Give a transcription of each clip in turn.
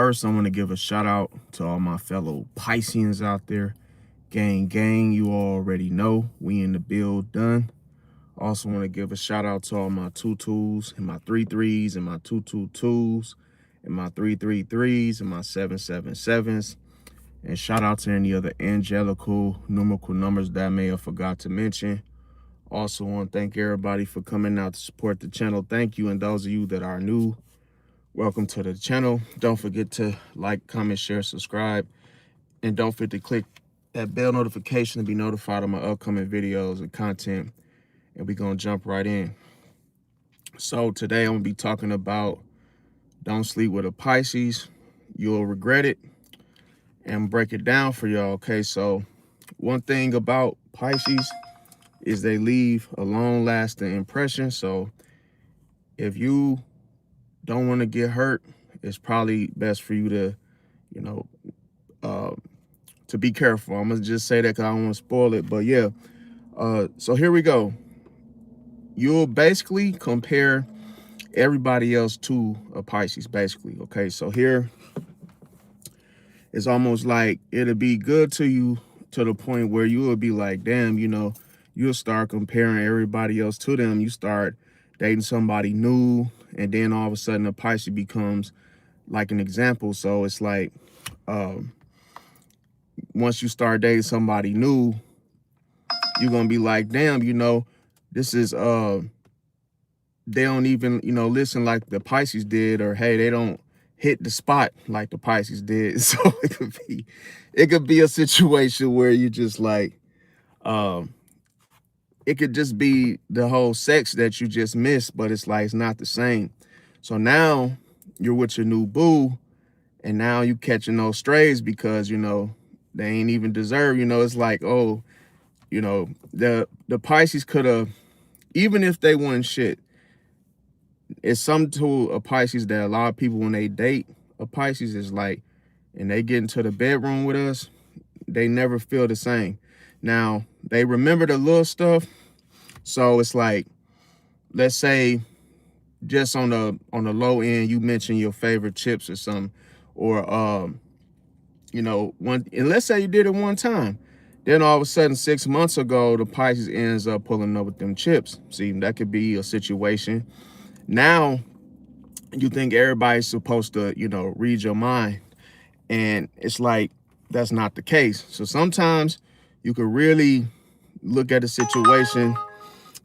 first, I want to give a shout out to all my fellow Pisceans out there. Gang, you already know we in the build done. Also want to give a shout out to all my 2-2s and my 3-3s and my 2-2-2s and my 3-3-3s and my 7-7-7s. And shout out to any other angelical numerical numbers that I may have forgot to mention. Also want to thank everybody for coming out to support the channel. Thank you. And those of you that are new, welcome to the channel. Don't forget to like, comment, share, subscribe. And don't forget to click that bell notification to be notified of my upcoming videos and content. And we're going to jump right in. So today I'm going to be talking about don't sleep with a Pisces. You'll regret it. And break it down for y'all. Okay, so one thing about Pisces is they leave a long-lasting impression. So if you don't want to get hurt, it's probably best for you to, to be careful. I'm gonna just say that because I don't want to spoil it. But yeah, so here we go. You'll basically compare everybody else to a Pisces, basically. Okay, so here it's almost like it'll be good to you to the point where you will be like, damn, you'll start comparing everybody else to them. You start dating somebody new, and then all of a sudden a Pisces becomes like an example. So it's like, once you start dating somebody new, you're gonna be like, damn, this is they don't even listen like the Pisces did, or hey, they don't hit the spot like the Pisces did. So it could be a situation where you just like, it could just be the whole sex that you just missed, but it's like it's not the same. So now you're with your new boo, and now you catching those strays because they ain't even deserve. It's like, oh, the Pisces could have, even if they weren't shit, it's something to a Pisces that a lot of people, when they date a Pisces, is like, and they get into the bedroom with us, they never feel the same. Now they remember the little stuff. So it's like, let's say just on the low end, you mentioned your favorite chips or something, or and let's say you did it one time. Then all of a sudden, 6 months ago, the Pisces ends up pulling up with them chips. See, that could be a situation. Now you think everybody's supposed to, read your mind. And it's like, that's not the case. So sometimes you could really look at a situation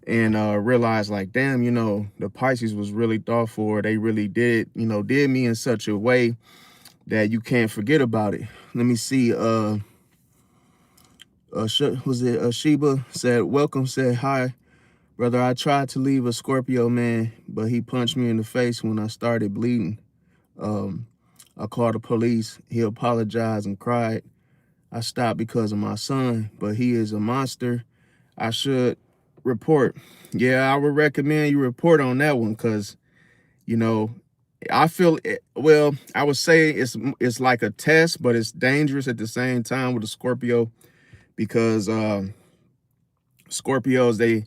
and realize like, damn, the Pisces was really thoughtful. They really did me in such a way that you can't forget about it. Let me see. Sheba said, welcome, said, hi, brother. I tried to leave a Scorpio man, but he punched me in the face when I started bleeding. I called the police. He apologized and cried. I stopped because of my son, but he is a monster. I should report. Yeah, I would recommend you report on that one because, I feel well, I would say it's like a test, but it's dangerous at the same time with a Scorpio because Scorpios, they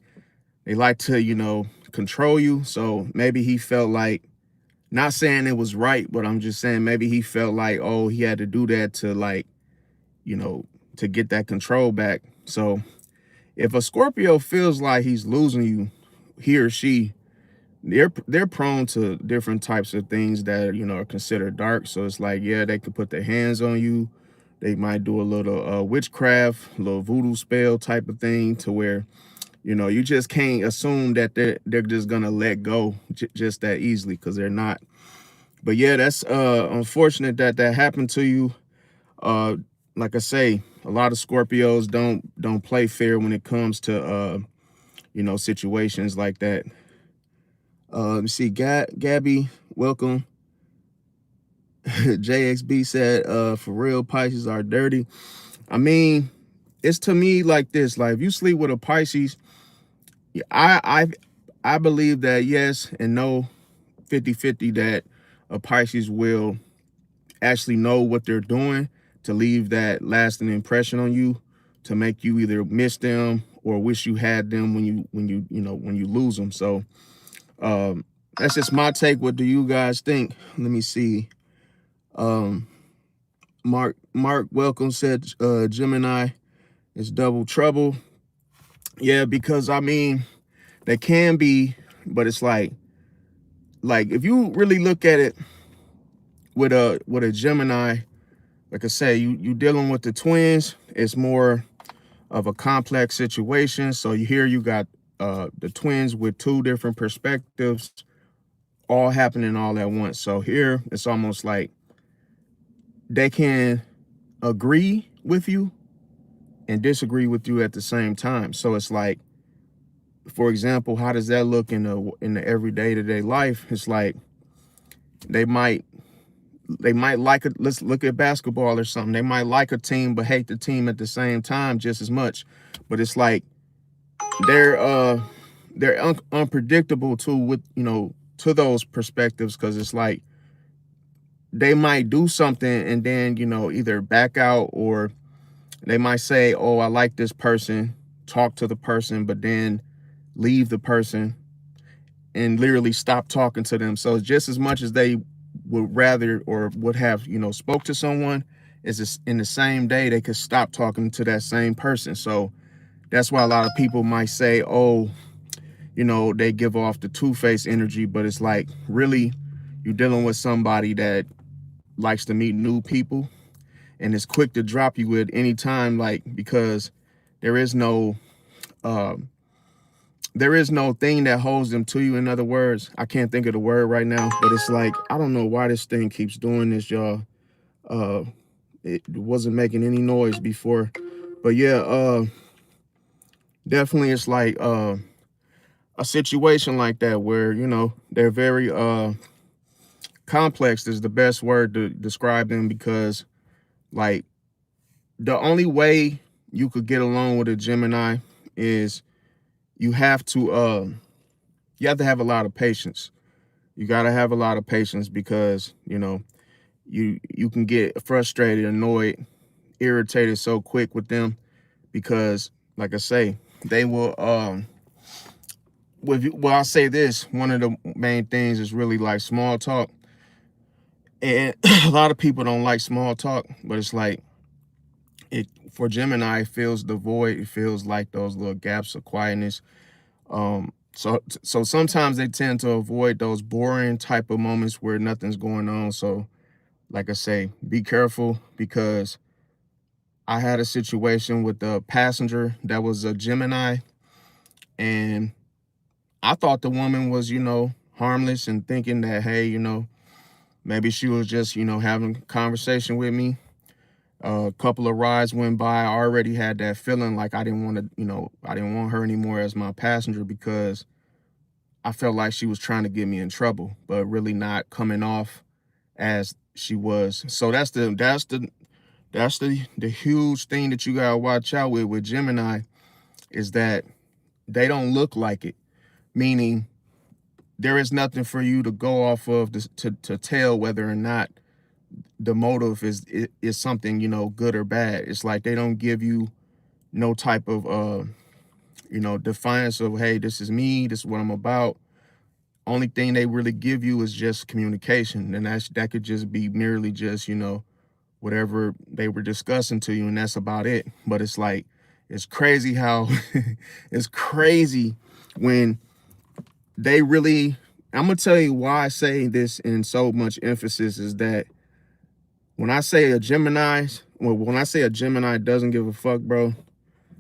like to, control you. So maybe he felt like, not saying it was right, but I'm just saying maybe he felt like, oh, he had to do that to like, to get that control back. So if a Scorpio feels like he's losing you, he or she, they're prone to different types of things that, are considered dark. So it's like, yeah, they could put their hands on you. They might do a little witchcraft, a little voodoo spell type of thing to where, you just can't assume that they're just going to let go just that easily, because they're not. But yeah, that's unfortunate that happened to you. Like I say, a lot of Scorpios don't play fair when it comes to situations like that. Let me see, Gabby, welcome. JXB said, for real, Pisces are dirty. I mean, it's to me like this. Like, if you sleep with a Pisces, I believe that yes and no, 50-50, that a Pisces will actually know what they're doing to leave that lasting impression on you, to make you either miss them or wish you had them when you lose them. So that's just my take. What do you guys think? Let me see. Um, Mark Welcome said Gemini is double trouble. Yeah, because I mean they can be, but it's like if you really look at it with a Gemini, like I say, you dealing with the twins, it's more of a complex situation. So you got the twins with two different perspectives all happening all at once. So here it's almost like they can agree with you and disagree with you at the same time. So it's like, for example, how does that look in the everyday to day life? It's like they might like it. Let's look at basketball or something. They might like a team but hate the team at the same time just as much. But it's like they're unpredictable too with to those perspectives, because it's like they might do something and then either back out, or they might say, oh, I like this person, talk to the person, but then leave the person and literally stop talking to them. So just as much as they would rather or would have spoke to someone, is in the same day they could stop talking to that same person. So that's why a lot of people might say, oh, they give off the two-faced energy, but it's like really you're dealing with somebody that likes to meet new people and is quick to drop you at any time, like, because there is no thing that holds them to you. In other words, I can't think of the word right now, but it's like, I don't know why this thing keeps doing this, y'all. It wasn't making any noise before, but yeah, definitely it's like a situation like that where they're very complex is the best word to describe them, because like the only way you could get along with a Gemini is you have to have a lot of patience. You got to have a lot of patience, because you can get frustrated, annoyed, irritated so quick with them, because like I say, they will I'll say this, one of the main things is really like small talk. And a lot of people don't like small talk, but it's like for Gemini, it feels the void. It feels like those little gaps of quietness. So sometimes they tend to avoid those boring type of moments where nothing's going on. So like I say, be careful, because I had a situation with a passenger that was a Gemini, and I thought the woman was, harmless, and thinking that, hey, maybe she was just, having a conversation with me. A couple of rides went by. I already had that feeling like I didn't want her anymore as my passenger, because I felt like she was trying to get me in trouble, but really not coming off as she was. So that's the huge thing that you gotta watch out with Gemini, is that they don't look like it. Meaning there is nothing for you to go off of to tell whether or not the motive is something, good or bad. It's like they don't give you no type of defiance of, hey, this is me, this is what I'm about. Only thing they really give you is just communication, and that could just be merely just whatever they were discussing to you, and that's about it. But it's like, it's crazy how it's crazy when they really, I'm gonna tell you why I say this in so much emphasis, is that when I say a Gemini doesn't give a fuck, bro,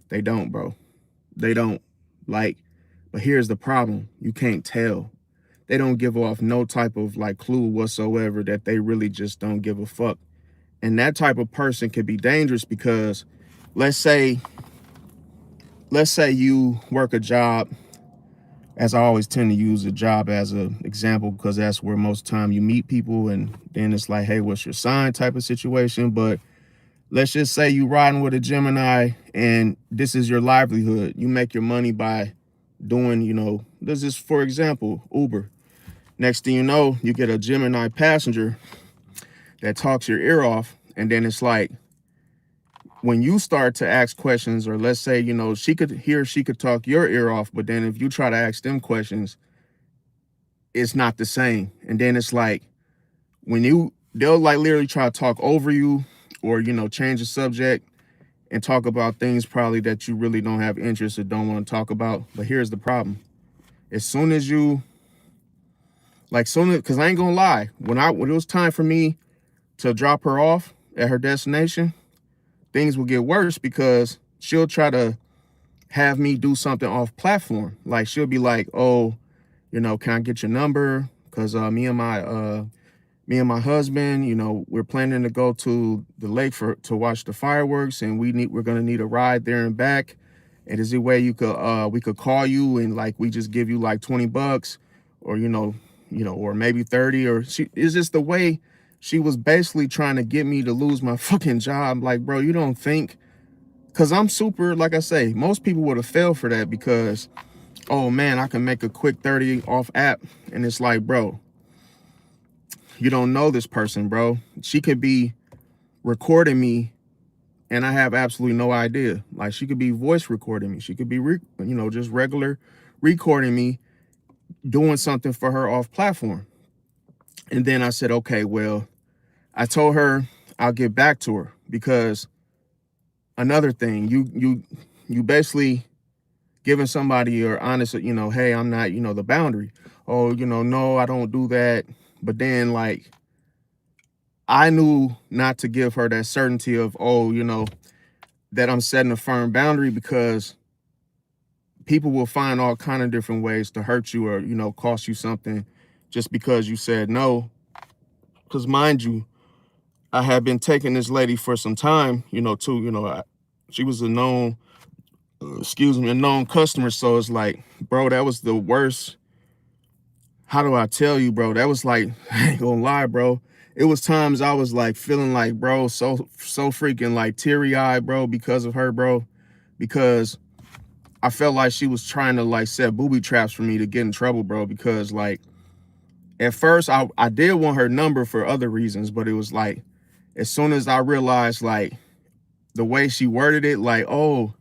they don't, bro. They don't. Like, but here's the problem. You can't tell. They don't give off no type of like clue whatsoever that they really just don't give a fuck. And that type of person could be dangerous, because let's say you work a job, as I always tend to use a job as an example, because that's where most of the time you meet people, and then it's like, hey, what's your sign type of situation. But let's just say you riding with a Gemini and this is your livelihood. You make your money by doing, this is, for example, Uber. Next thing you know, you get a Gemini passenger that talks your ear off, and then it's like, when you start to ask questions, or let's say, she could talk your ear off, but then if you try to ask them questions, it's not the same. And then it's like, when they'll like literally try to talk over you, or change the subject and talk about things probably that you really don't have interest or don't want to talk about. But here's the problem: as soon as you because I ain't gonna lie, when it was time for me to drop her off at her destination, things will get worse because she'll try to have me do something off platform. Like she'll be like, "Oh, can I get your number? Because me and my husband, we're planning to go to the lake to watch the fireworks, and we're gonna need a ride there and back. And is there a way we could call you and like we just give you like $20, or or maybe 30, or is this the way she was basically trying to get me to lose my fucking job? Like, bro, you don't think, because I'm super, like I say, most people would have failed for that because, oh man, I can make a quick 30 off app. And it's like, bro, you don't know this person, bro. She could be recording me and I have absolutely no idea. Like she could be voice recording me. She could be, just regular recording me doing something for her off platform. And then I said, okay, well, I told her I'll get back to her, because another thing, you basically giving somebody your honest, hey, I'm not, the boundary. Oh, no, I don't do that. But then like, I knew not to give her that certainty of, oh, that I'm setting a firm boundary, because people will find all kind of different ways to hurt you or, cost you something just because you said no. Because mind you, I had been taking this lady for some time, too, she was a known, a known customer. So it's like, bro, that was the worst. How do I tell you, bro? That was like, I ain't gonna lie, bro. It was times I was like feeling like, bro, so freaking like teary-eyed, bro, because of her, bro. Because I felt like she was trying to like set booby traps for me to get in trouble, bro. Because like, at first I did want her number for other reasons, but it was like, as soon as I realized like the way she worded it, like, oh,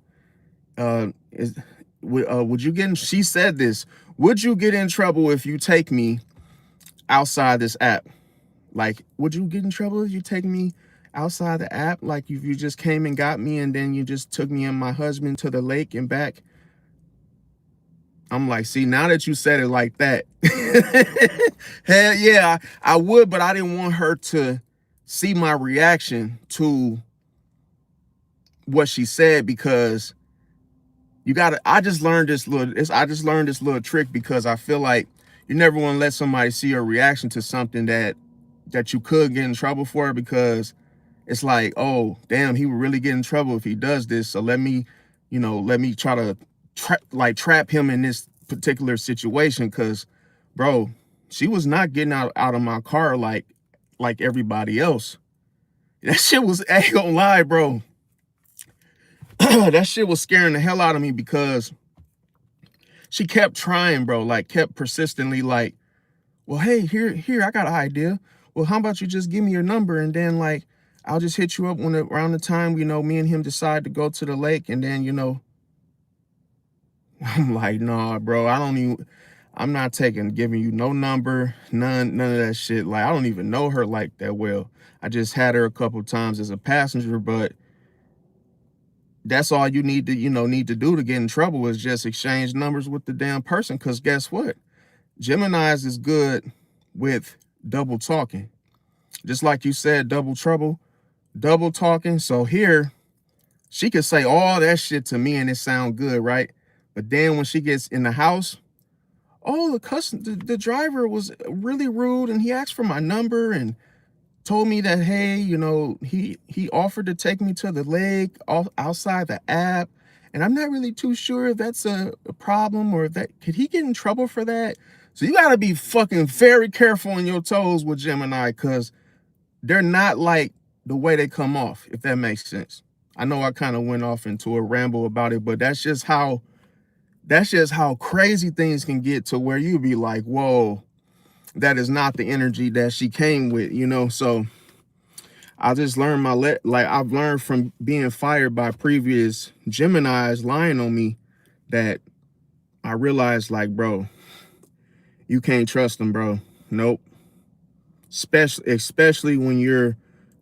would you get in, she said this, would you get in trouble if you take me outside this app? Like, would you get in trouble if you take me outside the app? Like, if you just came and got me and then you just took me and my husband to the lake and back? I'm like, see, now that you said it like that, hell yeah, I would, but I didn't want her to see my reaction to what she said, because I just learned this little trick, because I feel like you never want to let somebody see your reaction to something that you could get in trouble for, because it's like, oh, damn, he would really get in trouble if he does this. So let me try to trap him in this particular situation. Because, bro, she was not getting out of my car like everybody else. That shit was, I ain't gonna lie, bro. That shit was scaring the hell out of me, because she kept trying, bro, like kept persistently like, well, hey, here, I got an idea. Well, how about you just give me your number, and then like, I'll just hit you up around the time, me and him decide to go to the lake. And then, I'm like, nah, bro, I'm not giving you no number, none of that shit. Like, I don't even know her like that well. I just had her a couple of times as a passenger, but that's all you need to do to get in trouble, is just exchange numbers with the damn person. Because guess what? Gemini's is good with double talking. Just like you said, double trouble, double talking. So here, she could say all that shit to me and it sound good, right? But then when she gets in the house, oh, the driver was really rude, and he asked for my number and told me that, hey, he offered to take me to the lake outside the app. And I'm not really too sure if that's a problem, or could he get in trouble for that? So you got to be fucking very careful on your toes with Gemini, because they're not like the way they come off, if that makes sense. I know I kind of went off into a ramble about it, but that's just how crazy things can get, to where you be like, whoa, that is not the energy that she came with, So I just learned I've learned from being fired by previous Geminis lying on me, that I realized, like, bro, you can't trust them, bro. Nope. especially when you're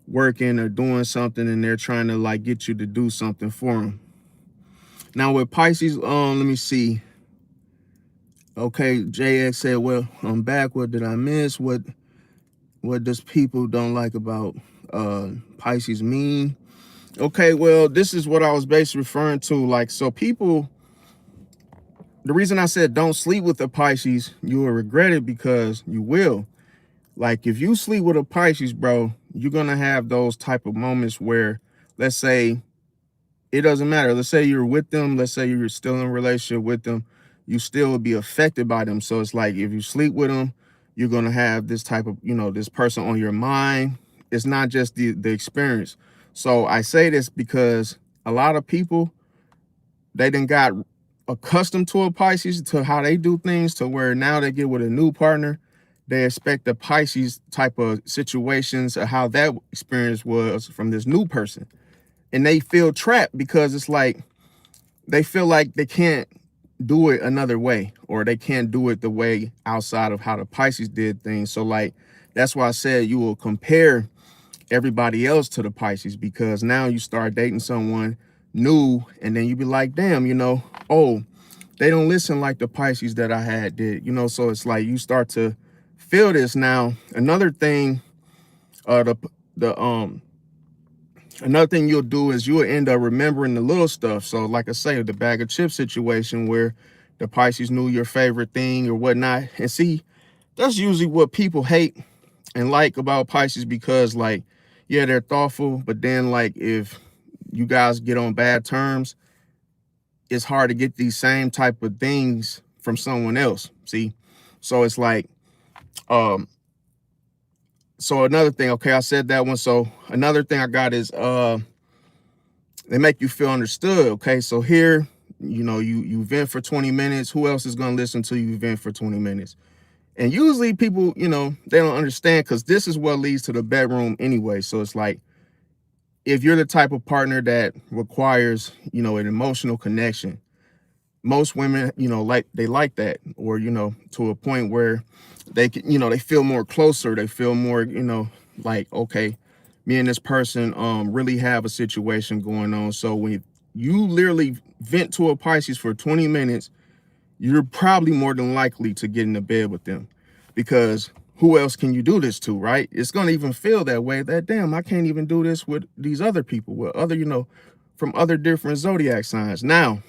working or doing something and they're trying to like get you to do something for them. Now with Pisces, let me see. Okay, JX said, well, I'm back. What did I miss? What does people don't like about Pisces mean? Okay, well, this is what I was basically referring to. Like, so people, the reason I said don't sleep with a Pisces, you will regret it, because you will. Like, if you sleep with a Pisces, bro, you're gonna have those type of moments where, let's say, it doesn't matter. Let's say you're with them. Let's say you're still in a relationship with them. You still will be affected by them. So it's like, if you sleep with them, you're going to have this type of, this person on your mind. It's not just the experience. So I say this because a lot of people, they done got accustomed to a Pisces, to how they do things, to where now they get with a new partner, they expect the Pisces type of situations or how that experience was from this new person. And they feel trapped because it's like they feel like they can't do it another way, or they can't do it the way outside of how the Pisces did things. So like, that's why I said you will compare everybody else to the Pisces, because now you start dating someone new and then you be like, damn, oh, they don't listen like the Pisces that I had did, so it's like you start to feel this. Now, another thing, another thing you'll do is you'll end up remembering the little stuff. So like I say, the bag of chips situation where the Pisces knew your favorite thing or whatnot. And see, that's usually what people hate and like about Pisces, because like, yeah, they're thoughtful, but then like if you guys get on bad terms, it's hard to get these same type of things from someone else. See? So it's like, so another thing, okay, I said that one. So another thing I got is they make you feel understood. Okay, so here, you vent for 20 minutes. Who else is going to listen to you vent for 20 minutes? And usually people, they don't understand, because this is what leads to the bedroom anyway. So it's like, if you're the type of partner that requires, an emotional connection, most women, they like that, or, to a point where they can, they feel more closer. They feel more, like, okay, me and this person really have a situation going on. So when you literally vent to a Pisces for 20 minutes, you're probably more than likely to get into bed with them, because who else can you do this to, right? It's going to even feel that way, that, damn, I can't even do this with these other people, with other, from other different zodiac signs. Now,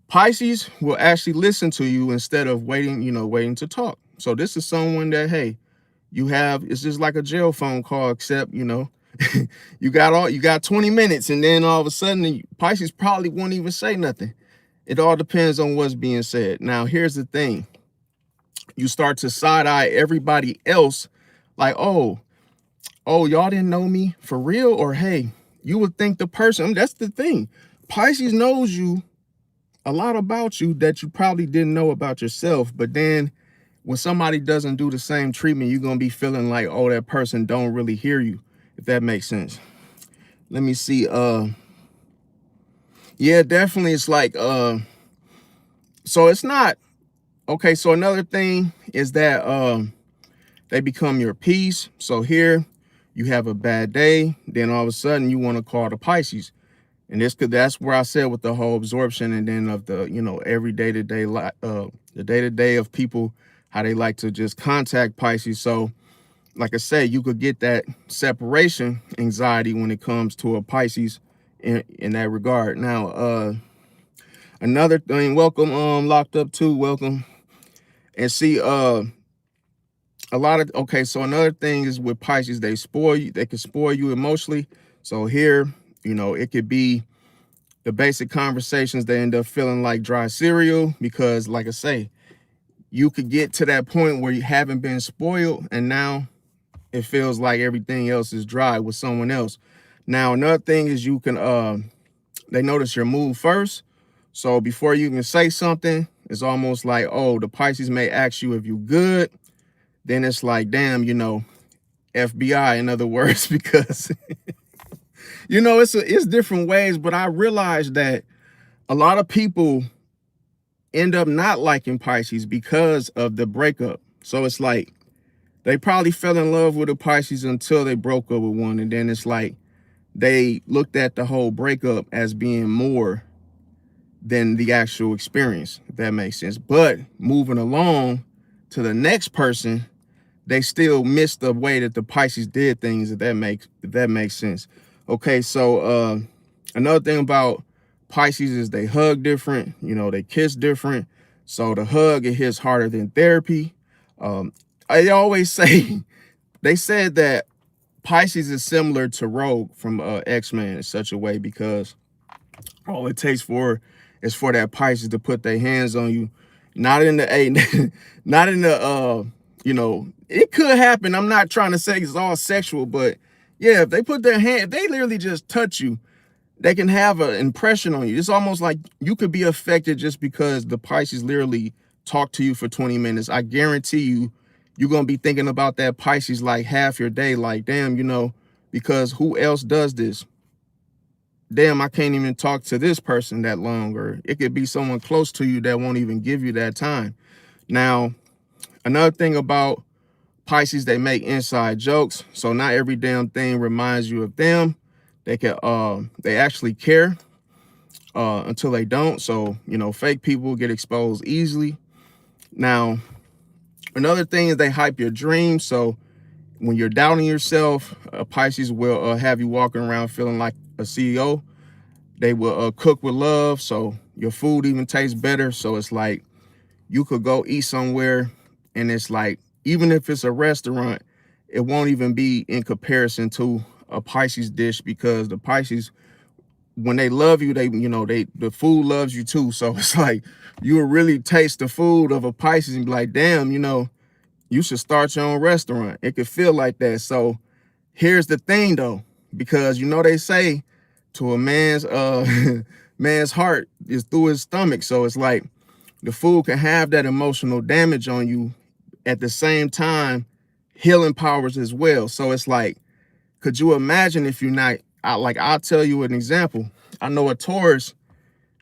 Pisces will actually listen to you instead of waiting to talk. So this is someone that, hey, it's just like a jail phone call, except, you got 20 minutes, and then all of a sudden Pisces probably won't even say nothing. It all depends on what's being said. Now, here's the thing. You start to side-eye everybody else, like, oh, y'all didn't know me for real? Or, hey, you would think the person, that's the thing. Pisces knows you, a lot about you that you probably didn't know about yourself. But then when somebody doesn't do the same treatment, you're going to be feeling like, oh, that person don't really hear you, if that makes sense. Let me see. Yeah, definitely. It's like, so it's not, okay. So another thing is that, they become your peace. So here you have a bad day, then all of a sudden you want to call the Pisces. And that's where I said with the whole absorption, and then of the, every day-to-day, the day-to-day of people, how they like to just contact Pisces. So like I said, you could get that separation anxiety when it comes to a Pisces in that regard. Now, another thing, welcome, Locked Up too, welcome. And see, okay, so another thing is with Pisces, they can spoil you emotionally. So here, it could be the basic conversations, they end up feeling like dry cereal, because like I say, you could get to that point where you haven't been spoiled, and now it feels like everything else is dry with someone else. Now, another thing is you can, they notice your mood first. So before you can say something, it's almost like, oh, the Pisces may ask you if you good. Then it's like, damn, FBI, in other words, because, it's different ways. But I realized that a lot of people end up not liking Pisces because of the breakup. So it's like, They probably fell in love with a Pisces until they broke up with one, and then it's like they looked at the whole breakup as being more than the actual experience, if that makes sense. But moving along to the next person, they still miss the way that the Pisces did things, if that makes sense. Okay, so another thing about Pisces is they hug different, they kiss different. So the hug, it hits harder than therapy. I always say, they said that Pisces is similar to Rogue from X-Men in such a way, because all it takes is for that Pisces to put their hands on you. Not in the not in the it could happen. I'm not trying to say it's all sexual, but yeah, if they put their hand, if they literally just touch you, they can have an impression on you. It's almost like you could be affected just because the Pisces literally talk to you for 20 minutes. I guarantee you, you're going to be thinking about that Pisces like half your day, like, damn, because who else does this? Damn, I can't even talk to this person that long. Or it could be someone close to you that won't even give you that time. Now, another thing about Pisces, they make inside jokes. So not every damn thing reminds you of them. They actually care until they don't. So, fake people get exposed easily. Now, another thing is they hype your dreams. So when you're doubting yourself, Pisces will have you walking around feeling like a CEO. They will cook with love, so your food even tastes better. So it's like you could go eat somewhere, and it's like, even if it's a restaurant, it won't even be in comparison to a Pisces dish, because the Pisces, when they love you, the food loves you too. So it's like you will really taste the food of a Pisces and be like, damn, you should start your own restaurant. It could feel like that. So here's the thing though, because they say to a man's man's heart is through his stomach. So it's like the food can have that emotional damage on you, at the same time healing powers as well. So it's like, could you imagine if you're not, I'll tell you an example. I know a Taurus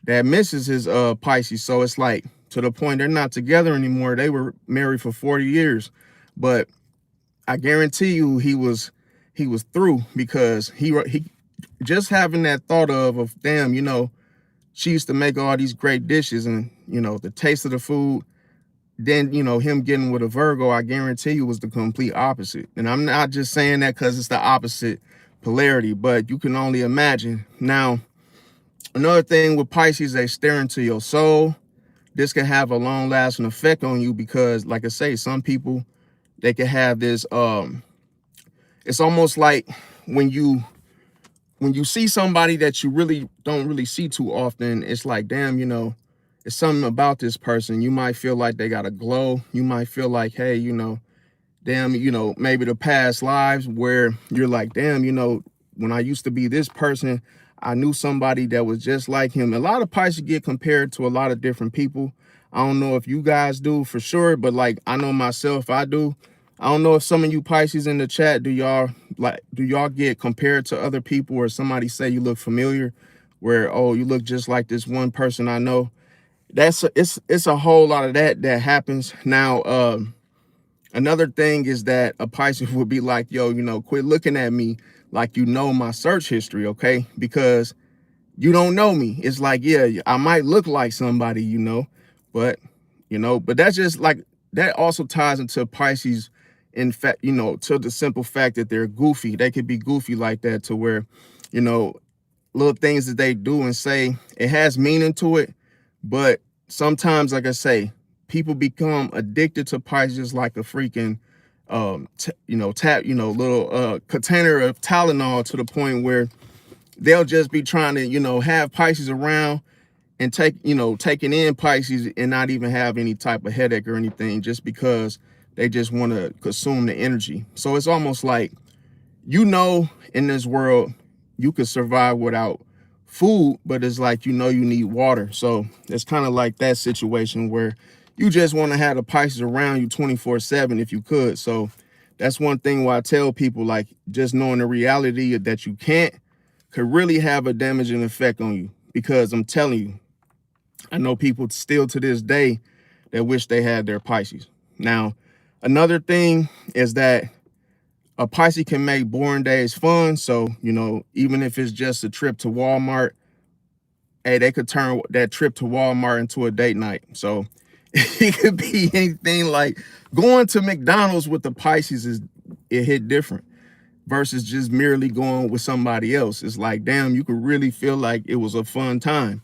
that misses his Pisces. So it's like, to the point they're not together anymore. They were married for 40 years. But I guarantee you he was through, because he just having that thought of damn, she used to make all these great dishes, and the taste of the food. Then him getting with a Virgo, I guarantee you, was the complete opposite. And I'm not just saying that because it's the opposite polarity, but you can only imagine. Now, another thing with Pisces, they stare into your soul. This can have a long lasting effect on you, because like I say, some people, they can have this it's almost like when you see somebody that you really don't really see too often, it's like, damn, it's something about this person. You might feel like they got a glow. You might feel like, hey, damn, maybe the past lives where you're like, damn, when I used to be this person, I knew somebody that was just like him. A lot of Pisces get compared to a lot of different people. I don't know if you guys do for sure, but like, I know myself, I do. I don't know if some of you Pisces in the chat, do y'all get compared to other people, or somebody say you look familiar, where, oh, you look just like this one person I know. It's a whole lot of that happens. Now, another thing is that a Pisces would be like, yo, quit looking at me like my search history, okay? Because you don't know me. It's like, yeah, I might look like somebody, but that's just like, that also ties into Pisces, in fact, to the simple fact that they're goofy. They could be goofy like that, to where, little things that they do and say, it has meaning to it. But sometimes, like I say, people become addicted to Pisces like a freaking little container of Tylenol, to the point where they'll just be trying to have Pisces around and taking in Pisces, and not even have any type of headache or anything, just because they just want to consume the energy. So it's almost like, in this world you could survive without food, but it's like, you need water. So it's kind of like that situation where you just want to have the Pisces around you 24/7 if you could. So that's one thing why I tell people, like, just knowing the reality that you can't could really have a damaging effect on you. Because I'm telling you, I know people still to this day that wish they had their Pisces. Now, Another thing is that a Pisces can make boring days fun. So, you know, even if it's just a trip to Walmart, hey, they could turn that trip to Walmart into a date night. So it could be anything like going to McDonald's with the Pisces it hit different versus just merely going with somebody else. It's like, damn, you could really feel like it was a fun time.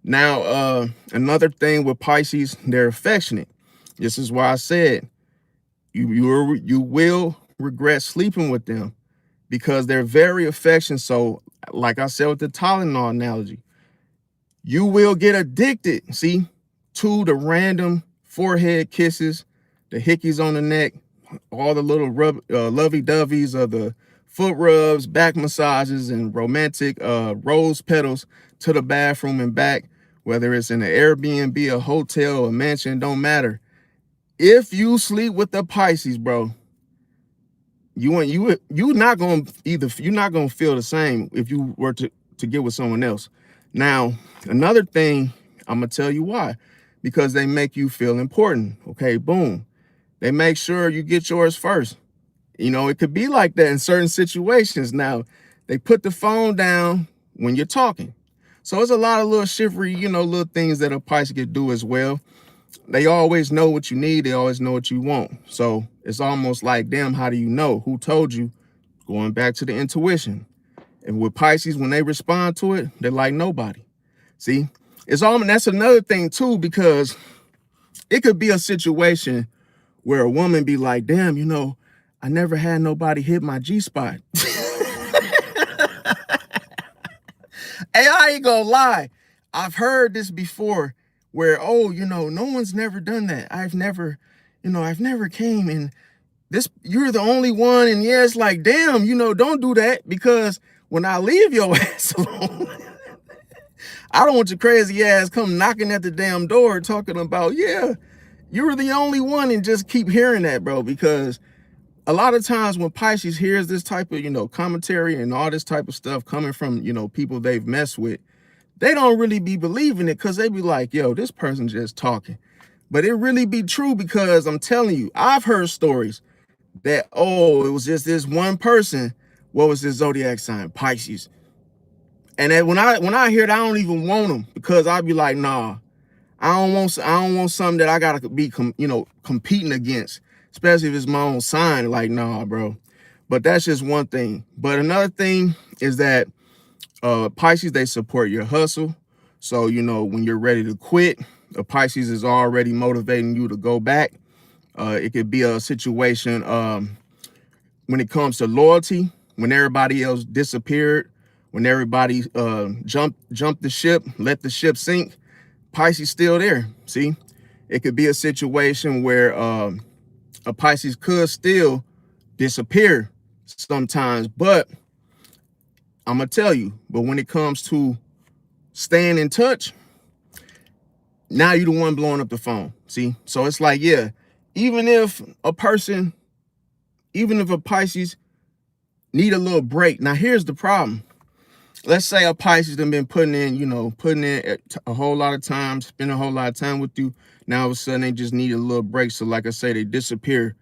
Now, another thing with Pisces, they're affectionate. This is why I said you will regret sleeping with them because they're very affectionate. So, like I said with the Tylenol analogy, you will get addicted, see, to the random forehead kisses, the hickeys on the neck, all the little lovey-doveys of the foot rubs, back massages, and romantic rose petals to the bathroom and back, whether it's in an Airbnb, a hotel, a mansion, don't matter. If you sleep with the Pisces, bro, you're not gonna feel the same if you were to get with someone else. Now, another thing, I'm gonna tell you why. Because they make you feel important. Okay, boom. They make sure you get yours first. You know, it could be like that in certain situations. Now, they put the phone down when you're talking. So it's a lot of little shivery, you know, little things that a Pisces could do as well. They always know what you need. They always know what you want. So it's almost like, damn, how do you know? Who told you? Going back to the intuition. And with Pisces, when they respond to it, they're like nobody. See, that's another thing too, because it could be a situation where a woman be like, damn, you know, I never had nobody hit my G-spot. Hey, I ain't gonna lie. I've heard this before where, oh, you know, no one's never done that. I've never came and you're the only one. And yeah, it's like, damn, you know, don't do that, because when I leave your ass alone, I don't want your crazy ass come knocking at the damn door talking about, yeah, you're the only one, and just keep hearing that, bro, because a lot of times when Pisces hears this type of, you know, commentary and all this type of stuff coming from, you know, people they've messed with, they don't really be believing it, because they be like, yo, this person just talking. But it really be true, because I'm telling you, I've heard stories that, oh, it was just this one person. What was his zodiac sign? Pisces. And then when I hear it, I don't even want them, because I'd be like, nah, I don't want something that I gotta be competing against, especially if it's my own sign. Like, nah, bro. But that's just one thing. But another thing is that Pisces, they support your hustle. So, you know, when you're ready to quit, a Pisces is already motivating you to go back. It could be a situation when it comes to loyalty, when everybody else disappeared, when everybody jumped the ship, let the ship sink, Pisces still there. See, it could be a situation where a Pisces could still disappear sometimes, but I'm gonna tell you, but when it comes to staying in touch, now you're the one blowing up the phone. See, so it's like, yeah, even if a Pisces need a little break. Now here's the problem. Let's say a Pisces done been putting in a whole lot of time, spending a whole lot of time with you. Now all of a sudden they just need a little break. So like I say, they disappear.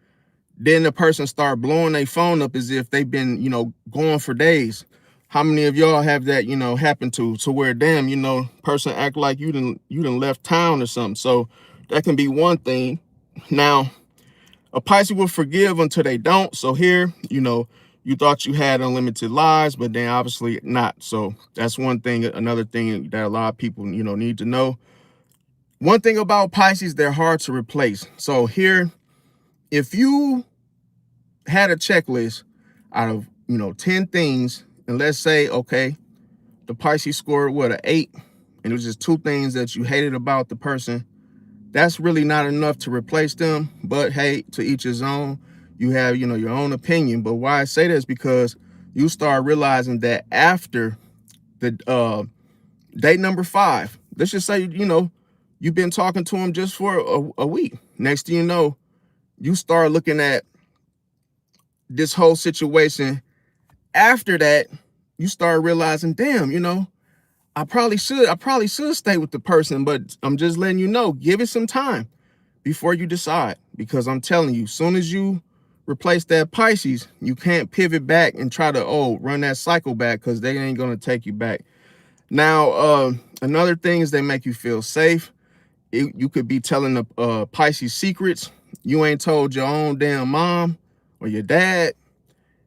Then the person start blowing their phone up as if they've been, you know, gone for days. How many of y'all have that, you know, happen to where, damn, you know, person act like you done left town or something? So that can be one thing. Now, a Pisces will forgive until they don't. So here, you know, you thought you had unlimited lives, but then obviously not. So that's one thing. Another thing that a lot of people, you know, need to know. One thing about Pisces, they're hard to replace. So here, if you had a checklist out of, you know, 10 things, and let's say, okay, the Pisces scored what, an 8, and it was just 2 things that you hated about the person, that's really not enough to replace them. But hey, to each his own. You have, you know, your own opinion. But why I say this, because you start realizing that after the date number 5, let's just say, you know, you've been talking to him just for a week. Next thing you know, you start looking at this whole situation. After that, you start realizing, damn, you know, I probably should stay with the person, but I'm just letting you know, give it some time before you decide. because I'm telling you, soon as you replace that Pisces, you can't pivot back and try to run that cycle back, because they ain't gonna take you back. Now, another thing is they make you feel safe. You could be telling the Pisces secrets you ain't told your own damn mom or your dad,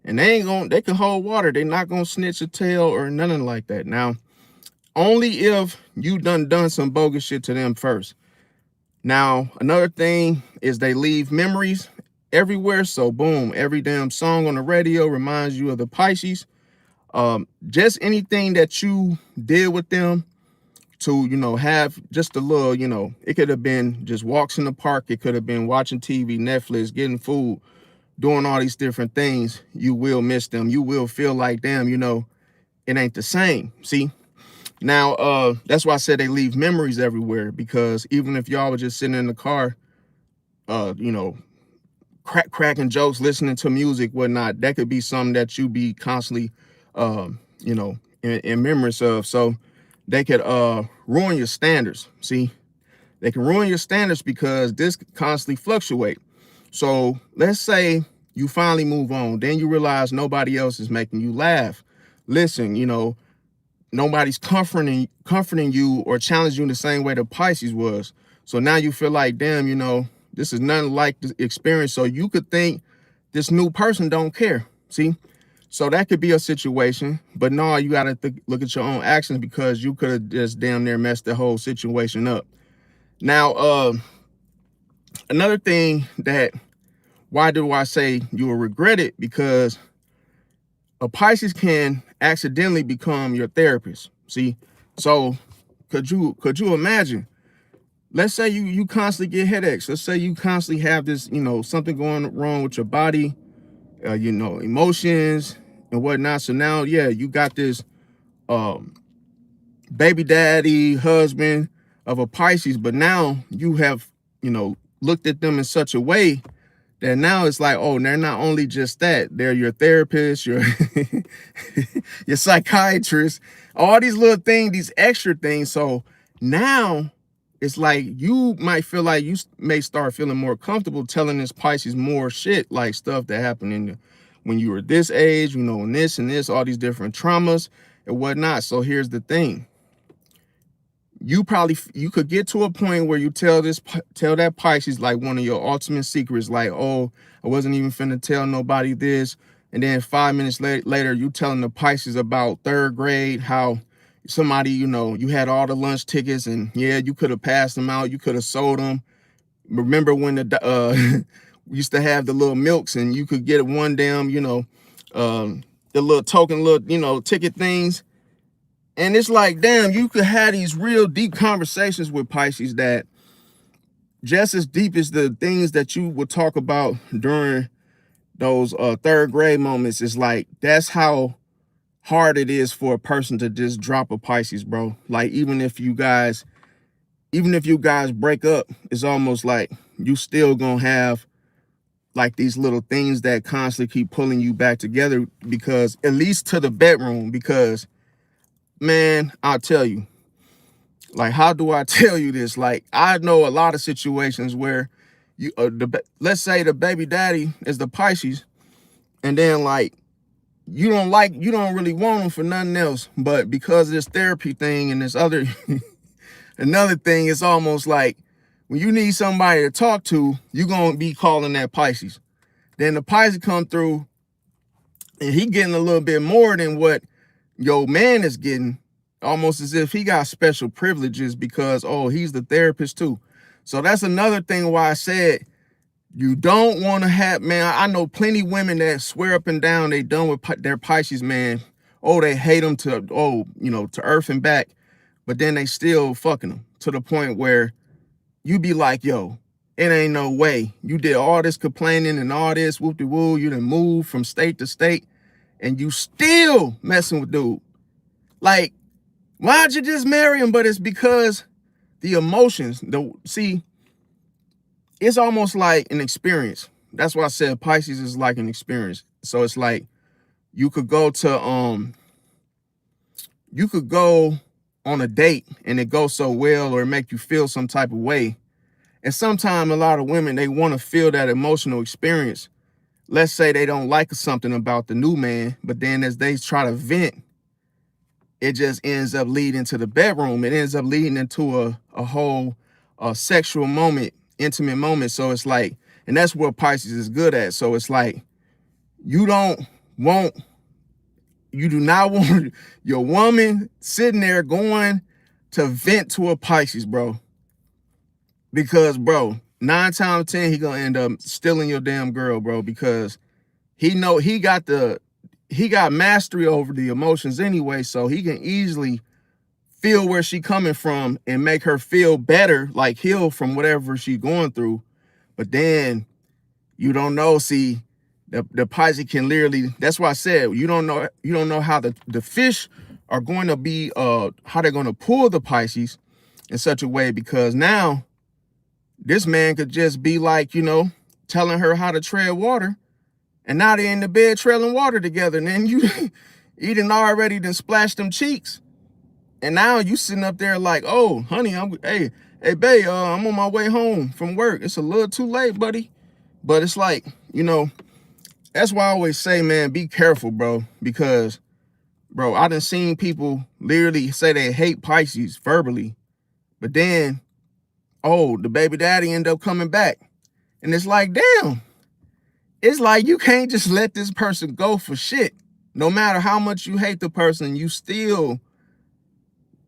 and they can hold water. They're not gonna snitch a tail or nothing like that. Now, only if you done some bogus shit to them first. Now, another thing is they leave memories everywhere. So boom, every damn song on the radio reminds you of the Pisces. Just anything that you did with them to, have just a little, it could have been just walks in the park. It could have been watching TV, Netflix, getting food, doing all these different things. You will miss them. You will feel like, damn, it ain't the same. See? Now, that's why I said they leave memories everywhere, because even if y'all were just sitting in the car, cracking jokes, listening to music, whatnot, that could be something that you be constantly, in remembrance of. So they could ruin your standards. See, they can ruin your standards because this constantly fluctuate. So let's say you finally move on, then you realize nobody else is making you laugh. Listen, nobody's comforting you or challenging you the same way the Pisces was. So now you feel like, damn, this is nothing like the experience. So you could think this new person don't care. See? So that could be a situation, but no, you got to look at your own actions, because you could have just damn near messed the whole situation up. Now, another thing why do I say you will regret it? Because a Pisces can accidentally become your therapist. See? So could you imagine? Let's say you constantly get headaches. Let's say you constantly have this, something going wrong with your body, emotions and whatnot. So now, yeah, you got this baby daddy, husband of a Pisces, but now you have, looked at them in such a way that now it's like, oh, they're not only just that, they're your therapist, your your psychiatrist, all these little things, these extra things. So now it's like you might feel like you may start feeling more comfortable telling this Pisces more shit, like stuff that happened when you were this age, and this, all these different traumas and whatnot. So here's the thing. You could get to a point where you tell that Pisces like one of your ultimate secrets, like, oh, I wasn't even finna tell nobody this. And then 5 minutes later, you telling the Pisces about third grade, how somebody, you had all the lunch tickets, and yeah, you could have passed them out. You could have sold them. Remember when we used to have the little milks, and you could get one damn, the little token, ticket things. And it's like, damn, you could have these real deep conversations with Pisces that just as deep as the things that you would talk about during those third grade moments. Is like, that's how hard it is for a person to just drop a Pisces, bro. Like, even if you guys break up, it's almost like you still gonna have like these little things that constantly keep pulling you back together, because at least to the bedroom. Because, man, I'll tell you, like, how do I tell you this? Like, I know a lot of situations where let's say the baby daddy is the Pisces, and then like you don't really want him for nothing else, but because of this therapy thing and this other another thing, it's almost like when you need somebody to talk to, you're gonna be calling that Pisces. Then the Pisces come through, and he getting a little bit more than what your man is getting, almost as if he got special privileges because, oh, he's the therapist too. So that's another thing why I said you don't want to have, man, I know plenty women that swear up and down they done with their Pisces, man. Oh, they hate them to earth and back, but then they still fucking them to the point where you be like, yo, it ain't no way. You did all this complaining and all this whoop-de-woo. You done moved from state to state, and you still messing with dude. Like, why'd you just marry him? But it's because the emotions, see, it's almost like an experience. That's why I said Pisces is like an experience. So it's like you could go on a date and it goes so well, or make you feel some type of way. And sometimes a lot of women, they want to feel that emotional experience. Let's say they don't like something about the new man, but then as they try to vent, it just ends up leading to the bedroom. It ends up leading into a whole sexual moment, intimate moment. So it's like, and that's what Pisces is good at. So it's like, you don't want, you do not want your woman sitting there going to vent to a Pisces, bro. Because, bro, 9 times out of 10, he gonna end up stealing your damn girl, bro, because he got mastery over the emotions anyway, so he can easily feel where she coming from and make her feel better, like heal from whatever she's going through. But then you don't know, see, the Pisces can literally, that's why I said you don't know how the fish are going to be how they're going to pull the Pisces in such a way, because now this man could just be like, telling her how to tread water, and now they're in the bed trailing water together, and then you already done splashed them cheeks, and now you sitting up there like, oh honey, hey babe, I'm on my way home from work. It's a little too late, buddy. But it's like, that's why I always say, man, be careful, bro, because, bro, I done seen people literally say they hate Pisces verbally, but then, oh, the baby daddy end up coming back. And it's like, damn, it's like you can't just let this person go for shit. No matter how much you hate the person, you still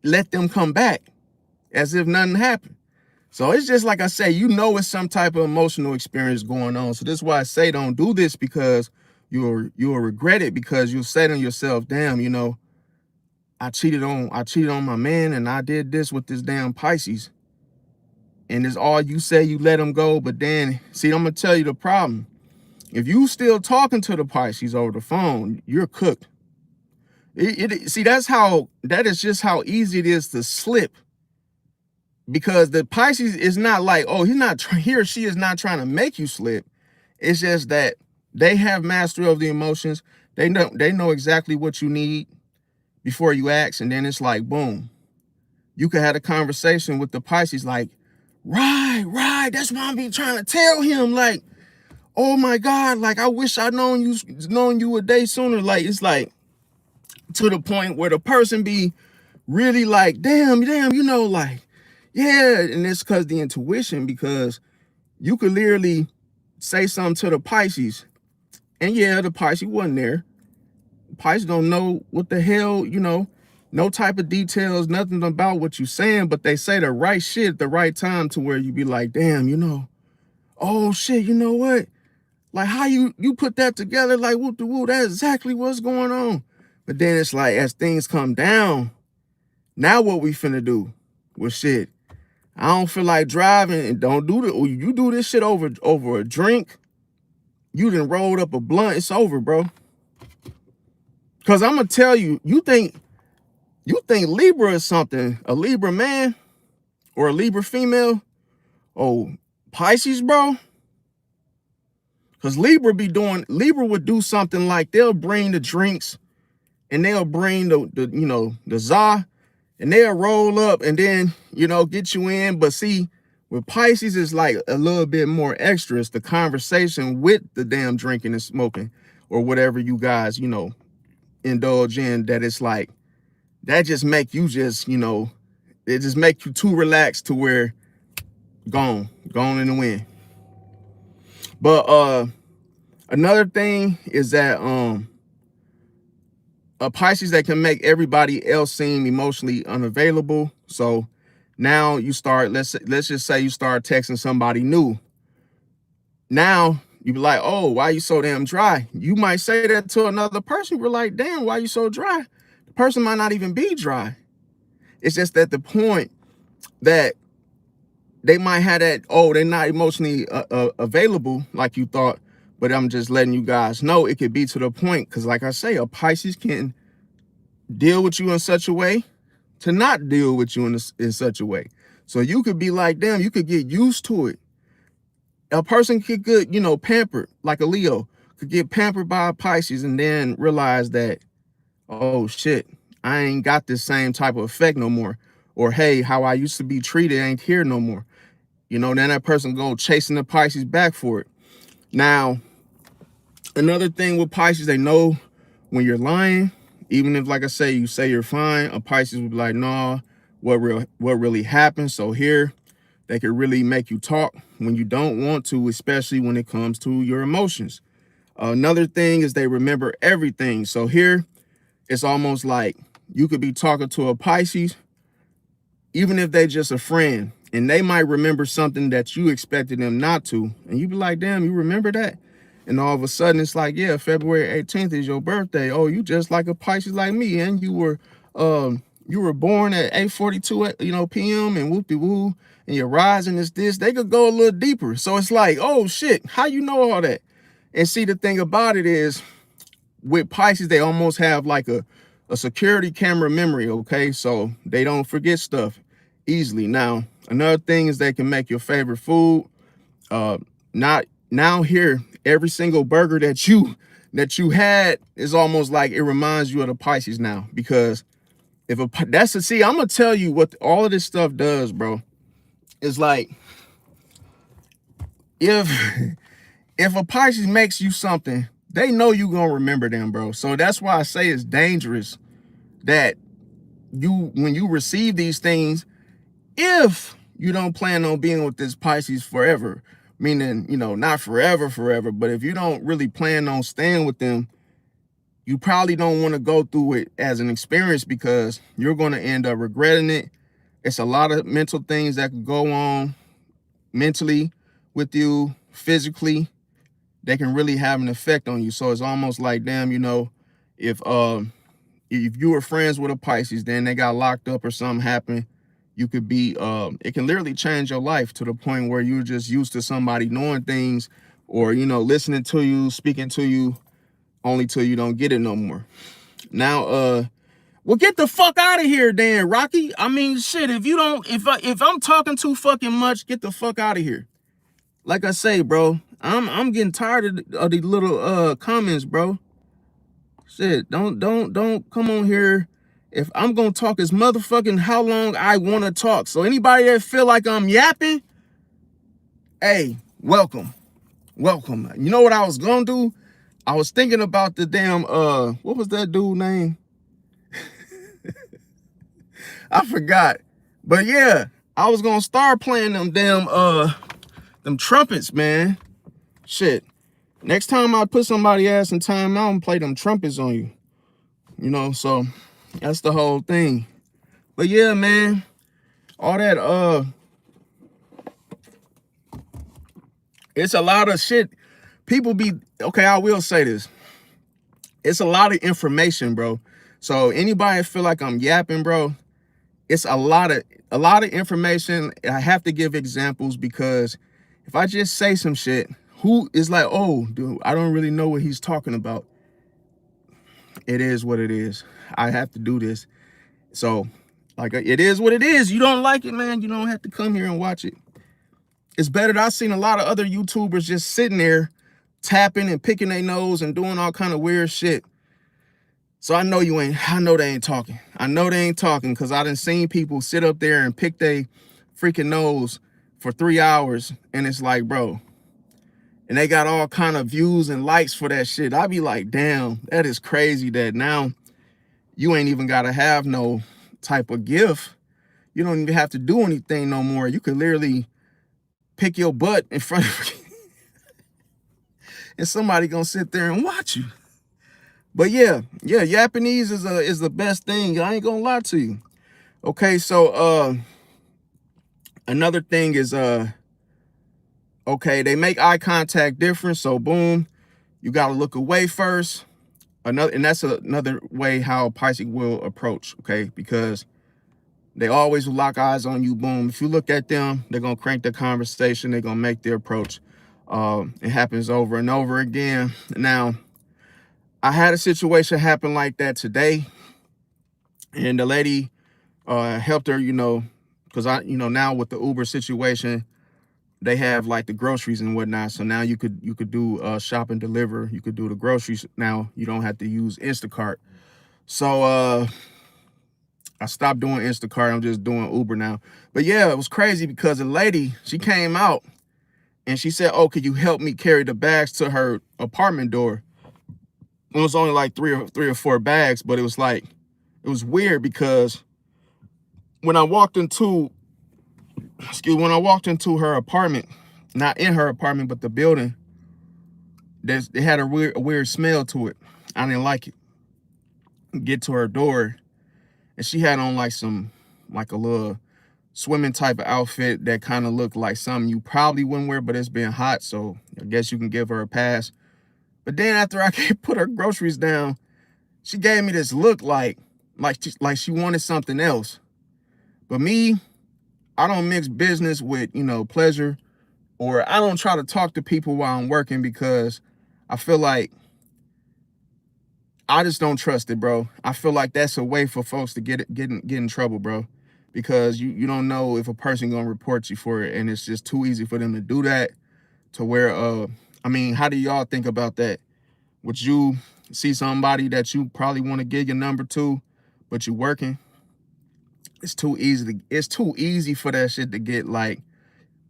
let them come back as if nothing happened. So it's just like I say, it's some type of emotional experience going on. So this is why I say don't do this, because you'll regret it, because you'll say to yourself, damn, I cheated on my man, and I did this with this damn Pisces. And it's all you say, you let them go. But then, see, I'm going to tell you the problem. If you still talking to the Pisces over the phone, you're cooked. See, that is just how easy it is to slip. Because the Pisces is not like, oh, he or she is not trying to make you slip. It's just that they have mastery of the emotions. They know exactly what you need before you ask. And then it's like, boom, you could have a conversation with the Pisces like, right. That's why I be trying to tell him, like, oh my God, like, I wish I'd known you a day sooner. Like, it's like to the point where the person be really like, damn, like, yeah. And it's because the intuition, because you could literally say something to the Pisces, and yeah, the Pisces wasn't there. The Pisces don't know what the hell, no type of details, nothing about what you're saying, but they say the right shit at the right time to where you be like, damn, oh shit, you know what? Like, how you put that together, like, whoop the woo, that's exactly what's going on. But then it's like, as things come down, now what we finna do? Well, shit, I don't feel like driving, and don't do the, you do this shit over a drink, you done rolled up a blunt, it's over, bro. Cause I'm gonna tell you, you think Libra is something, a Libra man or a Libra female? Oh, Pisces, bro. Cause Libra would do something like, they'll bring the drinks, and they'll bring the za, and they'll roll up and then, get you in. But see, with Pisces, it's like a little bit more extra. It's the conversation with the damn drinking and smoking or whatever you guys, indulge in, that it's like, that just make you just, it just make you too relaxed to where gone in the wind. But another thing is that a Pisces that can make everybody else seem emotionally unavailable. So now you start, let's just say you start texting somebody new. Now you be like, oh, why you so damn dry? You might say that to another person. We're like, damn, why you so dry? The person might not even be dry. It's just at the point that they might have that, oh, they're not emotionally available like you thought. But I'm just letting you guys know it could be to the point, because like I say, a Pisces can deal with you in such a way to not deal with you in such a way. So you could be like, damn, you could get used to it. A person could get, pampered, like a Leo, could get pampered by a Pisces and then realize that, oh shit, I ain't got this same type of effect no more. Or, hey, how I used to be treated ain't here no more. You know, then that person go chasing the Pisces back for it. Now, another thing with Pisces, they know when you're lying. Even if, like I say, you say you're fine, a Pisces will be like, nah, what really happened? So here, they can really make you talk when you don't want to, especially when it comes to your emotions. Another thing is they remember everything. So here, it's almost like you could be talking to a Pisces, even if they just a friend, and they might remember something that you expected them not to. And you be like, damn, you remember that? And all of a sudden it's like, yeah, February 18th is your birthday. Oh, you just like a Pisces like me. And you were born at 8:42, p.m. and whoop-de-woo, and your rising is this. They could go a little deeper. So it's like, oh shit, how you know all that? And see, the thing about it is, with Pisces, they almost have like a security camera memory, okay? So they don't forget stuff easily. Now, another thing is they can make your favorite food. Not now here, every single burger that you had is almost like it reminds you of the Pisces now. Because if I'm gonna tell you what all of this stuff does, bro. It's like if if a Pisces makes you something, they know you gonna remember them, bro. So that's why I say it's dangerous that when you receive these things, if you don't plan on being with this Pisces forever, meaning, not forever, but if you don't really plan on staying with them, you probably don't want to go through it as an experience, because you're going to end up regretting it. It's a lot of mental things that could go on mentally with you, physically. They can really have an effect on you. So it's almost like, damn, if you were friends with a Pisces, then they got locked up or something happened, you could be, it can literally change your life to the point where you're just used to somebody knowing things, or, listening to you, speaking to you, only till you don't get it no more. Now, well, get the fuck out of here, Dan, Rocky. I mean, shit, if I'm talking too fucking much, get the fuck out of here. Like I say, bro, I'm getting tired of these little comments, bro. Shit, don't come on here. If I'm gonna talk as motherfucking how long I wanna talk. So anybody that feel like I'm yapping, hey, welcome. You know what I was gonna do? I was thinking about the damn what was that dude name? I forgot. But yeah, I was gonna start playing them damn them trumpets, man. Shit. Next time I put somebody ass in time, I'm gonna play them trumpets on you. So that's the whole thing. But yeah, man, all that it's a lot of shit. People be okay, I will say this. It's a lot of information, bro. So anybody feel like I'm yapping, bro, it's a lot of information. I have to give examples, because if I just say some shit, who is like, oh, dude, I don't really know what he's talking about. It is what it is. I have to do this. So, like, it is what it is. You don't like it, man, you don't have to come here and watch it. It's better that I've seen a lot of other YouTubers just sitting there tapping and picking their nose and doing all kind of weird shit. So I know they ain't talking. I know they ain't talking, because I done seen people sit up there and pick their freaking nose for 3 hours, and it's like, bro, and they got all kind of views and likes for that shit. I be like, damn, that is crazy that now you ain't even gotta have no type of gift. You don't even have to do anything no more. You could literally pick your butt in front of and somebody gonna sit there and watch you. But yeah, Japanese is the best thing. I ain't gonna lie to you. Okay, so another thing is okay, they make eye contact different. So boom, you gotta look away first. And that's another way how Pisces will approach, okay? Because they always will lock eyes on you, boom. If you look at them, they're gonna crank the conversation, they're gonna make their approach. It happens over and over again. Now, I had a situation happen like that today, and the lady helped her, because now with the Uber situation, they have like the groceries and whatnot. So now you could do shop and deliver. You could do the groceries now. You don't have to use Instacart. So I stopped doing Instacart. I'm just doing Uber now. But yeah, it was crazy because a lady, she came out and she said, "Oh, could you help me carry the bags to her apartment door?" It was only like three or four bags, but it was like, it was weird because when I walked into, when I walked into her apartment, not in her apartment, but the building, it had a weird smell to it. I didn't like it. Get to her door, and she had on like like a little swimming type of outfit that kind of looked like something you probably wouldn't wear, but it's been hot, so I guess you can give her a pass. But then after I put her groceries down, she gave me this look like she wanted something else. But me, I don't mix business with, pleasure, or I don't try to talk to people while I'm working because I feel like I just don't trust it, bro. I feel like that's a way for folks to get in trouble, bro, because you don't know if a person gonna report you for it, and it's just too easy for them to do that. To where, I mean, how do y'all think about that? Would you see somebody that you probably want to give your number to, but you working? It's too easy for that shit to get like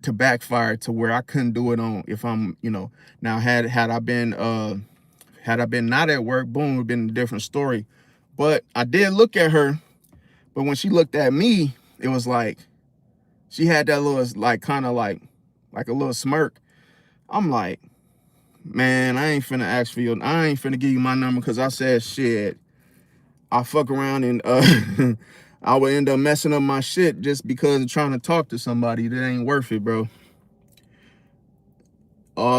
to backfire to where I couldn't do it on if I'm, now had I been not at work, boom, it would have been a different story. But I did look at her, but when she looked at me, it was like she had that little like kind of like a little smirk. I'm like, man, I ain't finna ask for you. I ain't finna give you my number because I said shit. I fuck around and I would end up messing up my shit just because of trying to talk to somebody that ain't worth it, bro.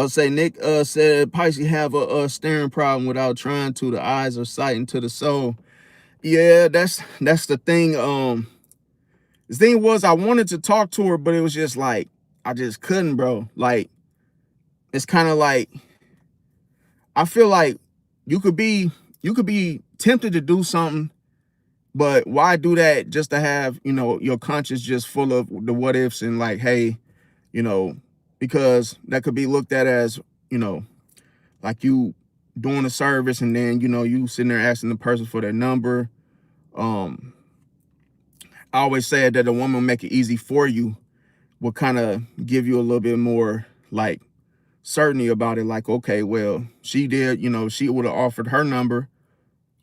Say Nick said Pisces have a staring problem without trying to. The eyes are sighting to the soul. Yeah, that's the thing. The thing was I wanted to talk to her, but it was just like I just couldn't, bro. Like it's kind of like I feel like you could be tempted to do something, but why do that just to have, your conscience just full of the what ifs and like, hey, because that could be looked at as, like you doing a service and then, you sitting there asking the person for their number. I always said that a woman make it easy for you will kind of give you a little bit more like certainty about it. Like, okay, well, she did, she would have offered her number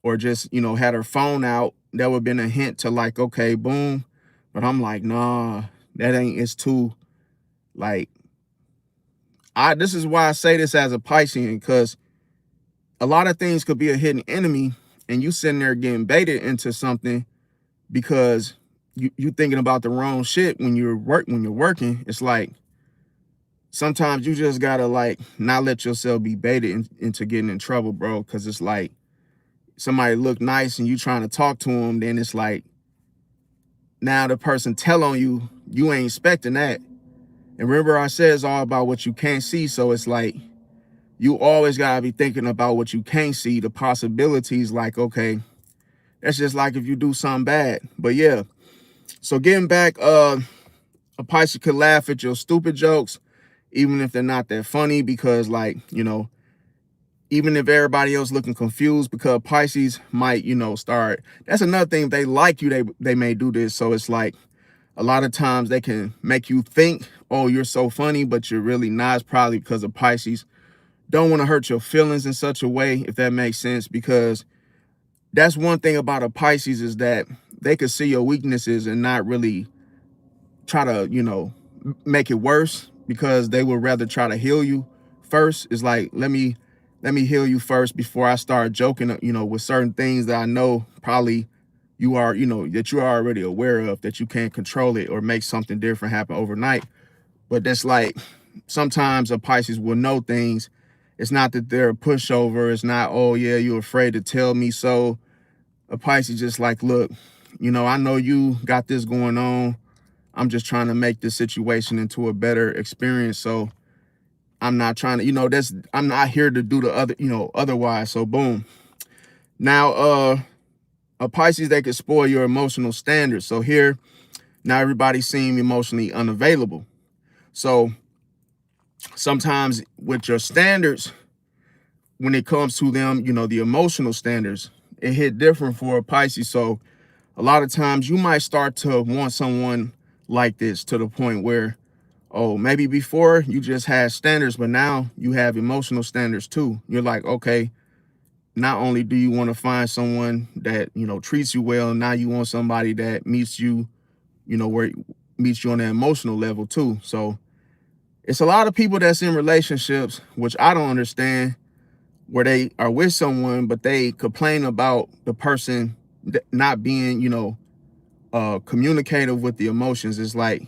or just, had her phone out. That would have been a hint to like, okay, boom. But I'm like, nah, that ain't, it's too like, this is why I say this as a Piscean, because a lot of things could be a hidden enemy and you sitting there getting baited into something because you thinking about the wrong shit when you're working. It's like sometimes you just gotta like not let yourself be baited into getting in trouble, bro. Cause it's like somebody look nice and you trying to talk to them, then it's like now the person tell on you, you ain't expecting that. And remember I said it's all about what you can't see. So it's like you always gotta be thinking about what you can't see, the possibilities. Like, okay, that's just like if you do something bad. But yeah, so getting back, a Pisces could laugh at your stupid jokes, even if they're not that funny, because like, even if everybody else looking confused, because Pisces might, start. That's another thing. If they like you, they may do this. So it's like a lot of times they can make you think, oh, you're so funny, but you're really not. It's probably because of Pisces don't want to hurt your feelings in such a way, if that makes sense, because that's one thing about a Pisces is that they could see your weaknesses and not really try to, make it worse, because they would rather try to heal you first. It's like, let me heal you first before I start joking, with certain things that I know probably you are, that you're already aware of, that you can't control it or make something different happen overnight. But that's like, sometimes a Pisces will know things. It's not that they're a pushover. It's not, oh yeah, you're afraid to tell me so. A Pisces just like, look, I know you got this going on. I'm just trying to make this situation into a better experience. So I'm not trying to, I'm not here to do the other, otherwise. So boom. Now, a Pisces, they could spoil your emotional standards. So here, now everybody seem emotionally unavailable. So sometimes with your standards, when it comes to them, the emotional standards, it hit different for a Pisces. So a lot of times you might start to want someone like this to the point where, oh, maybe before you just had standards, but now you have emotional standards too. You're like, okay, not only do you want to find someone that, you know, treats you well, now you want somebody that meets you, you know, where meets you on the emotional level too. So it's a lot of people that's in relationships, which I don't understand, where they are with someone, but they complain about the person not being, you know, communicative with the emotions. It's like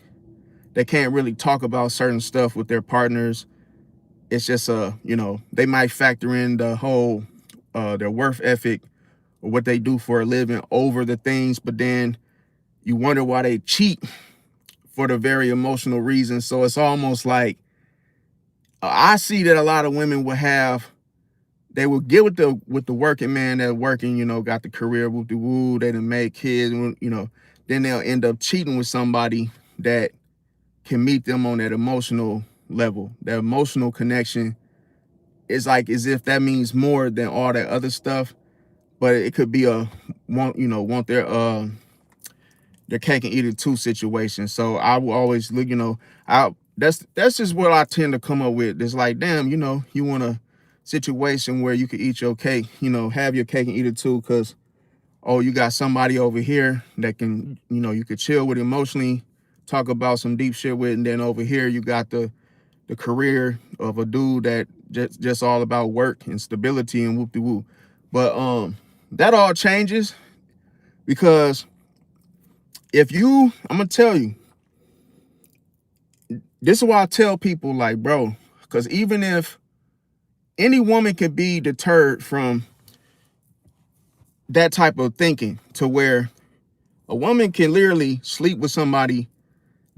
they can't really talk about certain stuff with their partners. It's just you know, they might factor in the whole their work ethic or what they do for a living over the things, but then you wonder why they cheat for the very emotional reasons. So it's almost like I see that a lot of women will have, they will get with the working man that working, you know, got the career, whoop de woo, they done made kids, you know, then they'll end up cheating with somebody that can meet them on that emotional level. That emotional connection is like as if that means more than all that other stuff. But it could be a want their cake and eat it too situation. So I will always look, you know, that's just what I tend to come up with. It's like, damn, you know, you want a situation where you could eat your cake, you know, have your cake and eat it too, because oh, you got somebody over here that can, you know, you could chill with emotionally, talk about some deep shit with, and then over here you got the career of a dude that just all about work and stability and whoop de woo. But that all changes because if you, I'm gonna tell you, this is why I tell people, like, bro, because even if any woman can be deterred from that type of thinking to where a woman can literally sleep with somebody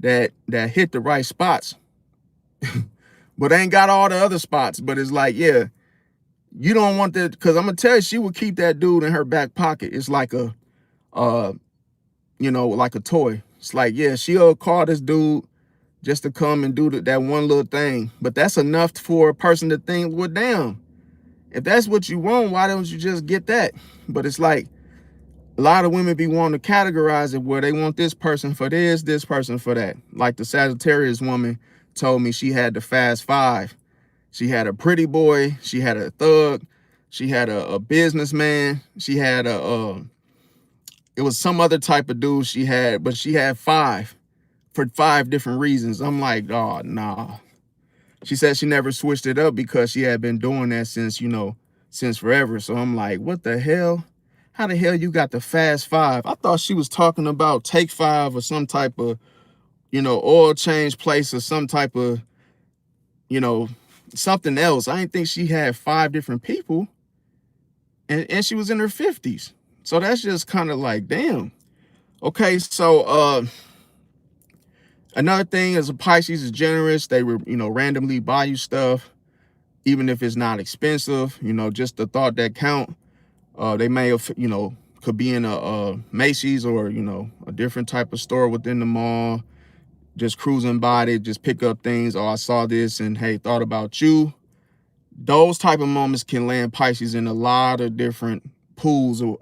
that hit the right spots, but ain't got all the other spots. But it's like, yeah, you don't want that, because I'm gonna tell you, she would keep that dude in her back pocket. It's like a you know, like a toy. It's like, yeah, she'll call this dude just to come and do that one little thing. But that's enough for a person to think, well, damn, if that's what you want, why don't you just get that? But it's like a lot of women be wanting to categorize it where they want this person for this person for that. Like the Sagittarius woman told me she had the fast five. She had a pretty boy, she had a thug, she had a businessman, she had it was some other type of dude she had, but she had five for 5 different reasons. I'm like, oh, nah. She said she never switched it up because she had been doing that since, you know, since forever. So I'm like, what the hell? How the hell you got the fast five? I thought she was talking about Take 5 or some type of, you know, oil change place or some type of, you know, something else. I didn't think she had 5 different people. And she was in her 50s. So that's just kind of like, damn. Okay, so another thing is a Pisces is generous. They were, you know, randomly buy you stuff, even if it's not expensive. You know, just the thought that count. They may have, you know, could be in a Macy's or, you know, a different type of store within the mall, just cruising by it, just pick up things. Oh, I saw this and hey, thought about you. Those type of moments can land Pisces in a lot of different pools or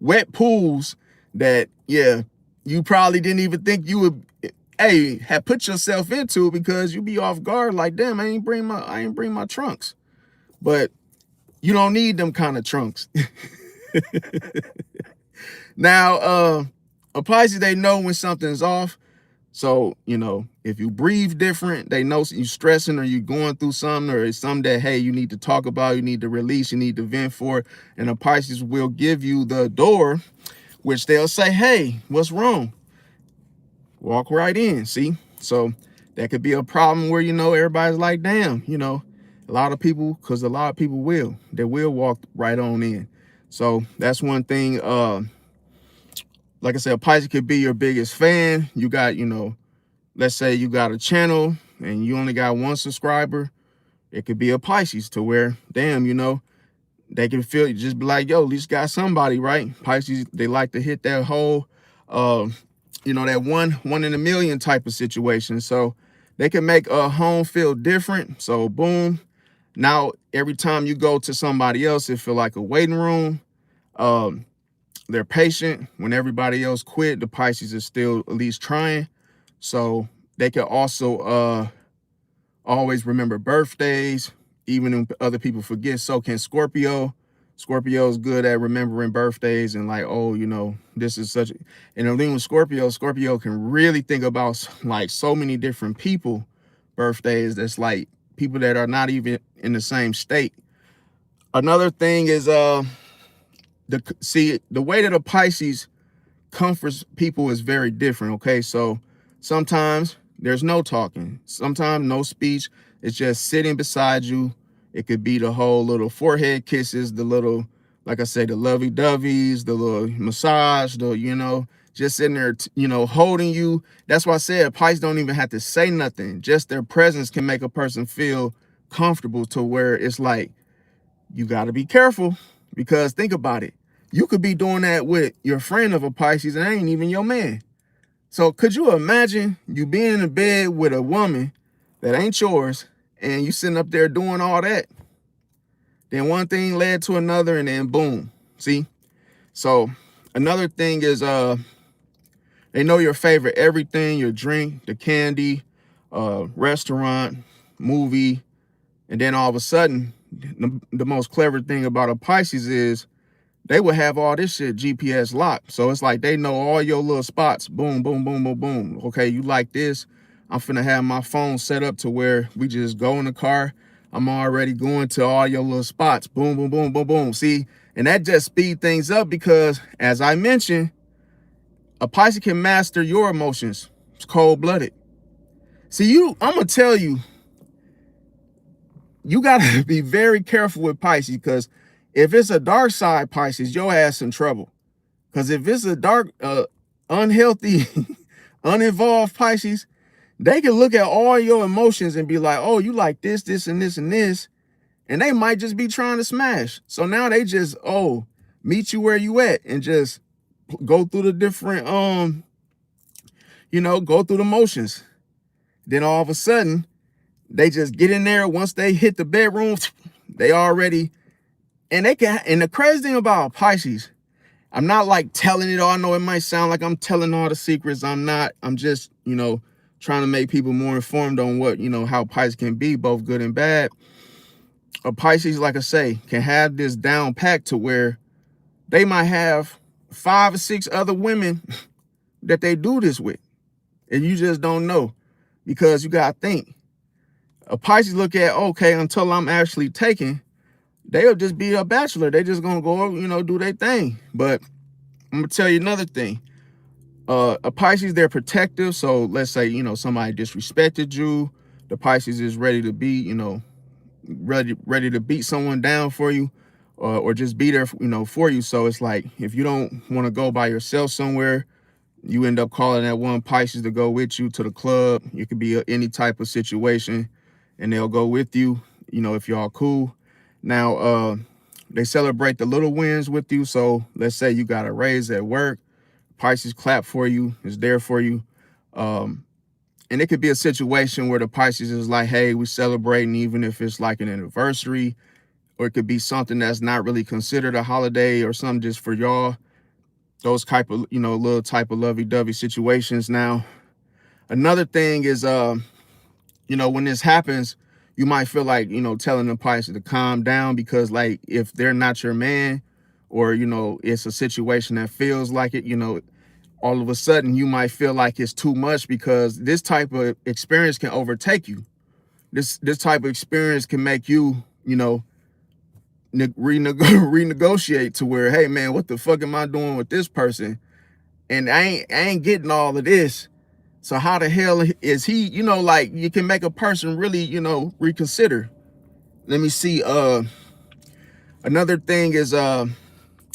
wet pools that, yeah, you probably didn't even think you would, hey, have put yourself into, because you be off guard like, damn, I ain't bring my trunks. But you don't need them kind of trunks. Now, a Pisces, they know when something's off. So, you know, if you breathe different, they know you stressing or you going through something, or it's something that, hey, you need to talk about, you need to release, you need to vent for. And a Pisces will give you the door, which they'll say, hey, what's wrong? Walk right in, see? So that could be a problem where, you know, everybody's like, damn, you know, a lot of people, because a lot of people will walk right on in. So that's one thing. Like I said, a Pisces could be your biggest fan. You got, you know, let's say you got a channel and you only got 1 subscriber. It could be a Pisces to where, damn, you know, they can feel, just be like, yo, at least got somebody, right? Pisces, they like to hit that whole, you know, that one in a million type of situation. So they can make a home feel different. So boom. Now, every time you go to somebody else, it feel like a waiting room. they're patient. When everybody else quit, the Pisces is still at least trying. So they can also always remember birthdays, even if other people forget. So can Scorpio. Scorpio is good at remembering birthdays and like, oh, you know, this is such a, and the thing with Scorpio, Scorpio can really think about like so many different people birthdays. That's like people that are not even in the same state. Another thing is the way that a Pisces comforts people is very different. Okay, so sometimes there's no talking, sometimes no speech. It's just sitting beside you. It could be the whole little forehead kisses, the little, like I say, the lovey-doveys, the little massage, the, you know, just sitting there, you know, holding you. That's why I said Pisces don't even have to say nothing. Just their presence can make a person feel comfortable to where it's like, you got to be careful, because think about it. You could be doing that with your friend of a Pisces and ain't even your man. So could you imagine you being in the bed with a woman that ain't yours and you sitting up there doing all that? Then one thing led to another and then boom. See? So another thing is they know your favorite everything, your drink, the candy, restaurant, movie, and then all of a sudden, the most clever thing about a Pisces is they would have all this shit GPS locked. So it's like they know all your little spots. Boom, boom, boom, boom, boom. Okay, you like this? I'm finna have my phone set up to where we just go in the car. I'm already going to all your little spots. Boom, boom, boom, boom, boom. See? And that just speed things up because, as I mentioned, a Pisces can master your emotions. It's cold-blooded. See, I'm gonna tell you, you gotta be very careful with Pisces, because if it's a dark side Pisces, your ass in trouble. Because if it's a dark, unhealthy, uninvolved Pisces, they can look at all your emotions and be like, oh, you like this, this, and this, and this. And they might just be trying to smash. So now they just, meet you where you at and just go through the different, go through the motions. Then all of a sudden, they just get in there. Once they hit the bedroom, they already, and the crazy thing about Pisces, I'm not like telling it all. I know it might sound like I'm telling all the secrets. I'm not. I'm just, trying to make people more informed on what, how Pisces can be, both good and bad. A Pisces, like I say, can have this down packed to where they might have 5 or 6 other women that they do this with. And you just don't know, because you got to think. A Pisces look at, okay, until I'm actually taken, they'll just be a bachelor. They just going to go, do their thing. But I'm going to tell you another thing. A Pisces, they're protective. So let's say, somebody disrespected you. The Pisces is ready to be, ready to beat someone down for you, or just be there, for you. So it's like, if you don't want to go by yourself somewhere, you end up calling that one Pisces to go with you to the club. It could be any type of situation, and they'll go with you, if y'all cool. Now, they celebrate the little wins with you. So let's say you got a raise at work. Pisces clap for you, is there for you. And it could be a situation where the Pisces is like, hey, we celebrating, even if it's like an anniversary, or it could be something that's not really considered a holiday or something just for y'all. Those type of, little type of lovey-dovey situations. Now, another thing is, when this happens, you might feel like, telling the Pisces to calm down, because like, if they're not your man, or, it's a situation that feels like it, all of a sudden you might feel like it's too much, because this type of experience can overtake you. This type of experience can make you, renegotiate to where, hey man, what the fuck am I doing with this person? And I ain't getting all of this. So how the hell is he, like, you can make a person really, reconsider. Let me see. Another thing is,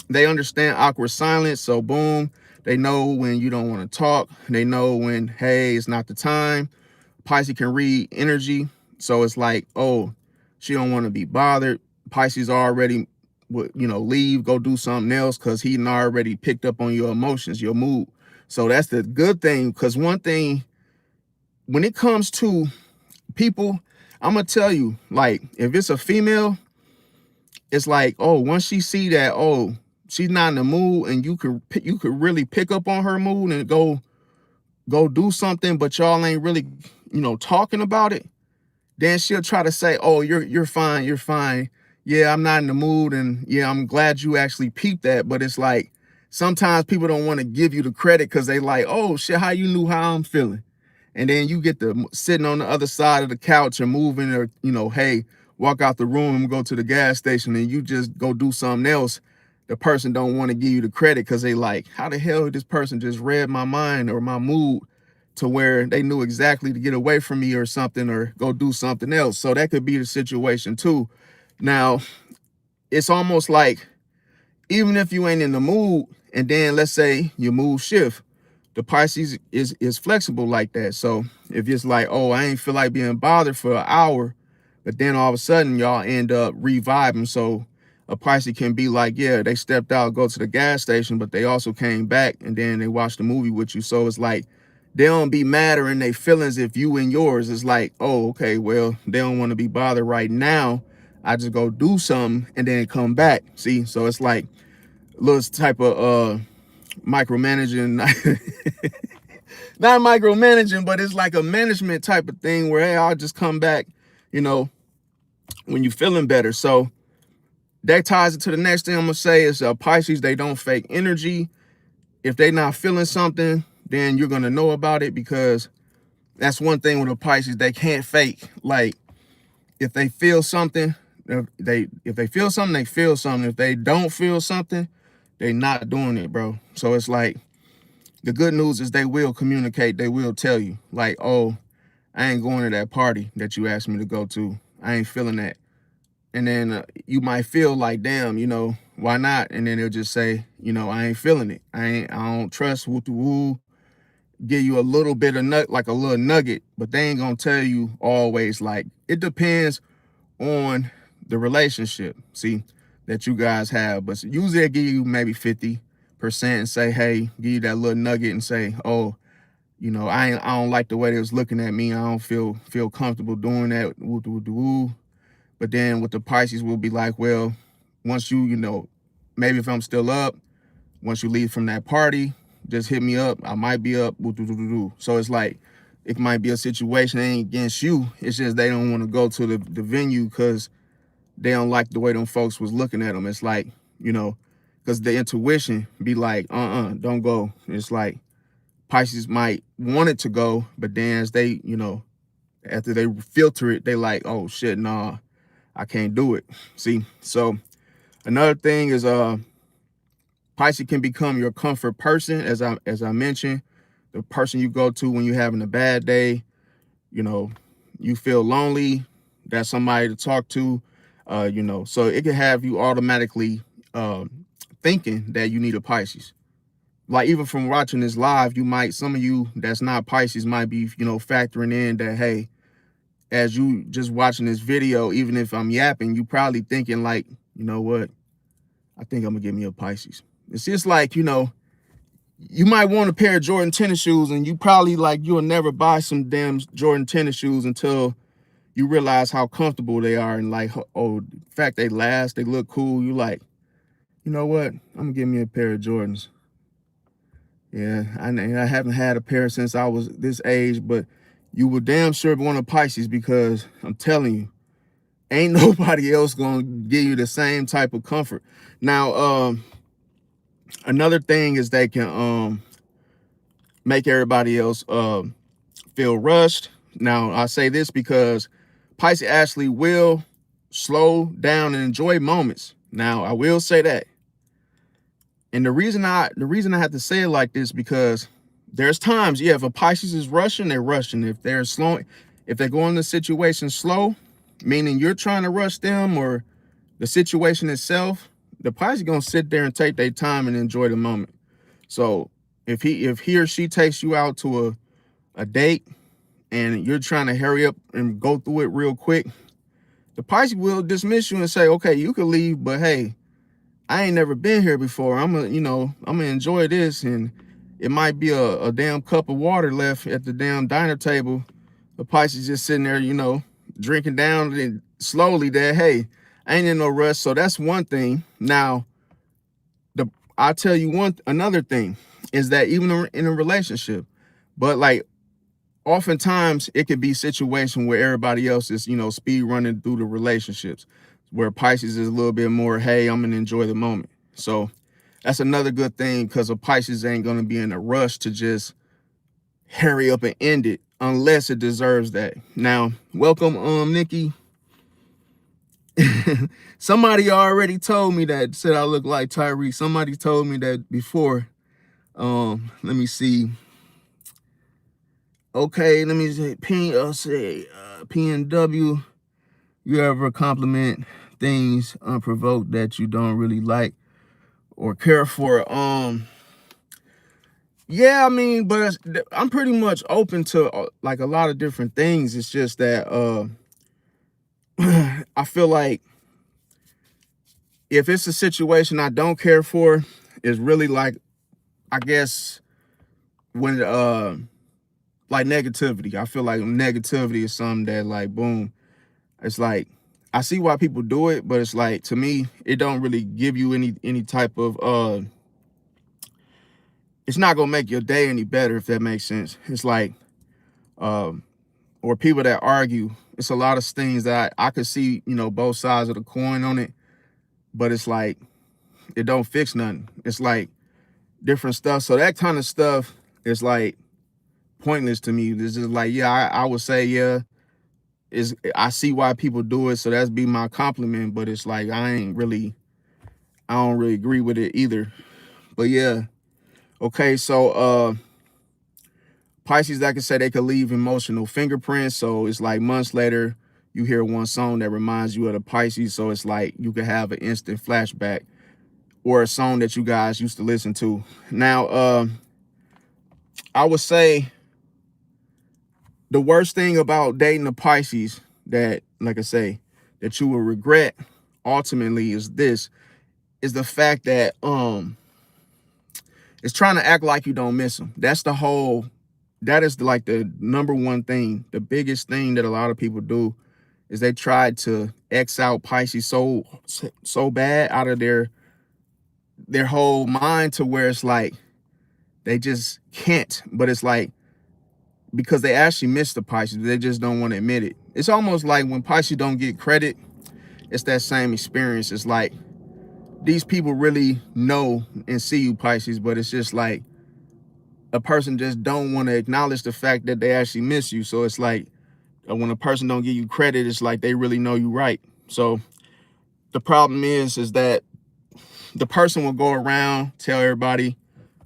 they understand awkward silence. So boom, they know when you don't want to talk. They know when, hey, it's not the time. Pisces can read energy. So it's like, oh, she don't want to be bothered. Pisces already would, leave, go do something else, because he already picked up on your emotions, your mood. So that's the good thing, because one thing, when it comes to people, I'm going to tell you, like, if it's a female, it's like, oh, once she see that, oh, she's not in the mood, and you could really pick up on her mood and go do something, but y'all ain't really, talking about it, then she'll try to say, oh, you're fine, you're fine. Yeah, I'm not in the mood, and yeah, I'm glad you actually peeped that. But it's like sometimes people don't want to give you the credit because they like, oh shit, how you knew how I'm feeling? And then you get to sitting on the other side of the couch and moving, or hey, walk out the room and go to the gas station, and you just go do something else. The person don't want to give you the credit because they like, how the hell this person just read my mind or my mood to where they knew exactly to get away from me or something, or go do something else. So that could be the situation too. Now, it's almost like, even if you ain't in the mood, and then let's say your mood shift, the Pisces is flexible like that. So if it's like, oh, I ain't feel like being bothered for an hour, but then all of a sudden y'all end up reviving. So a Pisces can be like, yeah, they stepped out, go to the gas station, but they also came back and then they watched the movie with you. So it's like, they don't be mad or in their feelings if you and yours. It's like, oh, okay, well, they don't want to be bothered right now. I just go do something and then come back. See, so it's like a little type of micromanaging, not micromanaging, but it's like a management type of thing where, hey, I'll just come back, when you're feeling better. So that ties it to the next thing I'm gonna say is Pisces, they don't fake energy. If they not feeling something, then you're gonna know about it, because that's one thing with a Pisces, they can't fake. Like, if they feel something, if they feel something, they feel something. If they don't feel something, they not doing it, bro. So it's like, the good news is they will communicate. They will tell you, like, oh, I ain't going to that party that you asked me to go to. I ain't feeling that. And then you might feel like, damn, why not? And then they'll just say, I ain't feeling it. I don't trust woo. Give you a little bit of like a little nugget, but they ain't gonna tell you always. Like, it depends on the relationship, see, that you guys have. But usually they give you maybe 50% and say, hey, give you that little nugget and say, oh, I don't like the way they was looking at me. I don't feel comfortable doing that. Woo. But then with the Pisces, we'll be like, well, once you, maybe if I'm still up, once you leave from that party, just hit me up. I might be up. So it's like, it might be a situation that ain't against you. It's just they don't want to go to the venue because they don't like the way them folks was looking at them. It's like, because the intuition be like, don't go. It's like Pisces might want it to go, but then as they, after they filter it, they like, oh shit, nah, I can't do it. See, so another thing is Pisces can become your comfort person, as I mentioned, the person you go to when you're having a bad day. You feel lonely, that's somebody to talk to. So it can have you automatically thinking that you need a Pisces. Like, even from watching this live, some of you that's not Pisces might be, factoring in that, hey, as you just watching this video, even if I'm yapping, you probably thinking like, you know what? I think I'm gonna get me a Pisces. It's just like, you might want a pair of Jordan tennis shoes, and you probably like, you'll never buy some damn Jordan tennis shoes until you realize how comfortable they are, and like, oh, the fact they last, they look cool. You like, you know what? I'm gonna get me a pair of Jordans. Yeah, I haven't had a pair since I was this age, but you would damn sure want a Pisces, because I'm telling you, ain't nobody else gonna give you the same type of comfort. Now, another thing is they can make everybody else feel rushed. Now, I say this because Pisces actually will slow down and enjoy moments. Now, I will say that. And the reason I have to say it like this, because there's times, yeah, if a Pisces is rushing, they're rushing. If they're slowing, if they're going the situation slow, meaning you're trying to rush them or the situation itself, the Pisces gonna sit there and take their time and enjoy the moment. So if he or she takes you out to a date and you're trying to hurry up and go through it real quick, the Pisces will dismiss you and say, okay, you can leave, but hey, I ain't never been here before. I'm gonna enjoy this, and it might be a damn cup of water left at the damn diner table. The Pisces just sitting there, drinking down and slowly there. Hey, I ain't in no rush. So that's one thing. Now, the I'll tell you another thing is that even in a relationship, but like oftentimes it could be a situation where everybody else is, speed running through the relationships, where Pisces is a little bit more, hey, I'm gonna enjoy the moment. So that's another good thing, because a Pisces ain't gonna be in a rush to just hurry up and end it unless it deserves that. Now, welcome, Nikki. Somebody already told me that, said I look like Tyree. Somebody told me that before. Let me see. Okay, let me say PNW. You ever compliment things unprovoked that you don't really like or care for? Yeah, I mean, but I'm pretty much open to like a lot of different things. It's just that I feel like if it's a situation I don't care for, it's really like, I guess, when like negativity. I feel like negativity is something that, like, boom, it's like I see why people do it, but it's like, to me, it don't really give you any type of it's not gonna make your day any better, if that makes sense. It's like or people that argue, it's a lot of things that I could see, both sides of the coin on it, but it's like it don't fix nothing. It's like different stuff. So that kind of stuff is like pointless to me. It's just like, yeah, I would say, yeah, I see why people do it, so that's be my compliment, but it's like I don't really agree with it either. But yeah. Okay, so Pisces, like I said, they could leave emotional fingerprints. So it's like months later, you hear one song that reminds you of the Pisces. So it's like you could have an instant flashback, or a song that you guys used to listen to. Now, I would say the worst thing about dating a Pisces that, like I say, that you will regret ultimately is the fact that it's trying to act like you don't miss them. That is like the number one thing, the biggest thing that a lot of people do, is they try to X out Pisces so bad out of their whole mind, to where it's like they just can't. But it's like, because they actually miss the Pisces, they just don't want to admit it. It's almost like when Pisces don't get credit, it's that same experience. It's like these people really know and see you, Pisces, but it's just like a person just don't want to acknowledge the fact that they actually miss you. So it's like when a person don't give you credit, it's like they really know you right. So the problem is that the person will go around, tell everybody,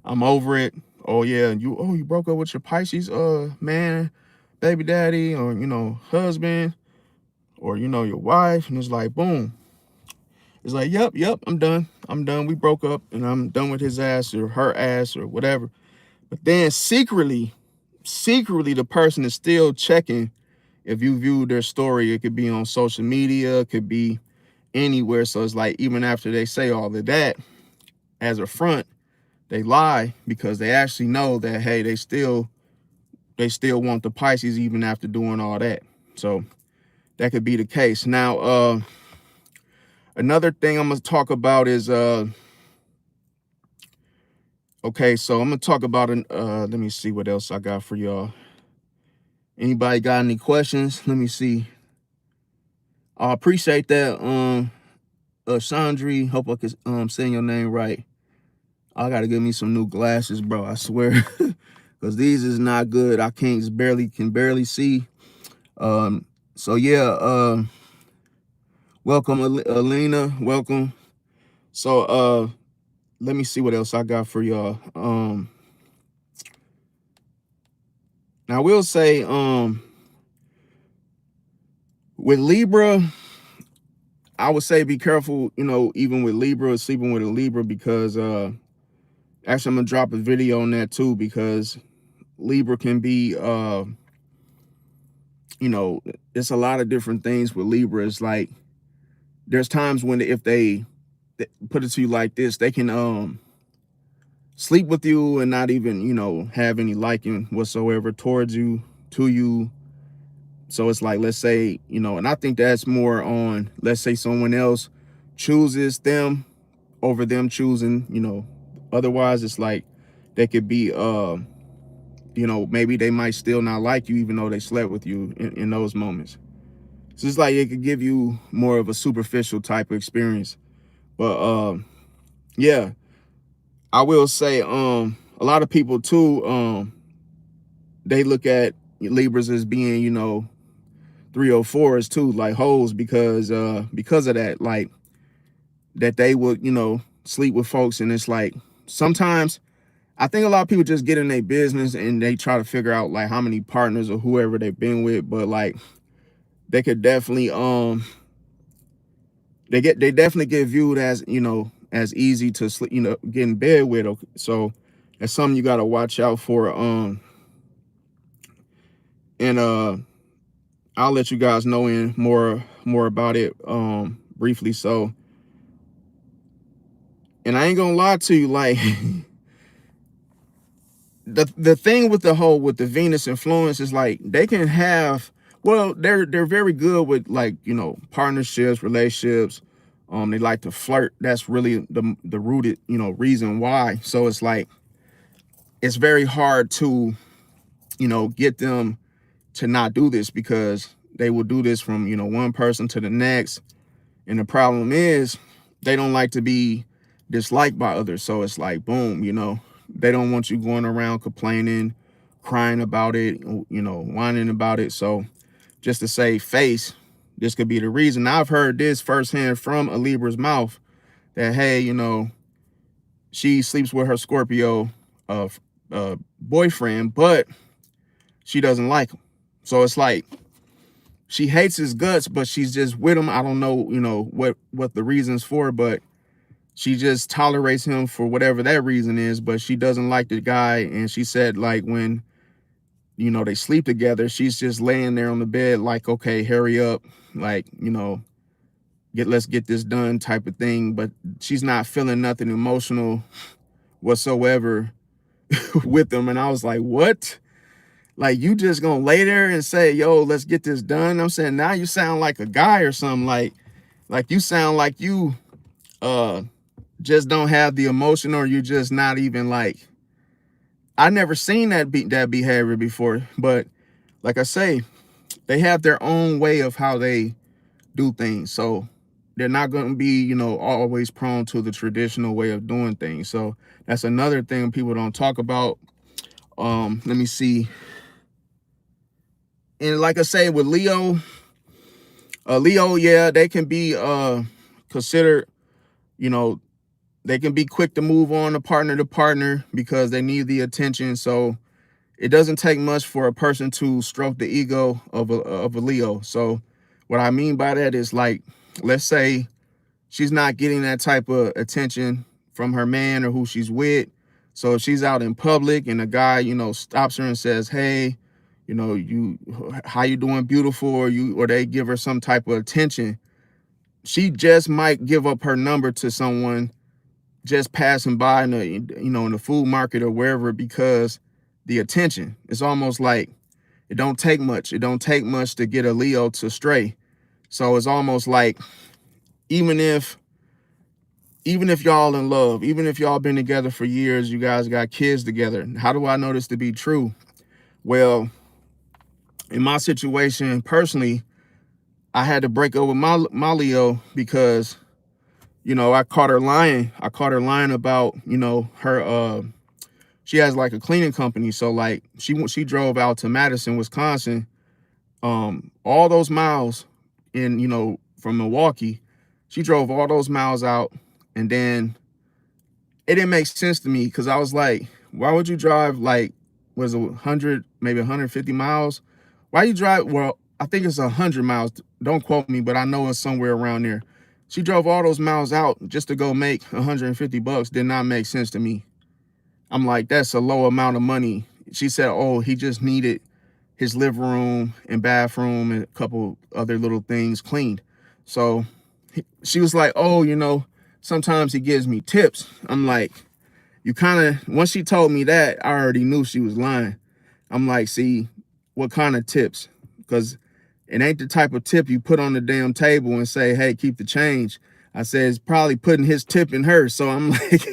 I'm over it. Oh yeah, you broke up with your Pisces man, baby daddy, or husband, or your wife, and it's like, boom. It's like, yep, I'm done. We broke up, and I'm done with his ass or her ass or whatever. But then secretly, the person is still checking if you view their story. It could be on social media, it could be anywhere. So it's like, even after they say all of that as a front, they lie, because they actually know that, hey, they still want the Pisces even after doing all that. So that could be the case. Now, another thing I'm gonna talk about is okay, so I'm gonna talk about let me see what else I got for y'all. Anybody got any questions? Let me see. I appreciate that, Chandri. Hope I can saying your name right. I gotta get me some new glasses, bro. I swear, because these is not good. I can barely see. So yeah. Welcome, Alina. Welcome. So let me see what else I got for y'all. Now I will say, with Libra, I would say be careful, even with Libra, sleeping with a Libra, because actually I'm gonna drop a video on that too, because Libra can be it's a lot of different things with Libra. It's like there's times when, if they put it to you like this, they can sleep with you and not even have any liking whatsoever towards you, to you. So it's like, let's say, and I think that's more on, let's say someone else chooses them over them choosing Otherwise, it's like they could be, you know, maybe they might still not like you, even though they slept with you in those moments. So it's like it could give you more of a superficial type of experience. But yeah, I will say, a lot of people too, they look at Libras as being, you know, 304s too, like hoes, because of that, like that they would, you know, sleep with folks. And it's like sometimes I think a lot of people just get in their business and they try to figure out like how many partners or whoever they've been with, but like they could definitely they definitely get viewed as, you know, as easy to sleep, you know, get in bed with. Okay? So that's something you got to watch out for. And I'll let you guys know in more about it briefly. So, and I ain't gonna lie to you, like the thing with the Venus influence is like they can have, well, they're very good with, like, you know, partnerships, relationships. They like to flirt. That's really the rooted, you know, reason why. So it's like it's very hard to, you know, get them to not do this, because they will do this from, you know, one person to the next. And the problem is they don't like to be disliked by others. So it's like, boom, you know, they don't want you going around complaining, crying about it, you know, whining about it. So just to save face, this could be the reason. I've heard this firsthand from a Libra's mouth that, hey, you know, she sleeps with her Scorpio boyfriend, but she doesn't like him. So it's like she hates his guts, but she's just with him. I don't know, you know, what the reasons for, but she just tolerates him for whatever that reason is, but she doesn't like the guy. And she said, like, when, you know, they sleep together, she's just laying there on the bed like, okay, hurry up, like, you know, let's get this done type of thing. But she's not feeling nothing emotional whatsoever with them. And I was like, what? Like, you just gonna lay there and say, yo, let's get this done? I'm saying, now you sound like a guy or something. Like you sound like you just don't have the emotion, or you just not even like, I never seen that behavior before. But like I say, they have their own way of how they do things. So they're not going to be, you know, always prone to the traditional way of doing things. So that's another thing people don't talk about. Let me see. And like I say, with Leo, yeah, they can be considered, you know, they can be quick to move on to partner because they need the attention. So it doesn't take much for a person to stroke the ego of a Leo. So what I mean by that is, like, let's say she's not getting that type of attention from her man or who she's with. So if she's out in public and a guy, you know, stops her and says, hey, you know, how you doing, beautiful, or they give her some type of attention, she just might give up her number to someone just passing by in the, you know, in the food market or wherever, because the attention. It's almost like it don't take much. It don't take much to get a Leo to stray. So it's almost like, even if y'all in love, even if y'all been together for years, you guys got kids together. How do I know this to be true? Well, in my situation personally, I had to break up with my Leo because, you know, I caught her lying. I caught her lying about, you know, her she has like a cleaning company. So like she drove out to Madison, Wisconsin, all those miles in, you know, from Milwaukee. She drove all those miles out, and then it didn't make sense to me, because I was like, why would you drive, like, was it 100, maybe 150 miles? Why you drive? Well, I think it's 100 miles. Don't quote me, but I know it's somewhere around there. She drove all those miles out just to go make 150 bucks. Did not make sense to me. I'm like, that's a low amount of money. She said, oh, he just needed his living room and bathroom and a couple other little things cleaned. So she was like, oh, you know, sometimes he gives me tips. I'm like, you kind of, once she told me that, I already knew she was lying. I'm like, see, what kind of tips? Because it ain't the type of tip you put on the damn table and say, hey, keep the change. I said, it's probably putting his tip in hers. So I'm like,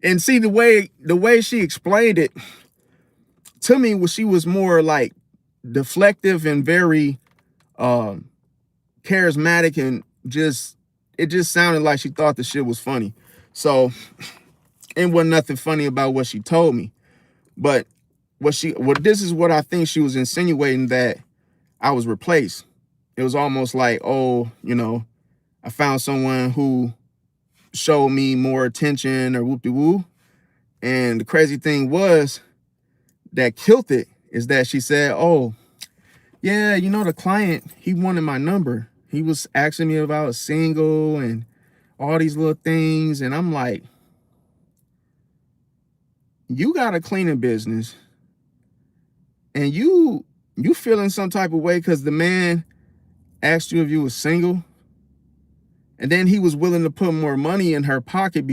And see, the way she explained it to me was she was more like deflective and very charismatic, and it just sounded like she thought the shit was funny. So it wasn't nothing funny about what she told me. But this is what I think she was insinuating, that I was replaced. It was almost like, oh, I found someone who showed me more attention or whoop-de-woo. And the crazy thing was that killed it is that she said, oh, yeah, the client, he wanted my number. He was asking me if I was single and all these little things. And I'm like, you got a cleaning business and you feeling some type of way because the man asked you if you was single, and then he was willing to put more money in her pocket,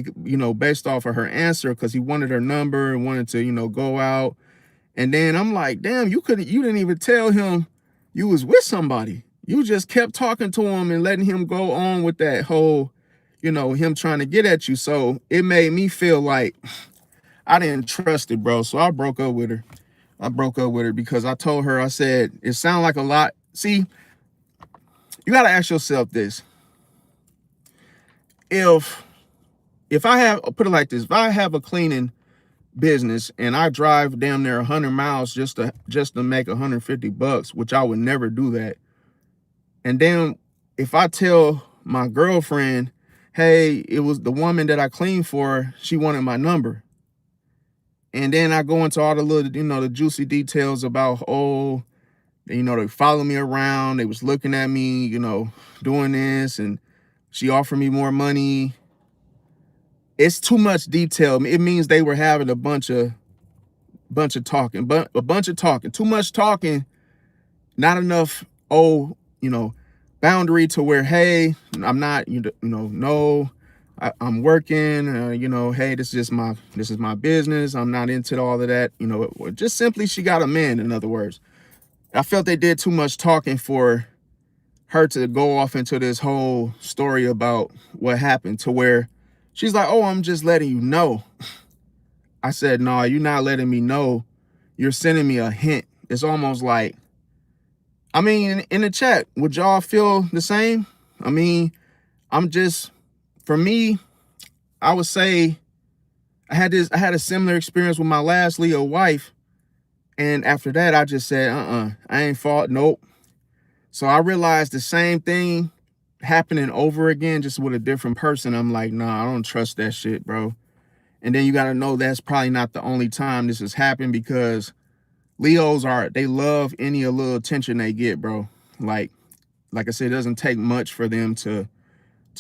based off of her answer, because he wanted her number and wanted to, go out. And then I'm like, damn, you didn't even tell him you was with somebody. You just kept talking to him and letting him go on with that whole, him trying to get at you. So it made me feel like I didn't trust it, bro. So I broke up with her. Because I told her, I said, it sounded like a lot. See, you got to ask yourself this. If I have, put it like this, if I have a cleaning business and I drive damn near 100 miles just to make $150, which I would never do that. And then if I tell my girlfriend, hey, it was the woman that I cleaned for, she wanted my number. And then I go into all the little, the juicy details about, oh, they followed me around. They was looking at me, doing this, and she offered me more money. It's too much detail. It means they were having a bunch of talking, too much talking, not enough, boundary to where, hey, I'm not, no, I'm working, hey, this is my business. I'm not into all of that, just simply she got a man, in other words. I felt they did too much talking for her to go off into this whole story about what happened, to where she's like, oh, I'm just letting you know. I said, no, you're not letting me know. You're sending me a hint. It's almost like, in the chat, would y'all feel the same? For me, I would say I had a similar experience with my last Leo wife. And after that, I just said, I ain't fought. Nope. So I realized the same thing happening over again, just with a different person. I'm like, nah, I don't trust that shit, bro. And then you got to know that's probably not the only time this has happened, because Leos they love any little attention they get, bro. Like I said, it doesn't take much for them to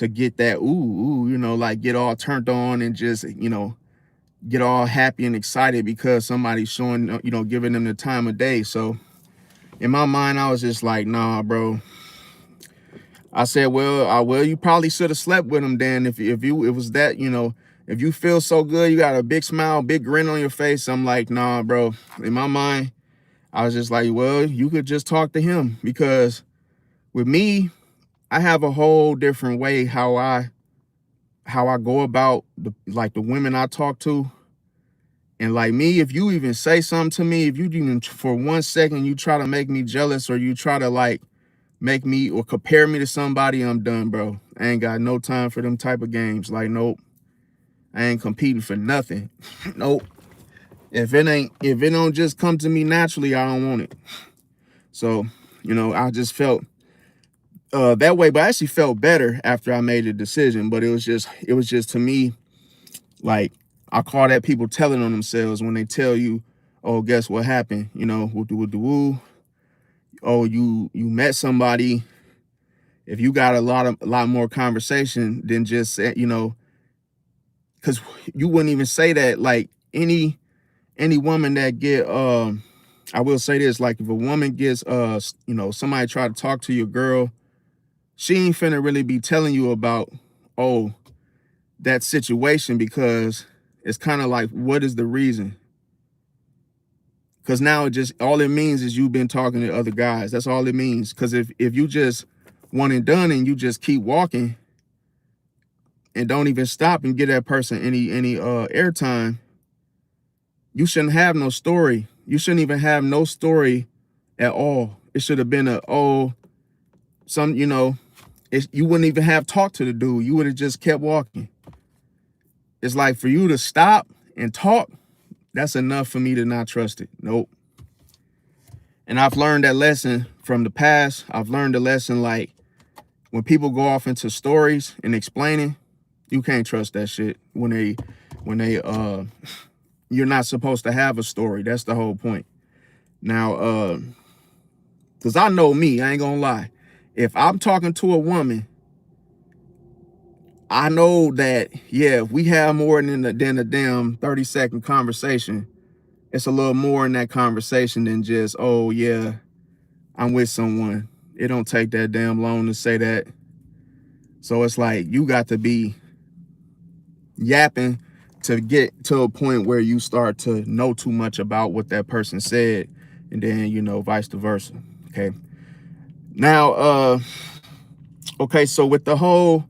get that, like get all turned on and just, get all happy and excited because somebody's showing, giving them the time of day. So in my mind, I was just like, nah, bro. I said, well, you probably should have slept with him then. If it was that, if you feel so good, you got a big smile, big grin on your face. I'm like, nah, bro. In my mind, I was just like, well, you could just talk to him, because with me, I have a whole different way how I go about the women I talk to. And like me, if you even say something to me, if you even for 1 second, you try to make me jealous, or you try to make me or compare me to somebody, I'm done, bro. I ain't got no time for them type of games. Like, nope. I ain't competing for nothing. Nope. If it don't just come to me naturally, I don't want it. So, I just felt that way, but I actually felt better after I made the decision. But it was just to me, like, I call that people telling on themselves when they tell you, oh, guess what happened? Woo. Oh, you met somebody. If you got a lot more conversation than just, because you wouldn't even say that. Like any woman that get, I will say this, like if a woman gets, somebody try to talk to your girl, she ain't finna really be telling you about, oh, that situation, because it's kind of like, what is the reason? Because now all it means is you've been talking to other guys. That's all it means. Because if you just one and done and you just keep walking, and don't even stop and give that person any airtime, you shouldn't have no story. You shouldn't even have no story at all. It should have been you wouldn't even have talked to the dude. You would have just kept walking. It's like for you to stop and talk, that's enough for me to not trust it. Nope. And I've learned that lesson from the past. I've learned the lesson, like, when people go off into stories and explaining, you can't trust that shit when they you're not supposed to have a story. That's the whole point. Now, because I know me, I ain't gonna lie. If I'm talking to a woman, I know that, yeah, if we have more than a damn 30-second conversation, it's a little more in that conversation than just, oh, yeah, I'm with someone. It don't take that damn long to say that. So it's like you got to be yapping to get to a point where you start to know too much about what that person said, and then, you know, vice versa. Okay. Now, okay, so with the whole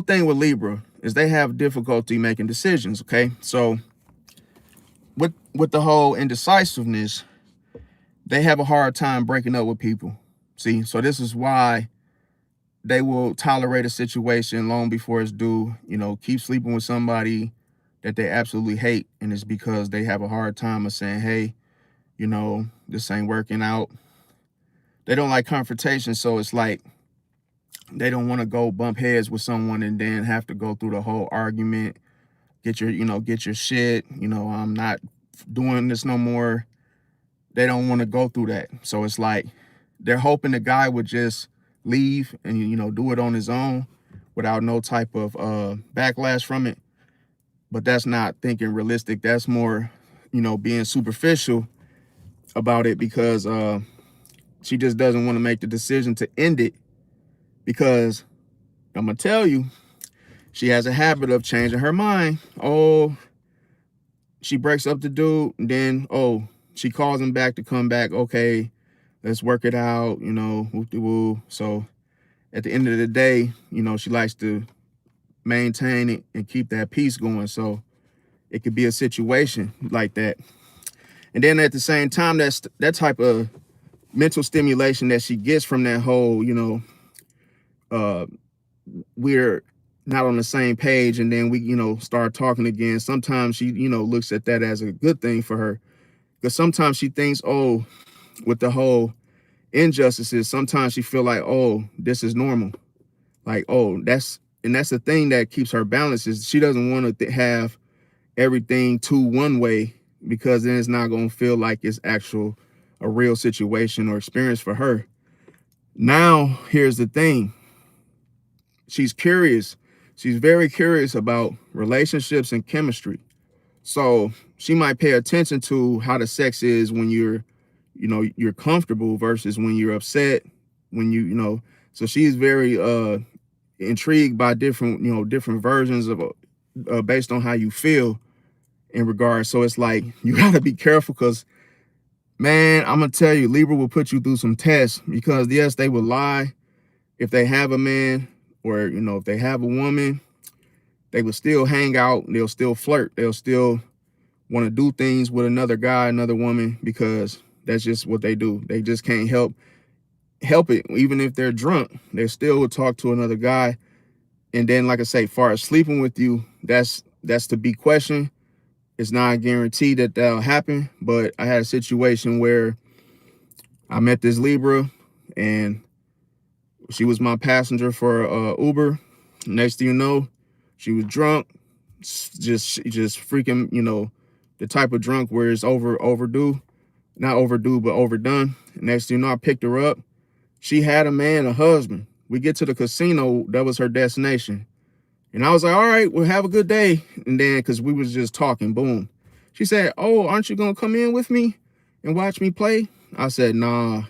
thing with Libra is they have difficulty making decisions. Okay, so with the whole indecisiveness, they have a hard time breaking up with people. See, so this is why they will tolerate a situation long before it's due, you know, keep sleeping with somebody that they absolutely hate. And it's because they have a hard time of saying, hey, you know, this ain't working out. They don't like confrontation. So it's like they don't want to go bump heads with someone and then have to go through the whole argument, get your shit, you know, I'm not doing this no more. They don't want to go through that. So it's like they're hoping the guy would just leave and, you know, do it on his own without no type of backlash from it. But that's not thinking realistic. That's more, you know, being superficial about it, because she just doesn't want to make the decision to end it, because I'm gonna tell you, she has a habit of changing her mind. Oh, she breaks up the dude, and then, oh, she calls him back to come back. Okay, let's work it out, you know, woo-de-woo. So at the end of the day, you know, she likes to maintain it and keep that peace going. So it could be a situation like that. And then at the same time, that's that type of mental stimulation that she gets from that whole, you know, we're not on the same page, and then we, you know, start talking again. Sometimes she, you know, looks at that as a good thing for her, because sometimes she thinks, oh, with the whole injustices, sometimes she feel like, oh, this is normal. Like, oh, that's the thing that keeps her balanced, is she doesn't want to have everything to one way, because then it's not going to feel like it's a real situation or experience for her. Now, here's the thing. She's curious. She's very curious about relationships and chemistry. So she might pay attention to how the sex is when you're comfortable versus when you're upset, when you know. So she's very intrigued by different versions of based on how you feel in regards. So it's like you got to be careful, because, man, I'm gonna tell you, Libra will put you through some tests, because yes, they will lie if they have a man, or, you know, if they have a woman. They will still hang out, they'll still flirt, they'll still want to do things with another guy, another woman, because that's just what they do. They just can't help it. Even if they're drunk, they still will talk to another guy. And then, like I say, far as sleeping with you, that's to be questioned. It's not guaranteed that that'll happen. But I had a situation where I met this Libra, and she was my passenger for Uber. Next thing you know, she was drunk, just freaking, you know, the type of drunk where it's overdue, not overdue, but overdone. Next thing you know, I picked her up. She had a man, a husband. We get to the casino, that was her destination. And I was like, all right, well, have a good day. And then, because we was just talking, boom. She said, oh, aren't you going to come in with me and watch me play? I said, nah,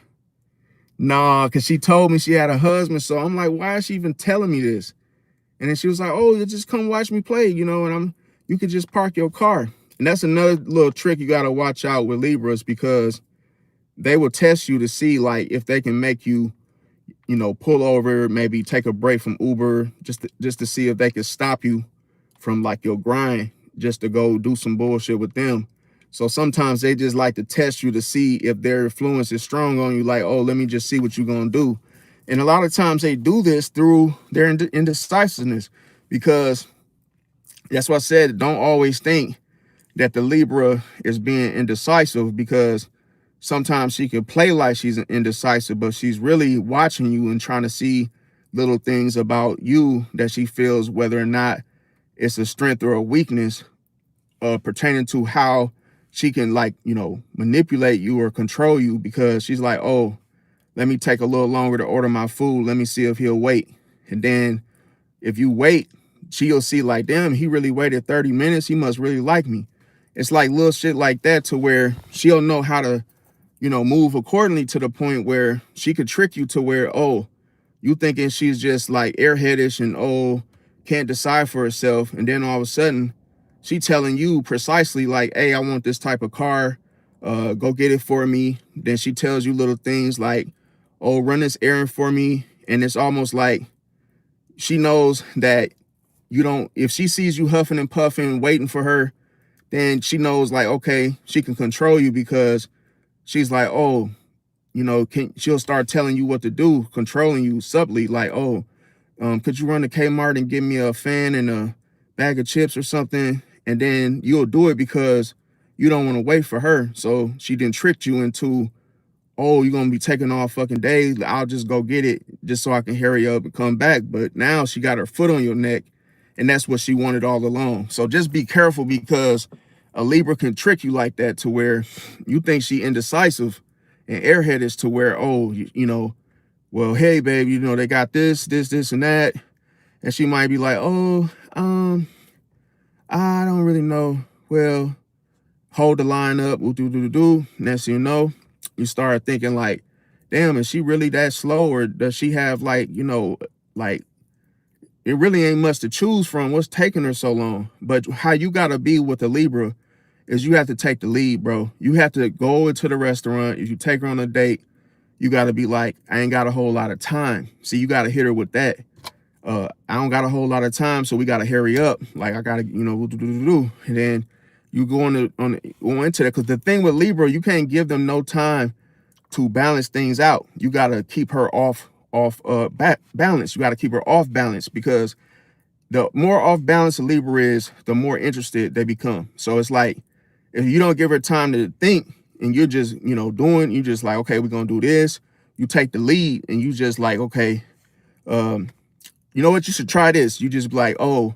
because she told me she had a husband. So I'm like, why is she even telling me this? And then she was like, oh, you just come watch me play, you know, and you could just park your car. And that's another little trick you got to watch out with Libras, because they will test you to see, like, if they can make you you know, pull over, maybe take a break from Uber just to see if they could stop you from like your grind, just to go do some bullshit with them. So sometimes they just like to test you to see if their influence is strong on you, like, oh, let me just see what you're gonna do. And a lot of times they do this through their indecisiveness, because that's why I said, don't always think that the Libra is being indecisive, because sometimes she can play like she's indecisive, but she's really watching you and trying to see little things about you that she feels, whether or not it's a strength or a weakness, pertaining to how she can, like, you know, manipulate you or control you, because she's like, oh, let me take a little longer to order my food. Let me see if he'll wait. And then if you wait, she'll see like, damn, he really waited 30 minutes. He must really like me. It's like little shit like that, to where she'll know how to, you know, move accordingly, to the point where she could trick you to where, oh, you thinking she's just like airheadish and, oh, can't decide for herself. And then all of a sudden she telling you precisely like, hey, I want this type of car. Go get it for me. Then she tells you little things like, oh, run this errand for me. And it's almost like she knows that you don't, if she sees you huffing and puffing, waiting for her, then she knows like, okay, she can control you, because she's like, oh, you know, she'll start telling you what to do, controlling you subtly, like, oh, could you run to Kmart and give me a fan and a bag of chips or something? And then you'll do it because you don't want to wait for her. So she didn't trick you into, oh, you're going to be taking all fucking day. I'll just go get it just so I can hurry up and come back. But now she got her foot on your neck, and that's what she wanted all along. So just be careful, because a Libra can trick you like that, to where you think she indecisive, and airhead is to where, oh, you know, well, hey, babe, you know, they got this, and that. And she might be like, oh, I don't really know. Well, hold the line up. Next thing you know, you start thinking like, damn, is she really that slow? Or does she have like, you know, like, it really ain't much to choose from. What's taking her so long? But how you got to be with a Libra is you have to take the lead, bro. You have to go into the restaurant. If you take her on a date, you got to be like, I ain't got a whole lot of time. See, you got to hit her with that. I don't got a whole lot of time, so we got to hurry up. Like, I got to, you know, and then you go into that. Because the thing with Libra, you can't give them no time to balance things out. You got to keep her off balance. You got to keep her off balance, because the more off balance a Libra is, the more interested they become. So it's like, if you don't give her time to think, and you're just, you know, you just like, okay, we're going to do this. You take the lead, and you just like, okay, you know what, you should try this. You just be like, oh,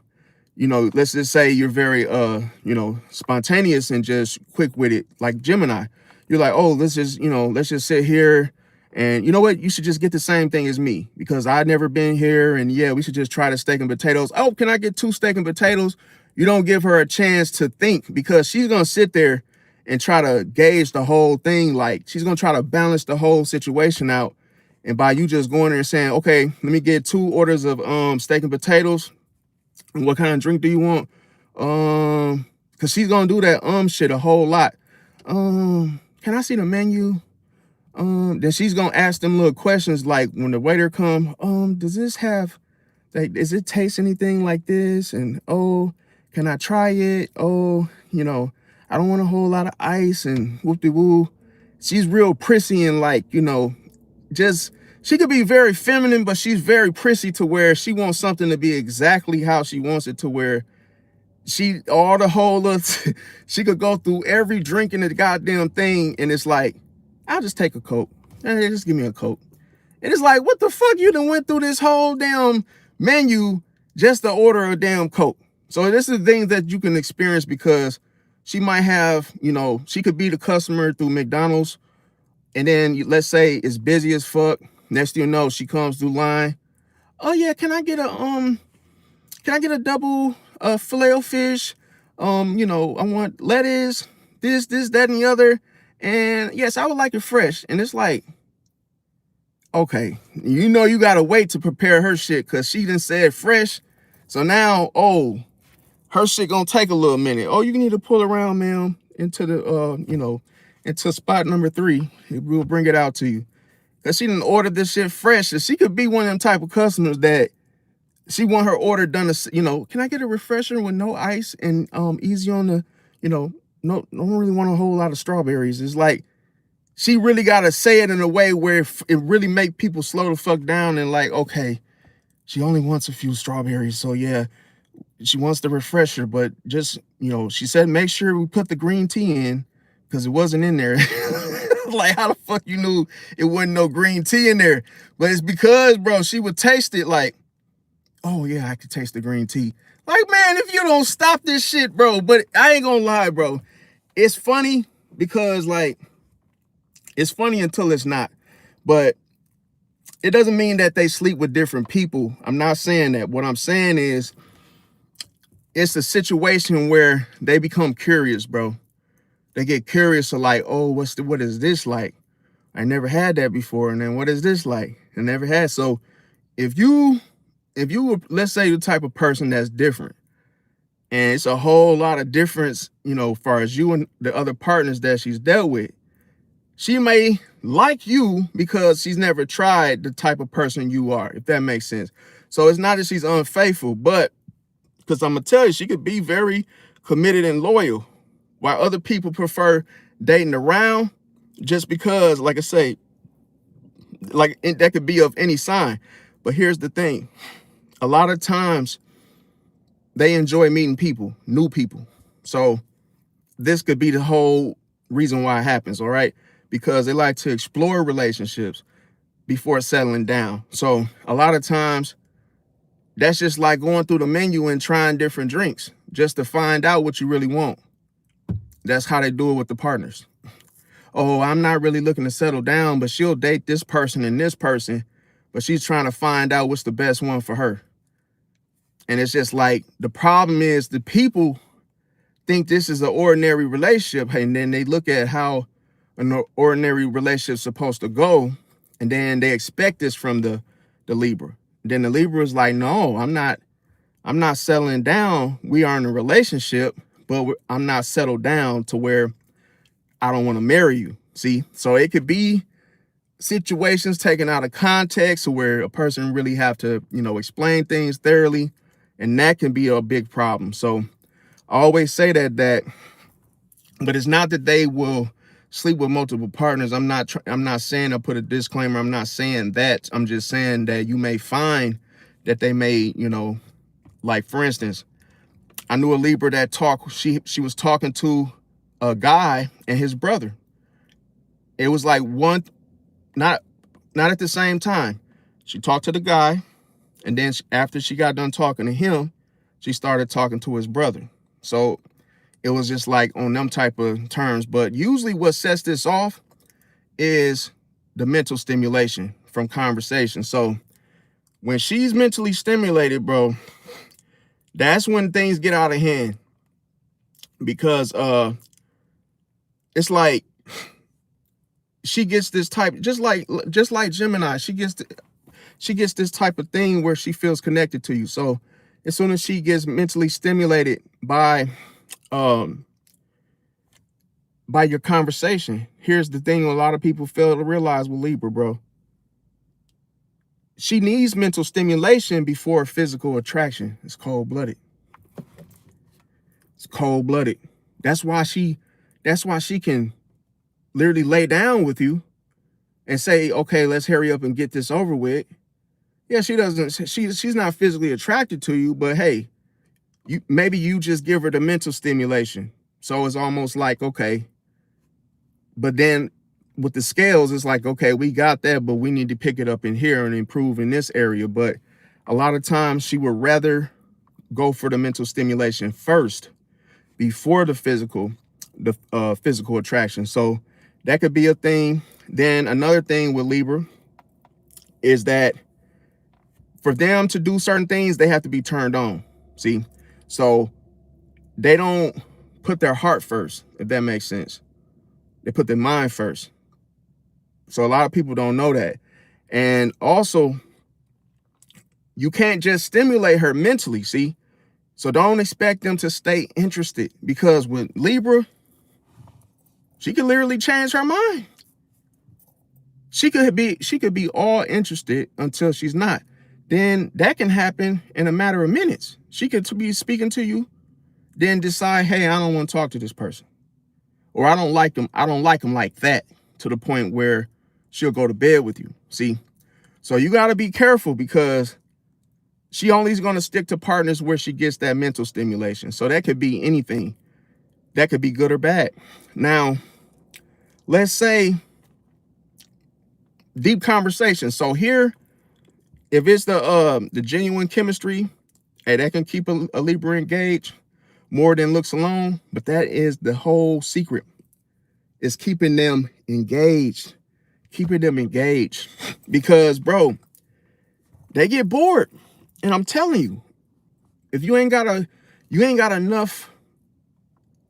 you know, let's just say you're very, you know, spontaneous and just quick with it, like Gemini. You're like, oh, let's just sit here, and you know what, you should just get the same thing as me, because I've never been here, and yeah, we should just try the steak and potatoes. Oh, can I get 2 steak and potatoes? You don't give her a chance to think, because she's going to sit there and try to gauge the whole thing. Like, she's going to try to balance the whole situation out. And by you just going there and saying, okay, let me get 2 orders of steak and potatoes. And what kind of drink do you want? Because she's gonna do that shit a whole lot. Can I see the menu? Then she's gonna ask them little questions, like when the waiter come, does this have, like, does it taste anything like this? And oh, can I try it? Oh, you know, I don't want a whole lot of ice, and whoop-de-woo. She's real prissy, and like, you know, just, she could be very feminine, but she's very prissy, to where she wants something to be exactly how she wants it, to where she she could go through every drink in the goddamn thing, and it's like, I'll just take a Coke. Hey, just give me a Coke. And it's like, what the fuck? You done went through this whole damn menu just to order a damn Coke. So this is the things that you can experience, because she might have, you know, she could be the customer through McDonald's, and then let's say it's busy as fuck. Next thing you know, she comes through line. Oh yeah, can I get a double filet o fish? You know, I want lettuce, this, that, and the other. And yes, I would like it fresh. And it's like, okay, you know, you gotta wait to prepare her shit, because she done said fresh. So now, oh, her shit gonna take a little minute. Oh, you need to pull around, ma'am, into the you know, into spot number 3. We'll bring it out to you. Because she didn't order this shit fresh. And she could be one of them type of customers that she want her order done, you know, can I get a refresher with no ice and easy on the, you know, no, don't really want a whole lot of strawberries. It's like, she really got to say it in a way where it really make people slow the fuck down and like, okay, she only wants a few strawberries. So yeah, she wants the refresher, but just, you know, she said, make sure we put the green tea in because it wasn't in there. Like, how the fuck you knew it wasn't no green tea in there? But it's because, bro, she would taste it like, oh yeah, I could taste the green tea. Like, man, if you don't stop this shit, bro. But I ain't gonna lie, bro. It's funny because, like, it's funny until it's not. But it doesn't mean that they sleep with different people. I'm not saying that. What I'm saying is it's a situation where they become curious, bro. They get curious of like, oh, what is this like? I never had that before. And then what is this like? I never had. So if you were, let's say, the type of person that's different, and it's a whole lot of difference, you know, as far as you and the other partners that she's dealt with, she may like you because she's never tried the type of person you are, if that makes sense. So it's not that she's unfaithful, but because I'm gonna tell you, she could be very committed and loyal, while other people prefer dating around just because, like I say, like that could be of any sign. But here's the thing. A lot of times they enjoy meeting people, new people. So this could be the whole reason why it happens, all right? Because they like to explore relationships before settling down. So a lot of times that's just like going through the menu and trying different drinks just to find out what you really want. That's how they do it with the partners. Oh, I'm not really looking to settle down, but she'll date this person and this person, but she's trying to find out what's the best one for her. And it's just like, the problem is the people think this is an ordinary relationship, and then they look at how an ordinary relationship is supposed to go, and then they expect this from the Libra. Then the Libra is like, no, I'm not settling down. We are in a relationship, but I'm not settled down to where I don't want to marry you. See? So it could be situations taken out of context where a person really have to, you know, explain things thoroughly, and that can be a big problem. So I always say that, but it's not that they will sleep with multiple partners. I'm not saying, I'll put a disclaimer, I'm not saying that. I'm just saying that you may find that they may, you know, like for instance, I knew a Libra that she was talking to a guy and his brother. It was like not at the same time. She talked to the guy, and then after she got done talking to him, she started talking to his brother. So it was just like on them type of terms. But usually what sets this off is the mental stimulation from conversation. So when she's mentally stimulated, bro, that's when things get out of hand. Because it's like she gets this type, just like Gemini, she gets this type of thing where she feels connected to you. So as soon as she gets mentally stimulated by your conversation, here's the thing a lot of people fail to realize with Libra, bro. She needs mental stimulation before physical attraction. It's cold-blooded. It's cold-blooded. That's why she can literally lay down with you and say, okay, let's hurry up and get this over with. Yeah, she's not physically attracted to you, but hey, maybe you just give her the mental stimulation. So it's almost like, okay, but then with the scales, it's like, okay, we got that, but we need to pick it up in here and improve in this area. But a lot of times she would rather go for the mental stimulation first before the physical attraction. So that could be a thing. Then another thing with Libra is that for them to do certain things, they have to be turned on. See? So they don't put their heart first, if that makes sense. They put their mind first. So a lot of people don't know that. And also, you can't just stimulate her mentally, see? So don't expect them to stay interested, because with Libra, she can literally change her mind. She could be all interested until she's not. Then that can happen in a matter of minutes. She could be speaking to you, then decide, hey, I don't want to talk to this person. Or I don't like them. I don't like them like that, to the point where she'll go to bed with you. See? So you got to be careful, because she only is going to stick to partners where she gets that mental stimulation. So that could be anything. That could be good or bad. Now, let's say deep conversation. So here, if it's the genuine chemistry, hey, that can keep a Libra engaged more than looks alone. But that is the whole secret, is keeping them engaged. Keeping them engaged. Because, bro, they get bored. And I'm telling you, if you ain't got enough,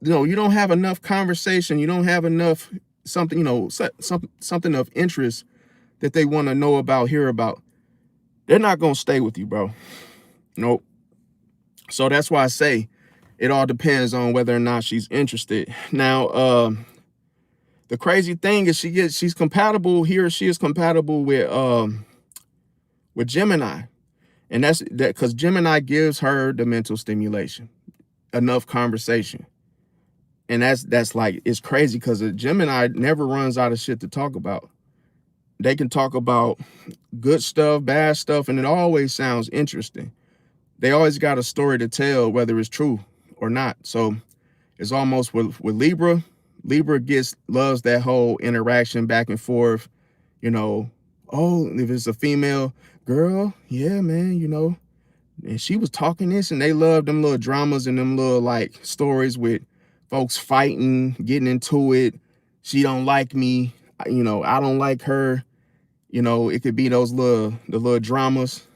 you don't have enough conversation, you don't have enough something, something of interest that they want to know about, hear about, they're not going to stay with you, bro. Nope. So that's why I say it all depends on whether or not she's interested. Now, the crazy thing is she's compatible, he or she is compatible with Gemini. And that's that, because Gemini gives her the mental stimulation, enough conversation. And that's like, it's crazy, because a Gemini never runs out of shit to talk about. They can talk about good stuff, bad stuff, and it always sounds interesting. They always got a story to tell, whether it's true or not. So it's almost with Libra. Libra loves that whole interaction back and forth. Oh, if it's a female girl, yeah, man, and she was talking this, and they love them little dramas and them little like stories with folks fighting, getting into it. She don't like me, I don't like her. It could be the little dramas,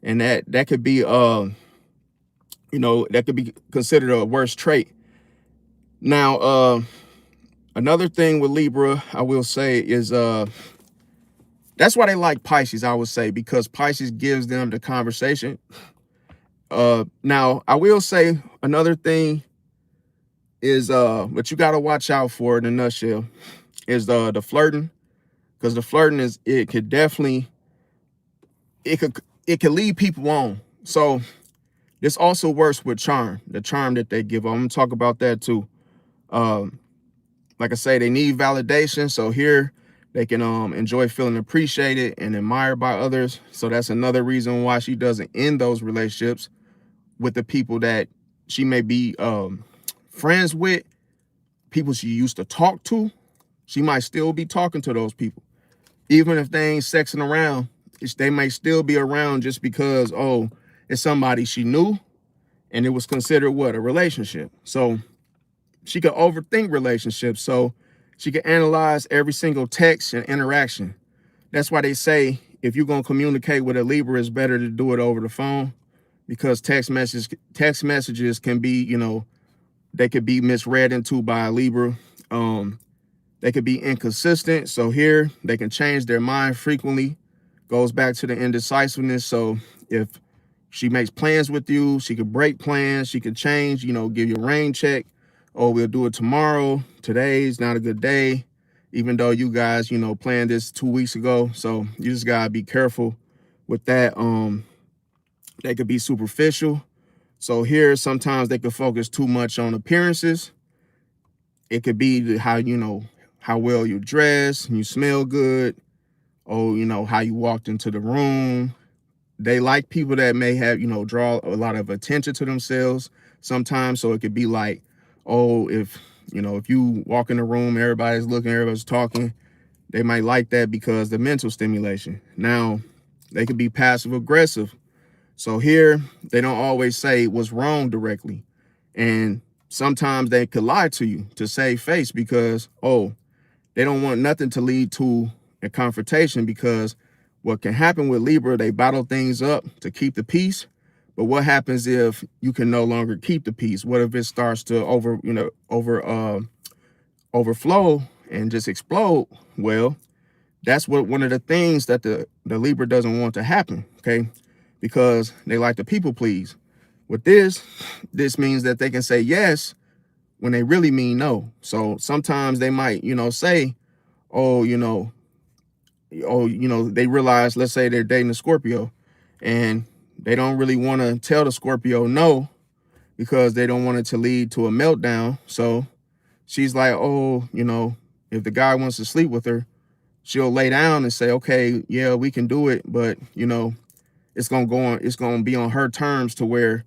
and that could be that could be considered a worse trait. Now, another thing with Libra, I will say, is that's why they like Pisces, I would say, because Pisces gives them the conversation. Now, I will say another thing is what you got to watch out for in a nutshell is the flirting, because the flirting it could lead people on. So this also works with charm, the charm that they give. I'm gonna talk about that too. Like I say, they need validation. So here they can enjoy feeling appreciated and admired by others. So that's another reason why she doesn't end those relationships with the people that she may be friends with, people she used to talk to. She might still be talking to those people. Even if they ain't sexing around, they may still be around just because, oh, it's somebody she knew and it was considered what? A relationship. So she could overthink relationships. So she can analyze every single text and interaction. That's why they say if you're going to communicate with a Libra, it's better to do it over the phone, because text messages can be, they could be misread into by a Libra. They could be inconsistent. So here they can change their mind frequently. Goes back to the indecisiveness. So if she makes plans with you, she could break plans. She could change, give you a rain check. Oh, we'll do it tomorrow. Today's not a good day, even though you guys, planned this 2 weeks ago. So you just gotta be careful with that. They could be superficial. So here, sometimes they could focus too much on appearances. It could be how well you dress, and you smell good. Oh, how you walked into the room. They like people that may have, draw a lot of attention to themselves sometimes. So it could be like, oh, if you walk in the room, everybody's looking, everybody's talking, they might like that because the mental stimulation. Now, they could be passive aggressive. So here, they don't always say what's wrong directly. And sometimes they could lie to you to save face, because, oh, they don't want nothing to lead to a confrontation, because what can happen with Libra, they bottle things up to keep the peace. But what happens if you can no longer keep the peace? What if it starts to overflow and just explode? Well, that's one of the things that the Libra doesn't want to happen, okay? Because they like to people please. With this means that they can say yes when they really mean no. So sometimes they might, say, oh, oh, they realize, let's say they're dating a Scorpio, and they don't really want to tell the Scorpio no because they don't want it to lead to a meltdown. So she's like, oh, if the guy wants to sleep with her, she'll lay down and say, okay, yeah, we can do it, but it's gonna be on her terms, to where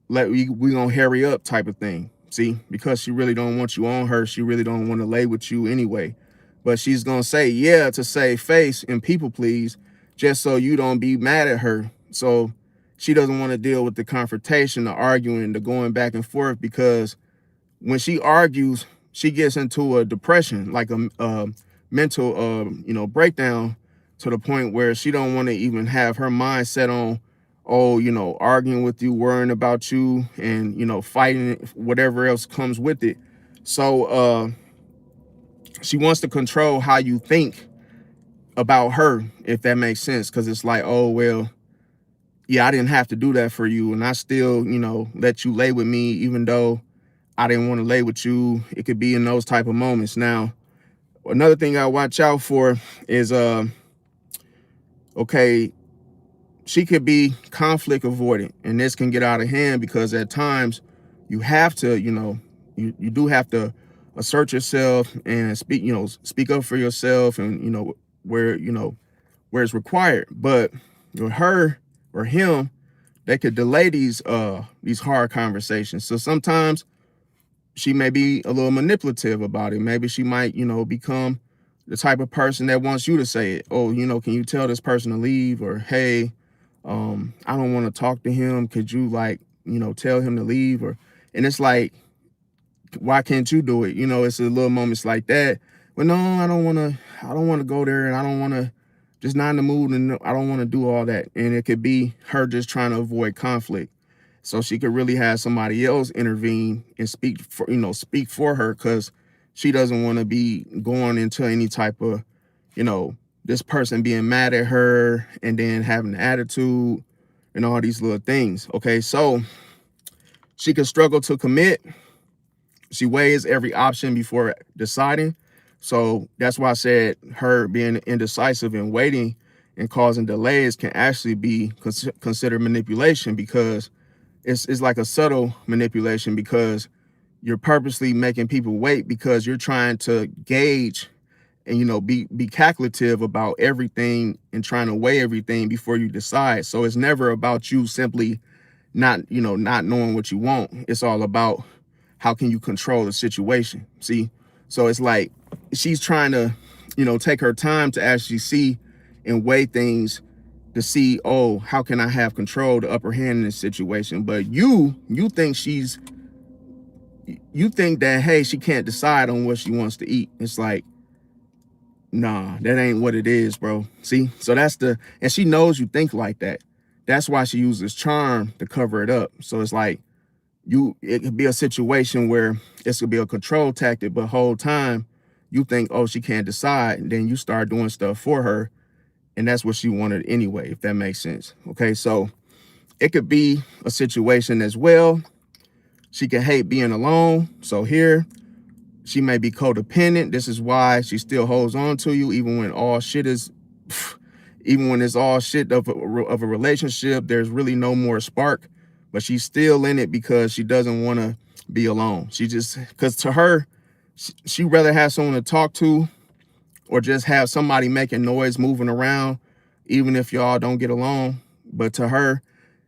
we gonna hurry up type of thing. See, because she really don't want you on her, she really don't want to lay with you anyway. But she's gonna say yeah to save face and people please, just so you don't be mad at her. So she doesn't want to deal with the confrontation, the arguing, the going back and forth, because when she argues, she gets into a depression, like a mental breakdown, to the point where she don't want to even have her mind set on, oh, arguing with you, worrying about you, and fighting, whatever else comes with it. So she wants to control how you think about her, if that makes sense, because it's like, oh, well, yeah, I didn't have to do that for you, and I still let you lay with me even though I didn't want to lay with you. It could be in those type of moments. Now, another thing I watch out for is okay, she could be conflict avoidant, and this can get out of hand, because at times you have to, you do have to assert yourself and speak up for yourself, and where where it's required. But with her or him, they could delay these hard conversations. So sometimes she may be a little manipulative about it. Maybe she might, become the type of person that wants you to say it. Oh, can you tell this person to leave? Or, hey, I don't want to talk to him. Could you tell him to leave? And it's like, why can't you do it? It's a little moments like that. But no, I don't want to go there, and I don't want to, just not in the mood, and I don't want to do all that. And it could be her just trying to avoid conflict. So she could really have somebody else intervene and speak for her, because she doesn't want to be going into any type of, this person being mad at her and then having an attitude and all these little things. Okay, so she could struggle to commit. She weighs every option before deciding. So that's why I said her being indecisive and waiting and causing delays can actually be considered manipulation, because it's like a subtle manipulation, because you're purposely making people wait, because you're trying to gauge and be calculative about everything and trying to weigh everything before you decide. So it's never about you simply not knowing what you want. It's all about how can you control the situation. See, so it's like she's trying to take her time to actually see and weigh things, to see, oh, how can I have control, the upper hand in this situation? But you think that, hey, she can't decide on what she wants to eat. It's like, nah, that ain't what it is, bro. See, so and she knows you think like that. That's why she uses charm to cover it up. So it's like, it could be a situation where this could be a control tactic, but whole time you think, oh, she can't decide, and then you start doing stuff for her, and that's what she wanted anyway, if that makes sense. Okay, so it could be a situation as well. She can hate being alone. So here, she may be codependent. This is why she still holds on to you, even when all shit is, even when it's all shit of a relationship, there's really no more spark, but she's still in it because she doesn't want to be alone. Because to her, she rather have someone to talk to, or just have somebody making noise, moving around, even if y'all don't get along. But to her,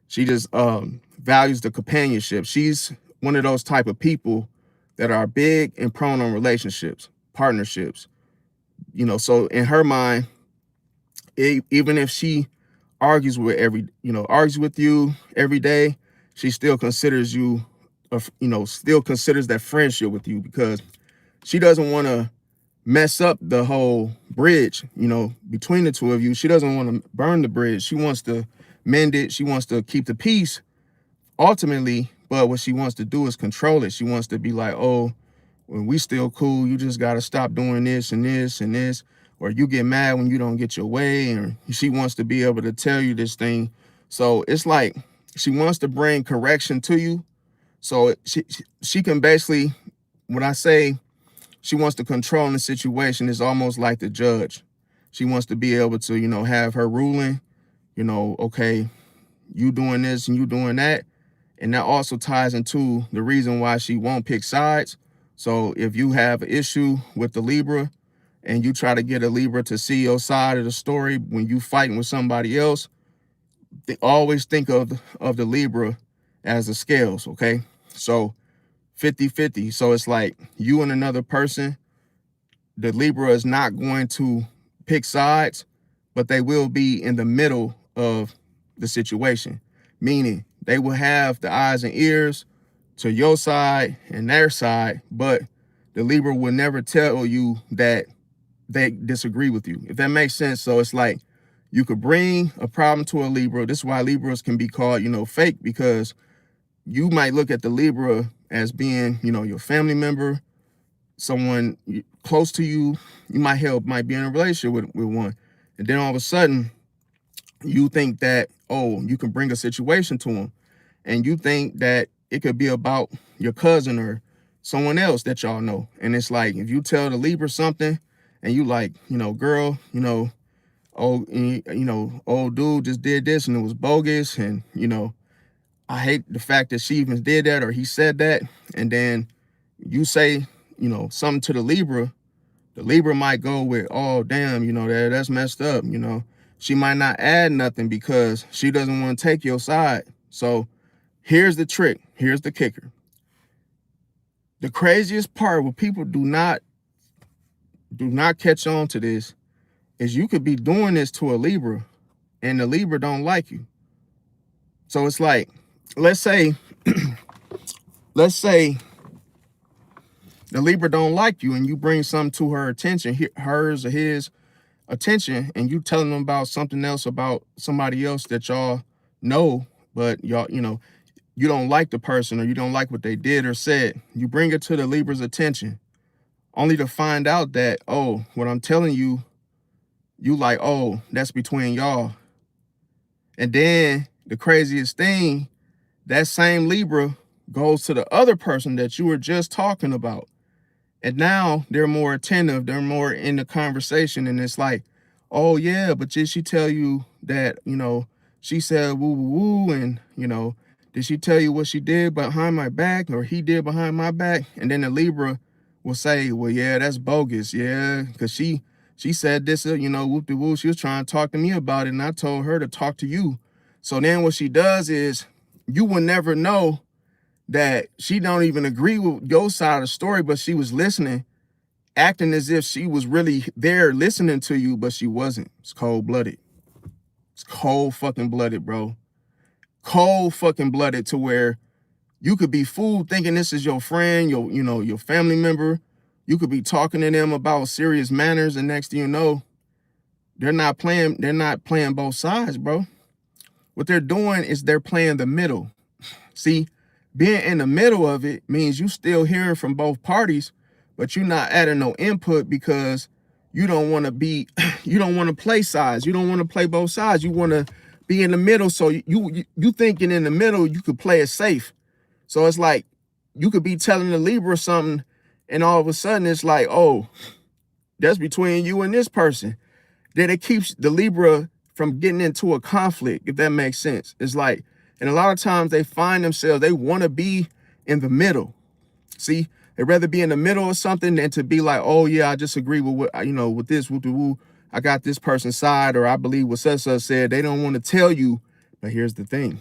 she just values the companionship. She's one of those type of people that are big and prone on relationships, partnerships. So in her mind, even if she argues with you every day, she still considers you, still considers that friendship with you, because she doesn't want to mess up the whole bridge, between the two of you. She doesn't want to burn the bridge. She wants to mend it. She wants to keep the peace ultimately, but what she wants to do is control it. She wants to be like, oh, when we still cool, you just got to stop doing this and this and this, or you get mad when you don't get your way. And she wants to be able to tell you this thing. So it's like she wants to bring correction to you. So she can basically, when I say she wants to control the situation, it's almost like the judge. She wants to be able to, you know, have her ruling, you know, okay, you doing this and you doing that. And that also ties into the reason why she won't pick sides. So if you have an issue with the Libra and you try to get a Libra to see your side of the story when you fighting with somebody else, they always think of the Libra as the scales, okay? So 50-50. So it's like you and another person, the Libra is not going to pick sides, but they will be in the middle of the situation, meaning they will have the eyes and ears to your side and their side, but the Libra will never tell you that they disagree with you, if that makes sense. So it's like you could bring a problem to a Libra. This is why Libras can be called, you know, fake, because you might look at the Libra as being, you know, your family member, someone close to you. You might be in a relationship with one. And then all of a sudden, you think that, oh, you can bring a situation to them. And you think that it could be about your cousin or someone else that y'all know. And it's like, if you tell the Libra something and you like, you know, girl, you know, old dude just did this and it was bogus. And, you know, I hate the fact that she even did that or he said that. And then you say, you know, something to the Libra might go with, oh, damn, you know, that's messed up. You know, she might not add nothing because she doesn't want to take your side. So here's the trick. Here's the kicker. The craziest part where people do not catch on to this is you could be doing this to a Libra and the Libra don't like you. So it's like, let's say the Libra don't like you and you bring something to her attention, hers or his attention, and you telling them about something else about somebody else that y'all know, but y'all, you know, you don't like the person or you don't like what they did or said. You bring it to the Libra's attention only to find out that, oh, what I'm telling you, you like, oh, that's between y'all. And then the craziest thing, that same Libra goes to the other person that you were just talking about. And now they're more attentive. They're more in the conversation. And it's like, oh, yeah, but did she tell you that, you know, she said woo, woo, woo. And, you know, did she tell you what she did behind my back or he did behind my back? And then the Libra will say, well, yeah, that's bogus. Yeah, because she said this, you know, whoop de woo. She was trying to talk to me about it. And I told her to talk to you. So then what she does is you will never know that she don't even agree with your side of the story, but she was listening, acting as if she was really there listening to you, but she wasn't. It's cold-blooded. It's cold fucking blooded, bro. Cold fucking blooded, to where you could be fooled thinking this is your friend, your family member. You could be talking to them about serious manners, and next thing you know, they're not playing both sides, bro. What they're doing is they're playing the middle. See, being in the middle of it means you still hearing from both parties, but you're not adding no input because you don't want to play sides. You don't want to play both sides. You want to be in the middle. So you thinking in the middle, you could play it safe. So it's like, you could be telling the Libra something and all of a sudden it's like, oh, that's between you and this person. Then it keeps the Libra from getting into a conflict, if that makes sense. It's like, and a lot of times they find themselves, they want to be in the middle. See, they'd rather be in the middle of something than to be like, oh yeah, I disagree with what, you know, with this, woo, I got this person's side, or I believe what such said. They don't want to tell you, but here's the thing.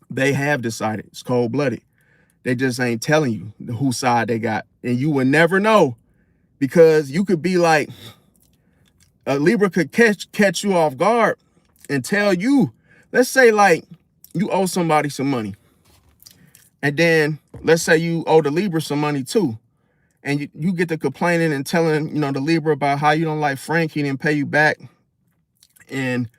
They have decided. It's cold-blooded. They just ain't telling you whose side they got. And you will never know, because you could be like, a Libra could catch you off guard and tell you, let's say like you owe somebody some money. And then let's say you owe the Libra some money too. And you get to complaining and telling, you know, the Libra about how you don't like Frank, he didn't pay you back. And,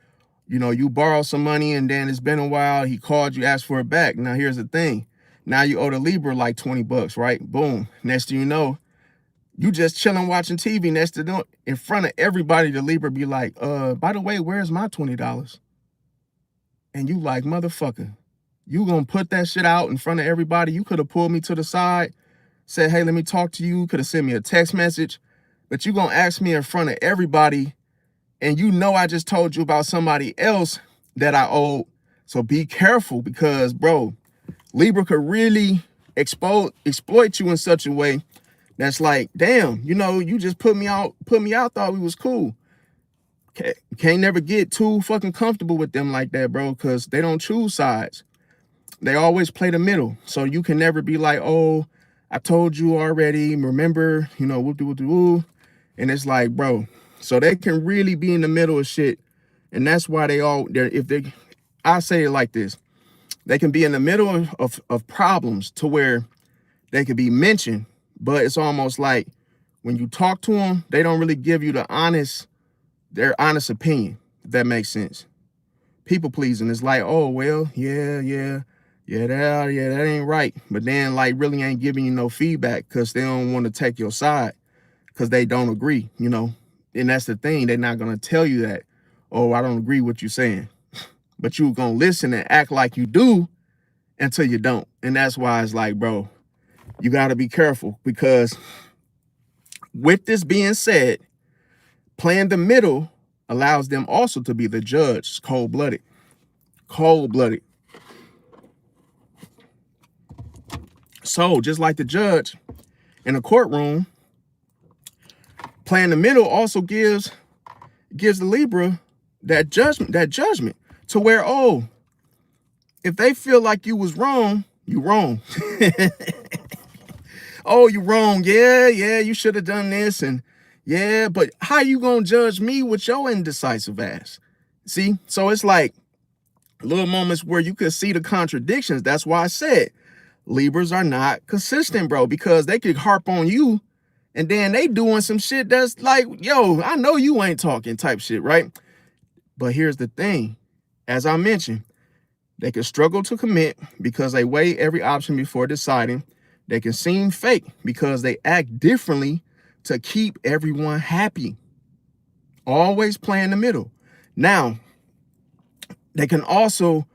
you know, you borrowed some money and then it's been a while, he called you, asked for it back. Now here's the thing. Now you owe the Libra like 20 bucks, right? Boom. Next thing you know, you just chilling watching TV. Next to them, in front of everybody, the Libra be like, by the way, where's my $20? And you like, motherfucker, you gonna put that shit out in front of everybody? You could have pulled me to the side, said, hey, let me talk to you. Could have sent me a text message, but you gonna ask me in front of everybody And you know I just told you about somebody else that I owed. So be careful, because, bro, Libra could really exploit you in such a way that's like, damn, you know, you just put me out, thought we was cool. Can't never get too fucking comfortable with them like that, bro, because they don't choose sides. They always play the middle. So you can never be like, oh, I told you already, remember, you know, whoop-de-whoop-de-woo. And it's like, bro, so they can really be in the middle of shit. And that's why I say it like this, they can be in the middle of problems to where they could be mentioned, but it's almost like when you talk to them, they don't really give you their honest opinion, if that makes sense. People pleasing is like, oh, well, yeah, that ain't right. But then like really ain't giving you no feedback because they don't want to take your side because they don't agree, you know. And that's the thing, they're not going to tell you that, oh, I don't agree with what you're saying. But you're going to listen and act like you do until you don't. And that's why it's like, bro, you got to be careful, because with this being said, playing the middle allows them also to be the judge. Cold-blooded. So just like the judge in a courtroom, playing the middle also gives the Libra that judgment to where, oh, if they feel like you was wrong, you wrong. Oh, you wrong. Yeah, you should have done this. And yeah, but how you gonna judge me with your indecisive ass? See? So it's like little moments where you could see the contradictions. That's why I said Libras are not consistent, bro, because they could harp on you and then they doing some shit that's like, yo, I know you ain't talking type shit, right? But here's the thing. As I mentioned, they can struggle to commit because they weigh every option before deciding. They can seem fake because they act differently to keep everyone happy. Always play in the middle. Now, they can also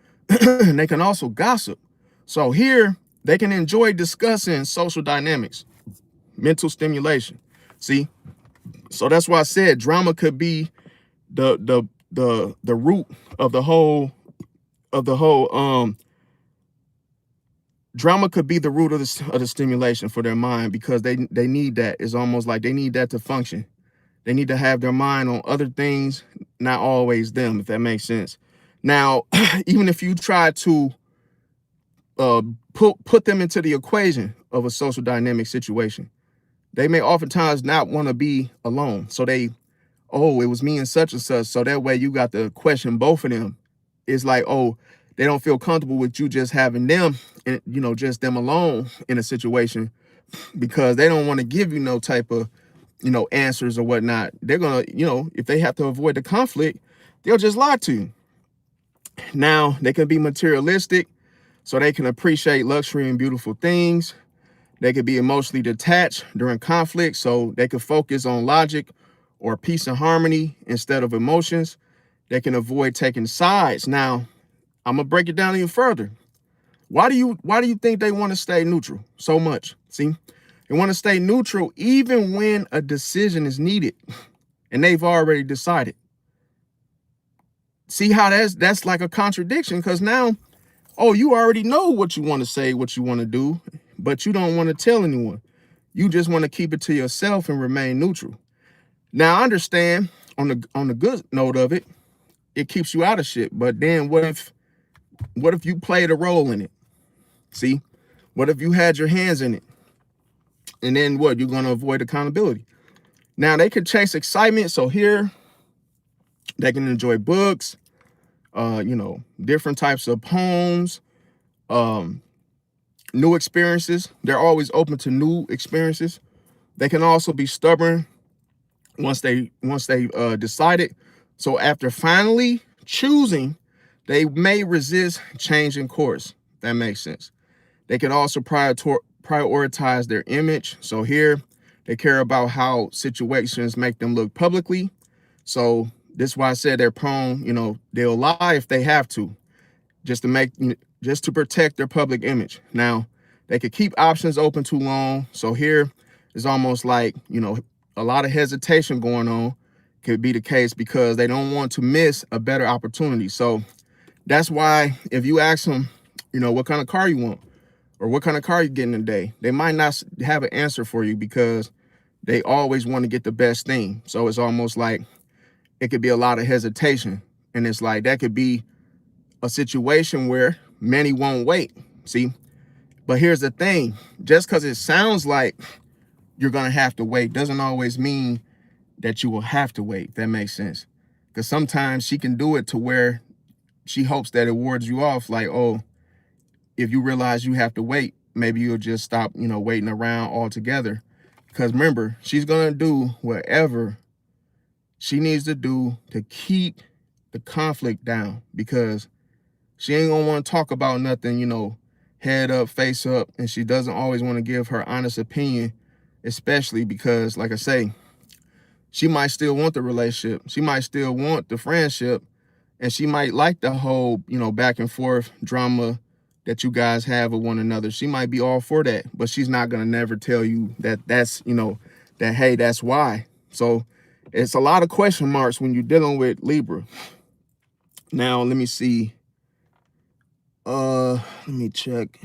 gossip. So here they can enjoy discussing social dynamics, mental stimulation. See? So that's why I said drama could be the root of the whole drama could be the root of the stimulation for their mind, because they need that. It's almost like they need that to function. They need to have their mind on other things, not always them, if that makes sense. Now, even if you try to put them into the equation of a social dynamic situation, they may oftentimes not want to be alone. So oh, it was me and such. So that way you got to question both of them. It's like, oh, they don't feel comfortable with you just having them and, you know, just them alone in a situation, because they don't want to give you no type of, you know, answers or whatnot. They're going to, you know, if they have to avoid the conflict, they'll just lie to you. Now, they can be materialistic, so they can appreciate luxury and beautiful things. They could be emotionally detached during conflict, so they could focus on logic or peace and harmony instead of emotions. They can avoid taking sides. Now, I'm gonna break it down even further. Why do you think they want to stay neutral so much? See, they want to stay neutral even when a decision is needed and they've already decided. See how that's like a contradiction, because now, oh, you already know what you want to say, what you want to do, but you don't want to tell anyone. You just want to keep it to yourself and remain neutral. Now, I understand on the good note of it, it keeps you out of shit. But then what if you played a role in it? See, what if you had your hands in it? And then what? You're going to avoid accountability. Now, they could chase excitement. So here, they can enjoy books, you know, different types of poems, new experiences. They're always open to new experiences. They can also be stubborn once they decided. So after finally choosing, they may resist changing course. That makes sense. They can also prioritize their image. So here, they care about how situations make them look publicly. So this is why I said they're prone, you know, they'll lie if they have to, just to protect their public image. Now, they could keep options open too long. So here is almost like, you know, a lot of hesitation going on. could be the case because they don't want to miss a better opportunity. So that's why if you ask them, you know, what kind of car you want or what kind of car you getting today, they might not have an answer for you because they always want to get the best thing. So it's almost like it could be a lot of hesitation. And it's like that could be a situation where many won't wait. See, but here's the thing, just because it sounds like you're going to have to wait doesn't always mean that you will have to wait. If that makes sense. Because sometimes she can do it to where she hopes that it wards you off. Like, oh, if you realize you have to wait, maybe you'll just stop, you know, waiting around altogether. Because remember, she's going to do whatever she needs to do to keep the conflict down, because she ain't going to want to talk about nothing, you know, head up, face up. And she doesn't always want to give her honest opinion, especially because, like I say, she might still want the relationship. She might still want the friendship. And she might like the whole, you know, back and forth drama that you guys have with one another. She might be all for that, but she's not going to never tell you that that's, you know, that, hey, that's why. So it's a lot of question marks when you're dealing with Libra. Now, let me see. Let me check.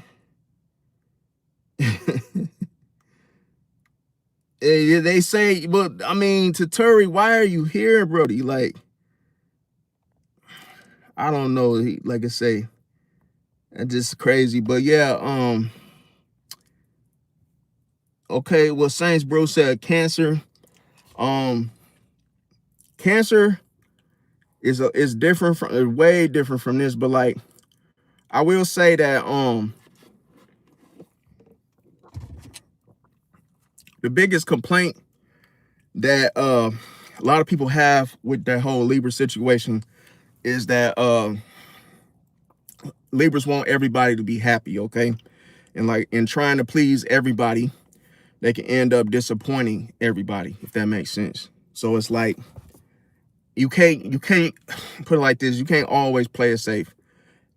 They say, but I mean, to Turi, why are you here, Brody? Like, I don't know. Like I say, that's just crazy. But yeah, okay, well, Saints bro said Cancer. Cancer is different from, way different from this, but like I will say that the biggest complaint that a lot of people have with that whole Libra situation is that Libras want everybody to be happy, okay? And like in trying to please everybody, they can end up disappointing everybody, if that makes sense. So it's like you can't put it like this, you can't always play it safe.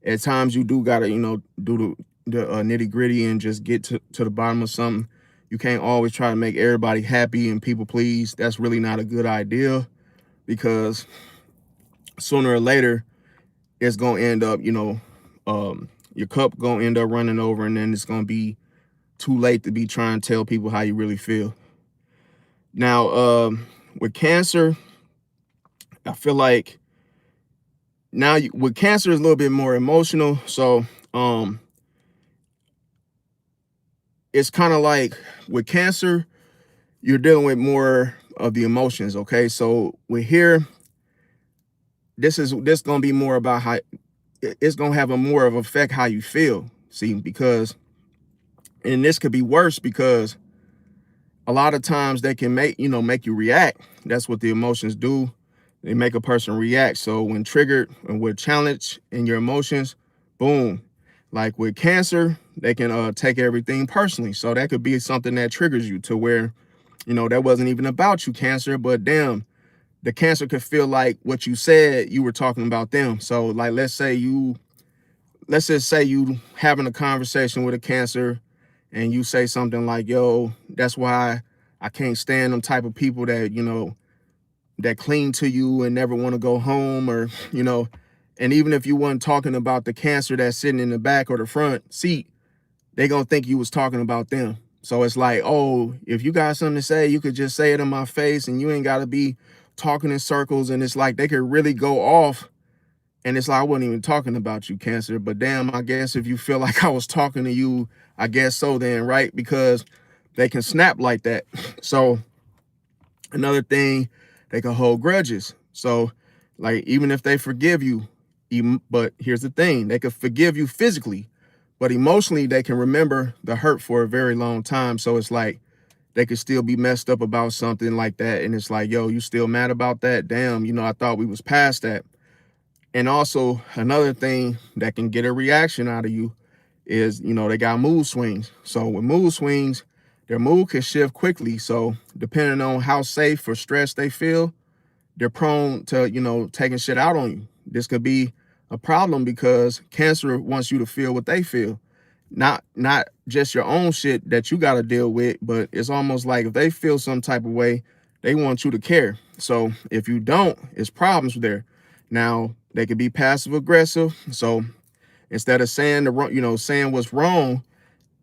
At times you do gotta, you know, do the nitty-gritty and just get to the bottom of something. You can't always try to make everybody happy and people please. That's really not a good idea, because sooner or later it's gonna end up, you know, your cup gonna end up running over, and then it's gonna be too late to be trying to tell people how you really feel. Now, with Cancer, I feel like now with Cancer is a little bit more emotional. So it's kind of like with Cancer, you're dealing with more of the emotions. Okay, so with here, this gonna be more about how it's gonna have a more of effect how you feel. See, because, and this could be worse because a lot of times they can make you react. That's what the emotions do. They make a person react. So when triggered and with challenge in your emotions, boom. Like with Cancer, they can take everything personally. So that could be something that triggers you to where, you know, that wasn't even about you, Cancer, but damn, the Cancer could feel like what you said, you were talking about them. So like, let's just say you having a conversation with a Cancer and you say something like, yo, that's why I can't stand them type of people that, you know, that cling to you and never want to go home, or, you know, and even if you weren't talking about the Cancer that's sitting in the back or the front seat, they gonna think you was talking about them. So it's like, oh, if you got something to say, you could just say it in my face and you ain't got to be talking in circles. And it's like they could really go off. And it's like, I wasn't even talking about you, Cancer. But damn, I guess if you feel like I was talking to you, I guess so then, right? Because they can snap like that. So another thing, they can hold grudges. So like, even if they forgive you, but here's the thing, they could forgive you physically, but emotionally they can remember the hurt for a very long time. So it's like they could still be messed up about something like that. And it's like, yo, you still mad about that? Damn, you know, I thought we was past that. And also another thing that can get a reaction out of you is, you know, they got mood swings. So with mood swings, their mood can shift quickly. So depending on how safe or stressed they feel, they're prone to, you know, taking shit out on you. This could be a problem because Cancer wants you to feel what they feel. Not just your own shit that you got to deal with, but it's almost like if they feel some type of way, They want you to care. So if you don't, it's problems there. Now, they could be passive aggressive. So instead of saying saying what's wrong,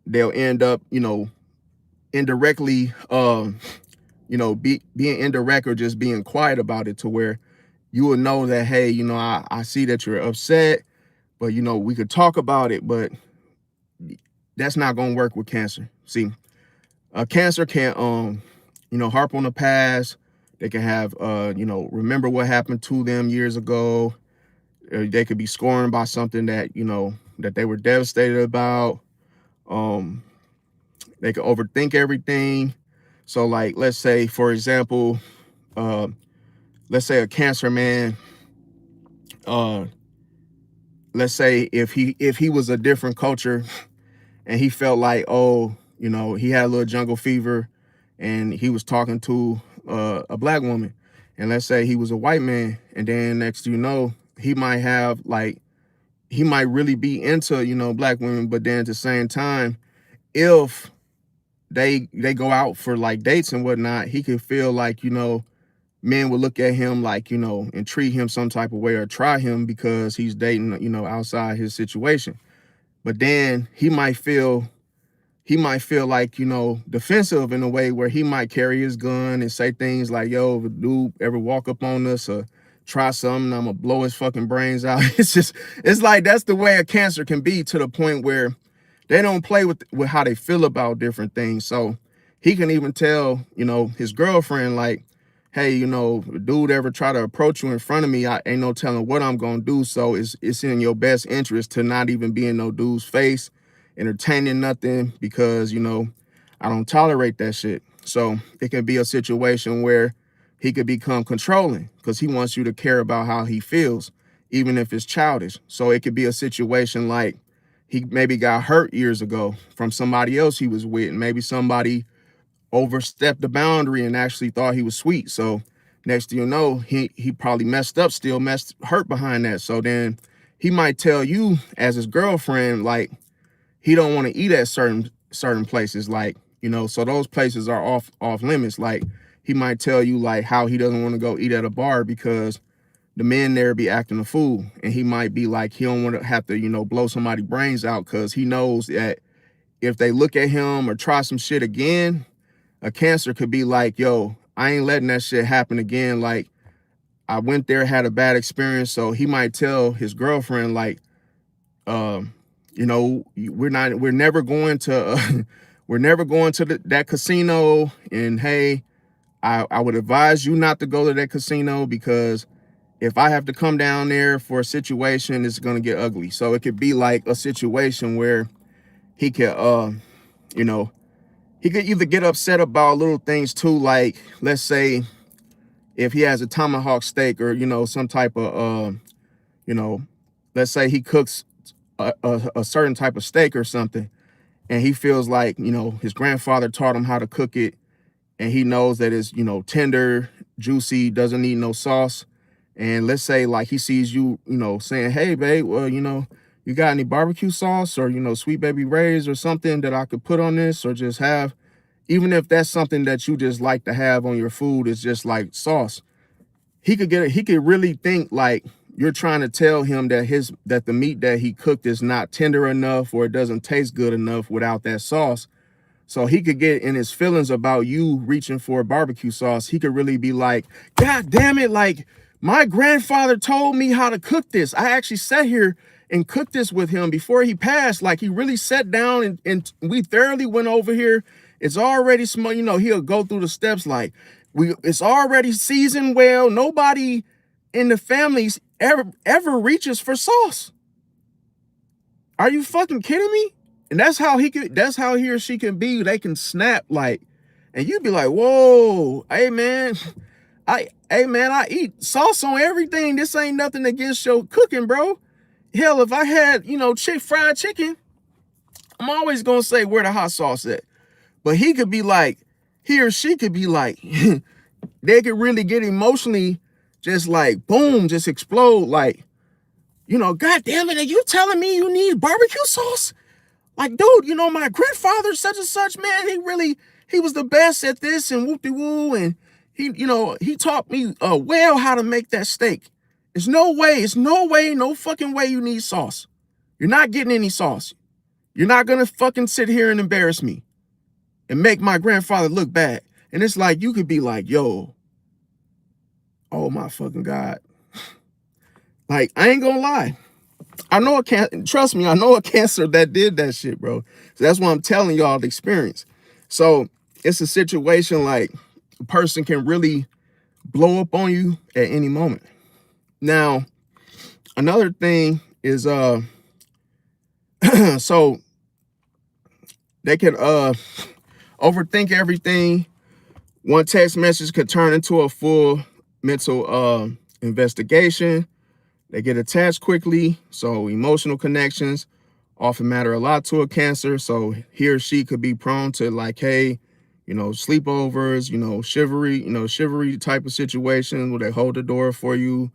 they'll end up, indirectly, being indirect or just being quiet about it, to where you will know that, hey, I see that you're upset, but we could talk about it, but that's not going to work with Cancer. See, Cancer can, harp on the past. They can have, remember what happened to them years ago. They could be scoring by something that, that they were devastated about. They can overthink everything. So like, let's say, for example, let's say a Cancer man, let's say if he was a different culture and he felt like, oh, he had a little jungle fever and he was talking to a black woman, and let's say he was a white man, and then next he might have he might really be into black women, but then at the same time, if they go out for like dates and whatnot, he could feel like men would look at him like and treat him some type of way or try him because he's dating outside his situation. But then he might feel like, defensive in a way where he might carry his gun and say things like, yo, if a dude ever walk up on us or try something, I'm gonna blow his fucking brains out. It's like, that's the way a Cancer can be, to the point where they don't play with how they feel about different things. So he can even tell, his girlfriend, like, hey, if dude ever try to approach you in front of me, I ain't no telling what I'm gonna do. So it's in your best interest to not even be in no dude's face, entertaining nothing, because I don't tolerate that shit. So it can be a situation where he could become controlling because he wants you to care about how he feels, even if it's childish. So it could be a situation like he maybe got hurt years ago from somebody else he was with, and maybe somebody overstepped the boundary and actually thought he was sweet. So next thing you know, he probably messed up, hurt behind that. So then he might tell you as his girlfriend, like, he don't want to eat at certain places, like, so those places are off limits. Like, he might tell you like how he doesn't want to go eat at a bar because the men there be acting a fool, and he might be like, he don't want to have to blow somebody's brains out, because he knows that if they look at him or try some shit again, a Cancer could be like, yo, I ain't letting that shit happen again. Like, I went there, had a bad experience. So he might tell his girlfriend like, we're never going to that casino, and hey, I would advise you not to go to that casino, because if I have to come down there for a situation, it's going to get ugly. So it could be like a situation where he could, he could either get upset about little things too, like, let's say if he has a tomahawk steak or, some type of, let's say he cooks a certain type of steak or something, and he feels like, his grandfather taught him how to cook it, and he knows that it's, tender, juicy, doesn't need no sauce. And let's say like he sees you, saying, hey, babe, well, you got any barbecue sauce or, Sweet Baby Ray's or something that I could put on this, or just have, even if that's something that you just like to have on your food, is just like sauce. He could really think like you're trying to tell him that the meat that he cooked is not tender enough, or it doesn't taste good enough without that sauce. So he could get in his feelings about you reaching for barbecue sauce. He could really be like, God damn it, like, my grandfather told me how to cook this. I actually sat here and cooked this with him before he passed. Like, he really sat down and we thoroughly went over here. It's already small, he'll go through the steps like, it's already seasoned well. Nobody in the families ever reaches for sauce. Are you fucking kidding me? And that's how he or she can be. They can snap, like, and you'd be like, whoa, hey man, I eat sauce on everything. This ain't nothing against your cooking, bro. Hell, if I had, fried chicken, I'm always gonna say where the hot sauce at. But he or she could be like, they could really get emotionally, just like, boom, just explode, like, God damn it, are you telling me you need barbecue sauce? Like, dude, my grandfather, such and such, man, he was the best at this, and whoop-de-woo, and he taught me well how to make that steak. It's no way, no fucking way you need sauce. You're not getting any sauce. You're not gonna fucking sit here and embarrass me and make my grandfather look bad. And it's like, you could be like, yo, oh my fucking God. Like, I ain't gonna lie. I know a cancer, trust me, I know a cancer that did that shit, bro. So that's why I'm telling y'all the experience. So it's a situation like a person can really blow up on you at any moment. Now, another thing is so they can overthink everything. One text message could turn into a full mental investigation. They get attached quickly, so emotional connections often matter a lot to a Cancer. So he or she could be prone to like, hey, sleepovers, chivalry type of situations where they hold the door for you.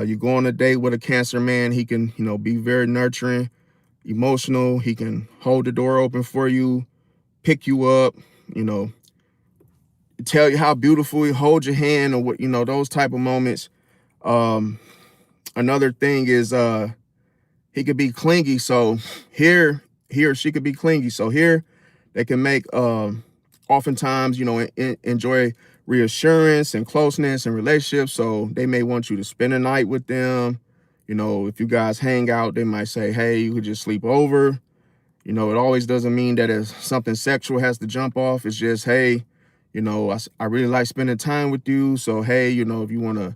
You go on a date with a Cancer man, he can, be very nurturing, emotional. He can hold the door open for you, pick you up, tell you how beautiful, he hold your hand, or what, those type of moments. Another thing is he could be clingy. So here he or she could be clingy. So here they can make oftentimes, enjoy reassurance and closeness and relationships. So they may want you to spend a night with them. If you guys hang out, they might say, hey, you could just sleep over. It always doesn't mean that if something sexual has to jump off. It's just, hey, I really like spending time with you. So, hey, if you want to,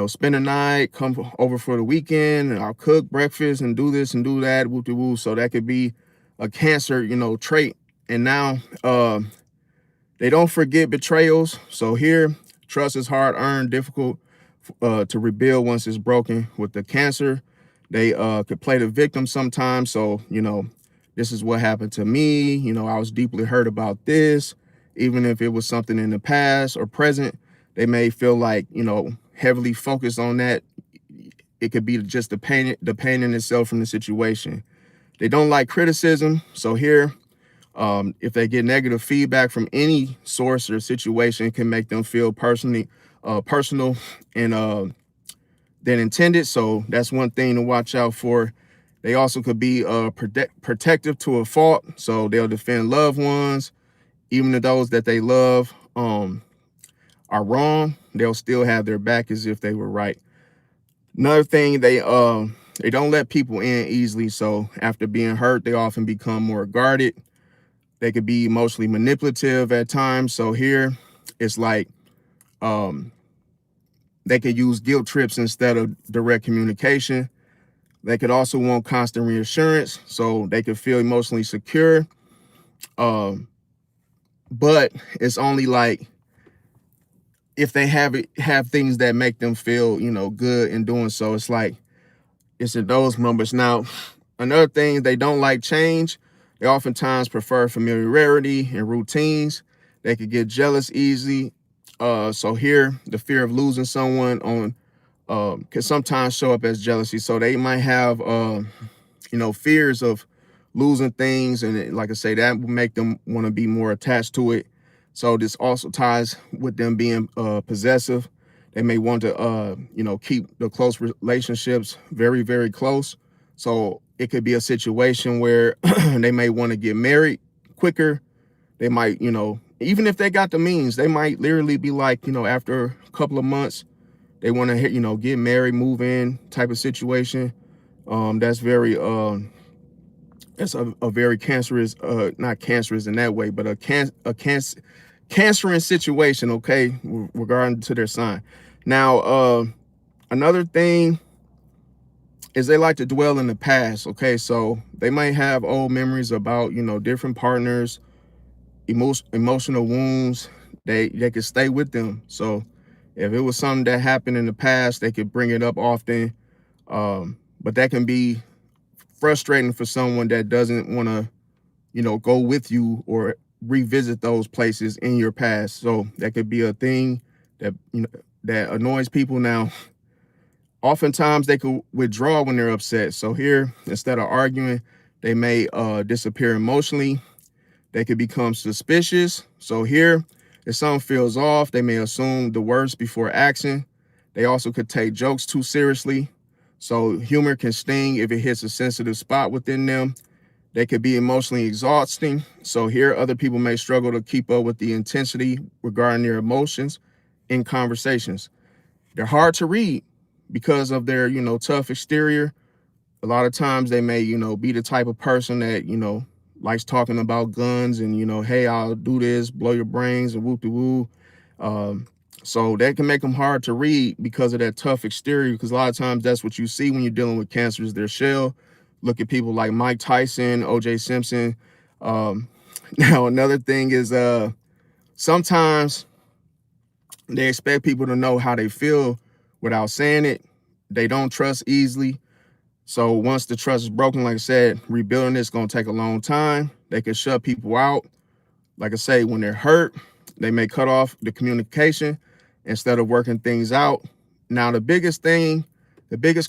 spend a night, come over for the weekend, and I'll cook breakfast and do this and do that, woo-de-woo. So that could be a Cancer, trait. And now they don't forget betrayals. So here, trust is hard earned, difficult to rebuild once it's broken. With the Cancer, they could play the victim sometimes. So, this is what happened to me. I was deeply hurt about this. Even if it was something in the past or present, they may feel like, heavily focused on that. It could be just the pain in itself from the situation. They don't like criticism. So here, if they get negative feedback from any source or situation, it can make them feel personal and than intended. So that's one thing to watch out for. They also could be protective to a fault. So they'll defend loved ones, even if those that they love are wrong. They'll still have their back as if they were right. Another thing, they don't let people in easily. So after being hurt, they often become more guarded. They could be emotionally manipulative at times. So here, it's like they could use guilt trips instead of direct communication. They could also want constant reassurance, so they could feel emotionally secure. But it's only like if they have things that make them feel, good in doing so. It's like, it's in those moments. Now, another thing, they don't like change. They oftentimes prefer familiarity and routines. They could get jealous easily. So here, the fear of losing someone can sometimes show up as jealousy. So they might have, fears of losing things. And like I say, that will make them want to be more attached to it. So this also ties with them being possessive. They may want to, keep the close relationships very, very close. So it could be a situation where they may want to get married quicker. They might, even if they got the means, they might literally be like, after a couple of months, they want to, get married, move in type of situation. That's very, that's a very cancerous, not cancerous in that way, but a cancerous situation, okay, regarding to their sign. Now, another thing is they like to dwell in the past, okay? So they might have old memories about, different partners, emotional wounds. They could stay with them. So if it was something that happened in the past, they could bring it up often. But that can be frustrating for someone that doesn't want to, go with you or revisit those places in your past. So that could be a thing that, that annoys people. Now, oftentimes they could withdraw when they're upset. So here, instead of arguing, they may disappear emotionally. They could become suspicious. So here, If something feels off, they may assume the worst before action. They also could take jokes too seriously. So humor can sting if it hits a sensitive spot within them. They could be emotionally exhausting. So here, other people may struggle to keep up with the intensity regarding their emotions in conversations. They're hard to read because of their, tough exterior. A lot of times they may, be the type of person that, likes talking about guns and, hey, I'll do this, blow your brains and whoop-de-woo. So that can make them hard to read because of that tough exterior, because a lot of times that's what you see when you're dealing with Cancer is their shell. Look at people like Mike Tyson, O.J. Simpson. Now, another thing is sometimes they expect people to know how they feel without saying it. They don't trust easily. So once the trust is broken, like I said, rebuilding it's going to take a long time. They can shut people out. Like I say, when they're hurt, they may cut off the communication instead of working things out. Now, the biggest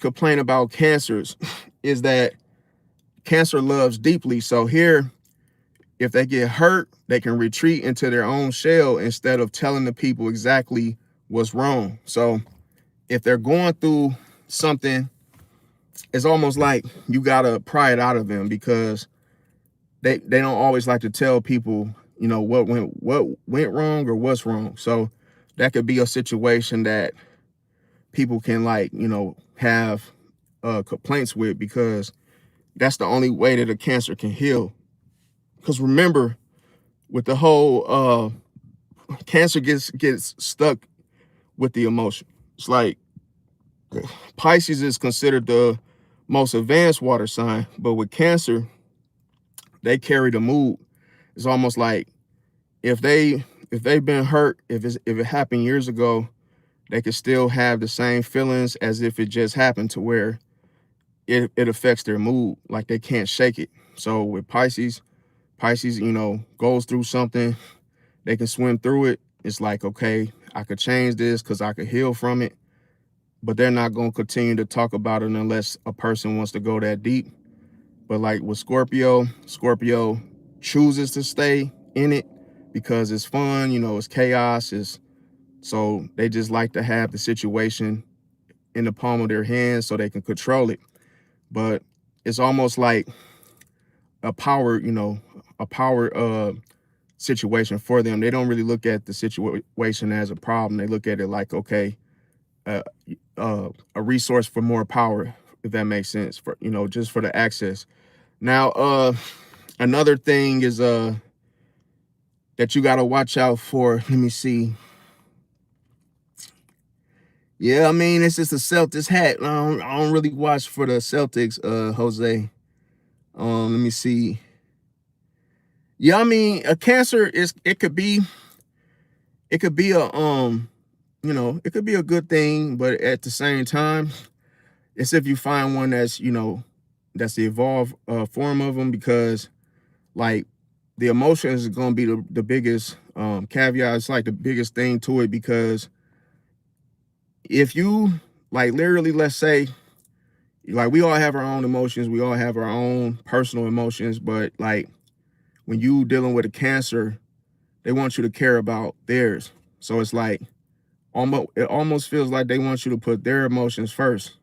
complaint about cancers is that Cancer loves deeply. So here, if they get hurt, they can retreat into their own shell instead of telling the people exactly what's wrong. So if they're going through something, it's almost like you gotta pry it out of them, because they don't always like to tell people, what went wrong or what's wrong. So that could be a situation that people can have complaints with, because that's the only way that a Cancer can heal. Because remember, with the whole Cancer gets stuck with the emotion. It's like Pisces is considered the most advanced water sign, but with Cancer, they carry the mood. It's almost like if they've been hurt, if it happened years ago, they could still have the same feelings as if it just happened, to where it affects their mood, like they can't shake it. So with Pisces, goes through something, they can swim through it. It's like, okay, I could change this because I could heal from it, but they're not going to continue to talk about it unless a person wants to go that deep. But like with Scorpio chooses to stay in it because it's fun, it's chaos, so they just like to have the situation in the palm of their hands so they can control it. But it's almost like a power situation for them. They don't really look at the situation as a problem. They look at it like, okay, a resource for more power, if that makes sense, for just for the access. Now, another thing is that you got to watch out for. Let me see. Yeah, I mean, it's just a Celtics hat. I don't really watch for the Celtics, Jose. Let me see. Yeah, I mean, a Cancer it could be a it could be a good thing, but at the same time, it's if you find one that's that's the evolved form of them, because like the emotions is going to be the biggest caveat. It's like the biggest thing to it, because if you literally, let's say, we all have our own emotions, we all have our own personal emotions, but when you dealing with a Cancer, they want you to care about theirs. So it's like it almost feels like they want you to put their emotions first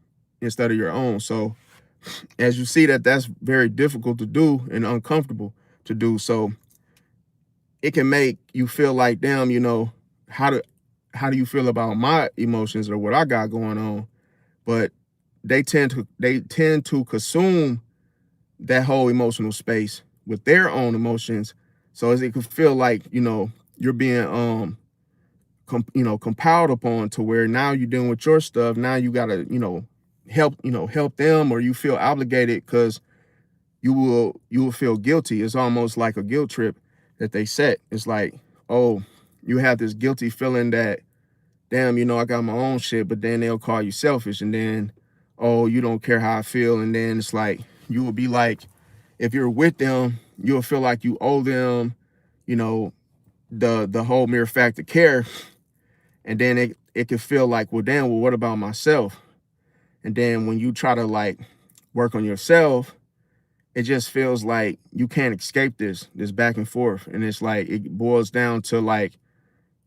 instead of your own. So as you see, that's very difficult to do and uncomfortable to do. So it can make you feel like, damn, how do you feel about my emotions or what I got going on? But they tend to consume that whole emotional space with their own emotions. So as it could feel like, you're being compiled upon, to where now you're dealing with your stuff. Now you gotta, help them, or you feel obligated because you will feel guilty. It's almost like a guilt trip that they set. It's like, oh, you have this guilty feeling that, damn, I got my own shit, but then they'll call you selfish, and then, oh, you don't care how I feel, and then it's like, you will be like, if you're with them, you'll feel like you owe them, the whole mere fact of care, and then it can feel like, well, damn, what about myself? And then when you try to work on yourself, it just feels like you can't escape this back and forth, and it's like it boils down to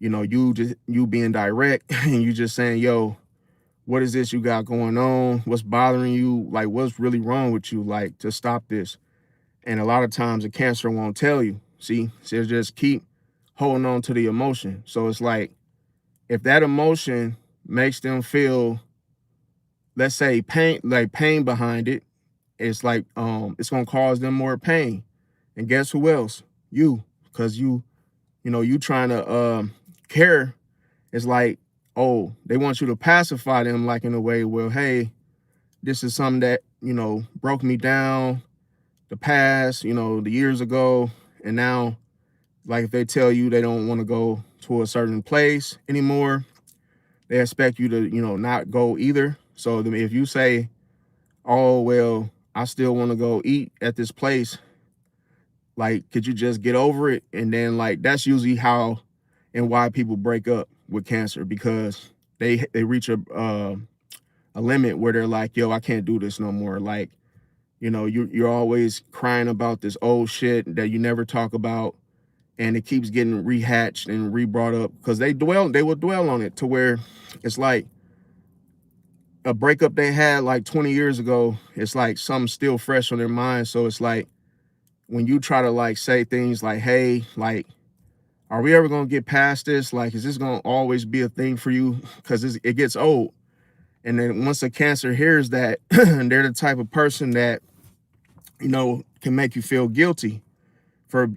you being direct and you just saying, yo, what is this you got going on? What's bothering you? Like, what's really wrong with you? Like, to stop this. And a lot of times the Cancer won't tell you. See, so they just keep holding on to the emotion. So it's like, if that emotion makes them feel, let's say, pain behind it, it's like, it's gonna cause them more pain. And guess who else? You, because you trying to care. It's like, oh, they want you to pacify them, like in a way, well, hey, this is something that, broke me down, the past, the years ago. And now, like, if they tell you they don't want to go to a certain place anymore, they expect you to, not go either. So if you say, oh, well, I still want to go eat at this place, like, could you just get over it? And then, like, that's usually how and why people break up with Cancer, because they reach a limit where they're like, yo, I can't do this no more. Like, you're always crying about this old shit that you never talk about, and it keeps getting rehatched and re-brought up because they will dwell on it to where it's like a breakup they had like 20 years ago. It's like something still fresh on their mind. So it's like, when you try to like say things like, hey, like, are we ever going to get past this? Like, is this going to always be a thing for you? Because it gets old. And then once a Cancer hears that, they're the type of person that, can make you feel guilty for,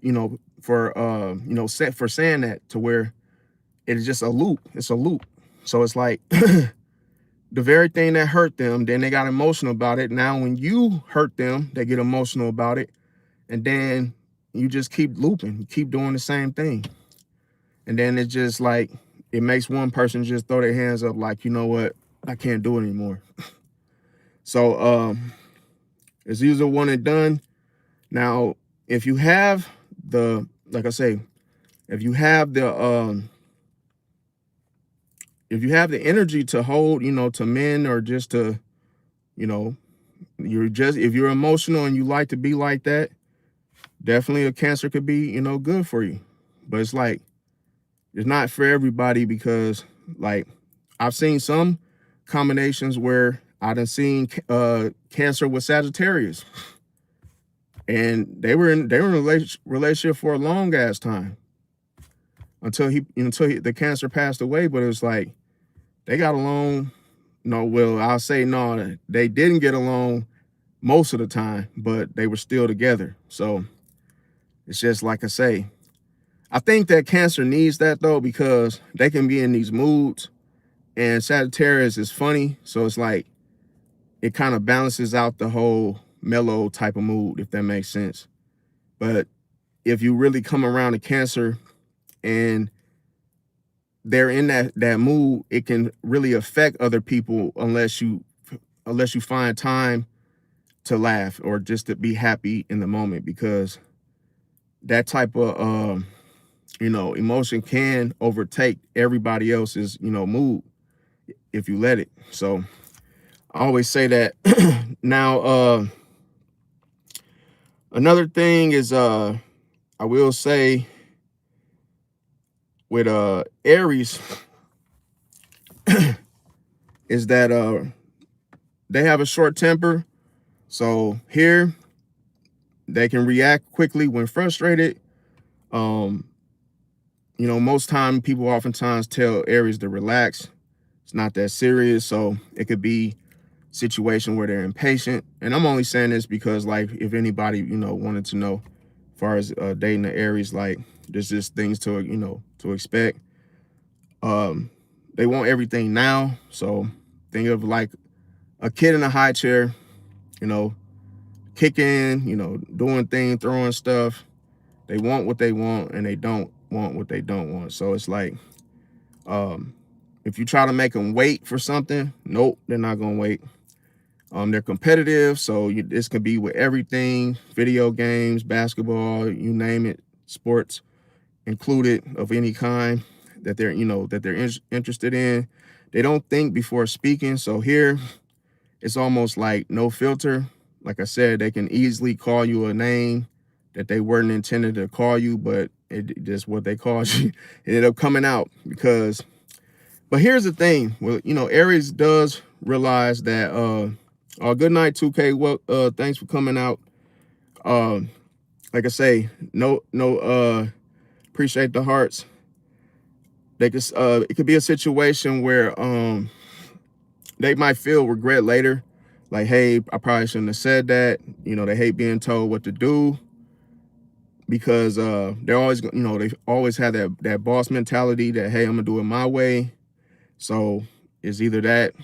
for saying that, to where it's just a loop. It's a loop. So it's like the very thing that hurt them, then they got emotional about it. Now, when you hurt them, they get emotional about it. And then you just keep looping, you keep doing the same thing. And then it's just like, it makes one person just throw their hands up like, you know what, I can't do it anymore. So it's usually one and done. Now, if you have like I say, if you have the energy to hold, to men, or just to, if you're emotional and you like to be like that, definitely a Cancer could be, good for you. But it's like, it's not for everybody, because like I've seen some combinations where I done seen Cancer with Sagittarius, and they were in a relationship for a long ass time until the Cancer passed away. But it was like they got along. No, well, I'll say no, they didn't get along most of the time, but they were still together. So it's just like I say, I think that Cancer needs that though, because they can be in these moods, and Sagittarius is funny. So it's like, it kind of balances out the whole mellow type of mood, if that makes sense. But if you really come around a Cancer and they're in that mood, it can really affect other people unless you find time to laugh or just to be happy in the moment, because that type of emotion can overtake everybody else's mood if you let it. So I always say that. Now another thing is, I will say, with Aries, is that they have a short temper. So here, they can react quickly when frustrated. Most time people oftentimes tell Aries to relax. It's not that serious. So it could be a situation where they're impatient. And I'm only saying this because, like, if anybody, wanted to know, as far as dating the Aries, like, there's just things to, to expect. They want everything now. So think of like a kid in a high chair, kicking, doing things, throwing stuff. They want what they want, and they don't want what they don't want. So it's like, if you try to make them wait for something, nope, they're not gonna wait. They're competitive, so this could be with everything: video games, basketball, you name it, sports included of any kind that they're interested in. They don't think before speaking. So here, it's almost like no filter. Like I said, they can easily call you a name that they weren't intended to call you, but It just what they call you. It ended up coming out because. But here's the thing. Well, Aries does realize that. Good night, 2K. Well, thanks for coming out. Like I say, no. Appreciate the hearts. They could. It could be a situation where they might feel regret later, like, hey, I probably shouldn't have said that. They hate being told what to do because they're always, they always have that boss mentality that, hey, I'm gonna do it my way. So it's either that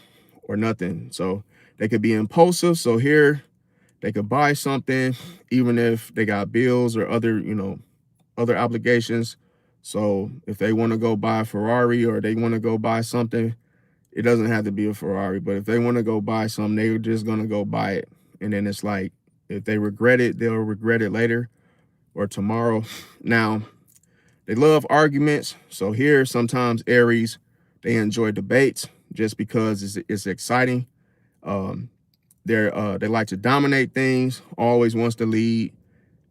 or nothing. So they could be impulsive. So here they could buy something, even if they got bills or other obligations. So if they want to go buy a Ferrari or they want to go buy something, it doesn't have to be a Ferrari, but if they want to go buy something, they're just going to go buy it. And then it's like, if they regret it, they'll regret it later or tomorrow. Now, they love arguments. So here, sometimes Aries, they enjoy debates just because it's exciting. They like to dominate things, always wants to lead.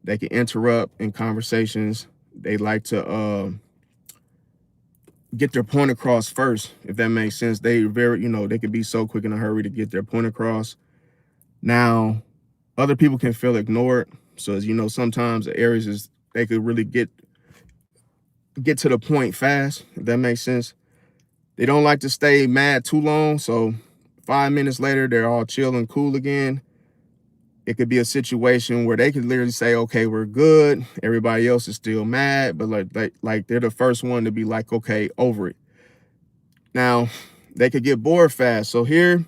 They can interrupt in conversations. They like to get their point across first, if that makes sense. They they could be so quick in a hurry to get their point across. Now, other people can feel ignored. So as sometimes the Aries they could really get to the point fast, if that makes sense. They don't like to stay mad too long. So 5 minutes later, they're all chill and cool again. It could be a situation where they could literally say, okay, we're good. Everybody else is still mad, but like they're the first one to be like, okay, over it. Now, they could get bored fast. So here,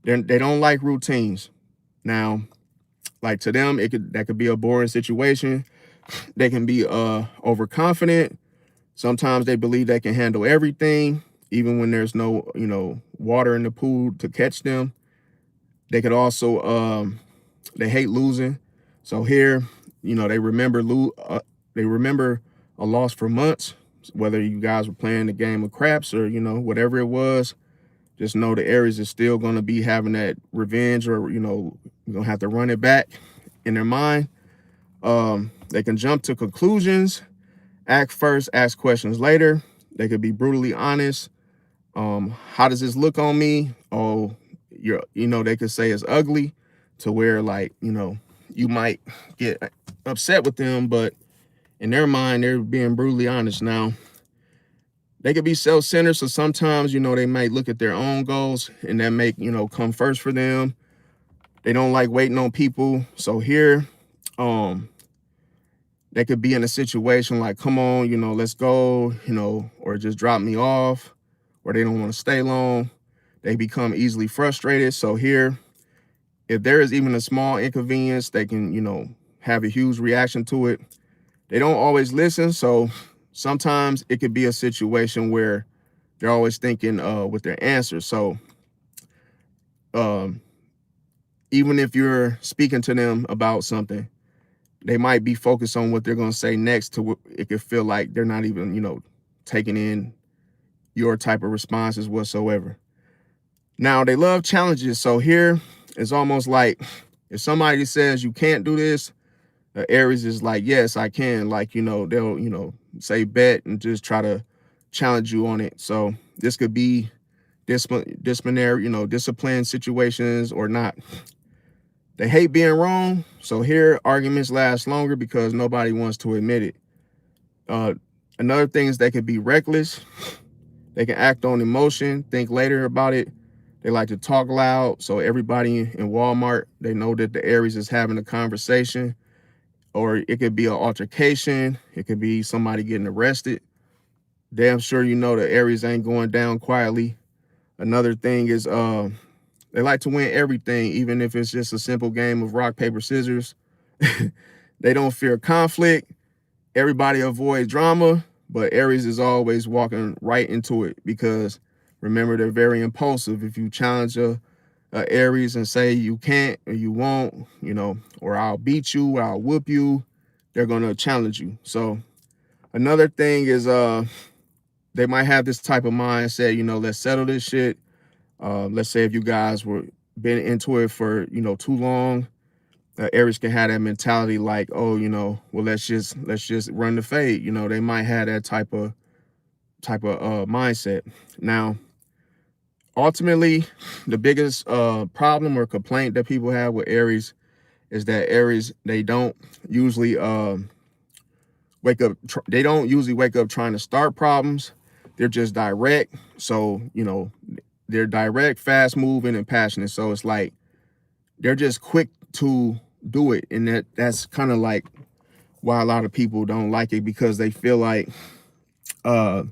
they don't like routines. Now, like to them, that could be a boring situation. They can be overconfident. Sometimes they believe they can handle everything, even when there's no, water in the pool to catch them. They could also they hate losing. So here, they remember a loss for months, whether you guys were playing the game of craps or, whatever it was. Just know the Aries is still going to be having that revenge or, you're going to have to run it back in their mind. They can jump to conclusions, act first, ask questions later. They could be brutally honest. How does this look on me? Oh, they could say it's ugly, to where like, you might get upset with them, but in their mind, they're being brutally honest. Now, they could be self-centered. So sometimes, they might look at their own goals and that make, come first for them. They don't like waiting on people. So here, they could be in a situation like, come on, let's go, or just drop me off, or they don't want to stay long. They become easily frustrated. So here, if there is even a small inconvenience, they can, have a huge reaction to it. They don't always listen. So sometimes it could be a situation where they're always thinking with their answers. So even if you're speaking to them about something, they might be focused on what they're going to say next, to it could feel like they're not even, taking in your type of responses whatsoever. Now, they love challenges. So here, it's almost like if somebody says you can't do this, Aries is like, yes, I can. Like, they'll, say bet and just try to challenge you on it. So this could be disciplinary, discipline situations or not. They hate being wrong. So here, arguments last longer because nobody wants to admit it. Another thing is they could be reckless. They can act on emotion, think later about it. They like to talk loud. So everybody in Walmart, they know that the Aries is having a conversation. Or it could be an altercation. It could be somebody getting arrested. Damn sure the Aries ain't going down quietly. Another thing is they like to win everything, even if it's just a simple game of rock, paper, scissors. They don't fear conflict. Everybody avoids drama, but Aries is always walking right into it because, remember, they're very impulsive. If you challenge a Aries and say you can't or you won't, or I'll beat you, I'll whoop you, they're going to challenge you. So another thing is they might have this type of mindset, let's settle this shit. Let's say if you guys were been into it for, too long, Aries can have that mentality like, oh, you know, well, let's just run the fade. You know, they might have that type of mindset. Now, ultimately, the biggest problem or complaint that people have with Aries is that Aries, they don't usually they don't usually wake up trying to start problems. They're just direct. So, you know, they're direct, fast moving, and passionate. So it's like they're just quick to do it. And that's kind of like why a lot of people don't like it, because they feel like they're,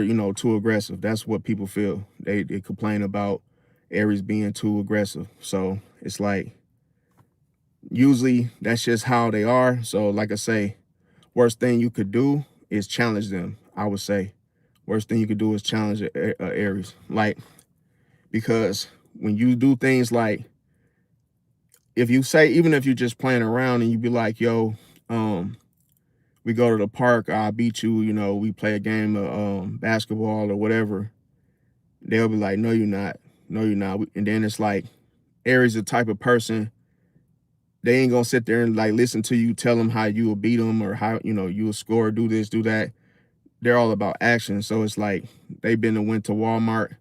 you know, too aggressive. That's what people feel. They complain about Aries being too aggressive. So it's like, usually that's just how they are. So like I say, worst thing you could do is challenge them. I would say worst thing you could do is challenge Aries. Like, because when you do things like, if you say, even if you're just playing around and you be like, yo, we go to the park, I'll beat you, you know, we play a game of basketball or whatever, they'll be like, no, you're not. No, you're not. And then it's like, Aries is the type of person, they ain't gonna sit there and like listen to you tell them how you will beat them or how, you know, you will score, do this, do that. They're all about action. So it's like they've went to Walmart,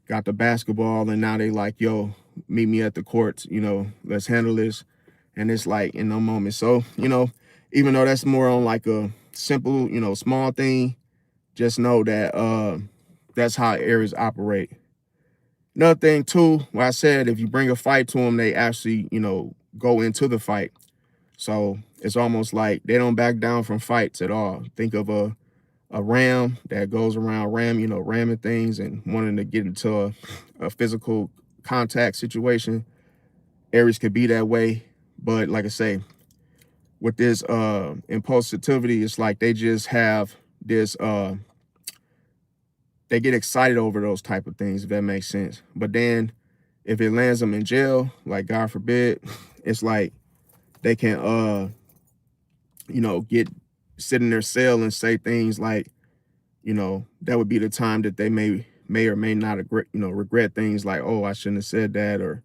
got the basketball, and now they like, yo, meet me at the courts, you know, let's handle this. And it's like in no moment. So, you know, even though that's more on like a simple, you know, small thing, just know that that's how Aries operate. Another thing too, what I said, if you bring a fight to them, they actually, you know, go into the fight. So it's almost like they don't back down from fights at all. Think of a ram that goes around ramming things and wanting to get into a physical contact situation. Aries could be that way. But like I say, with this impulsivity, it's like they just have this, they get excited over those type of things, if that makes sense. But then if it lands them in jail, like God forbid, it's like they can, you know, sit in their cell and say things like, you know, that would be the time that they may or may not regret things like, oh, I shouldn't have said that, or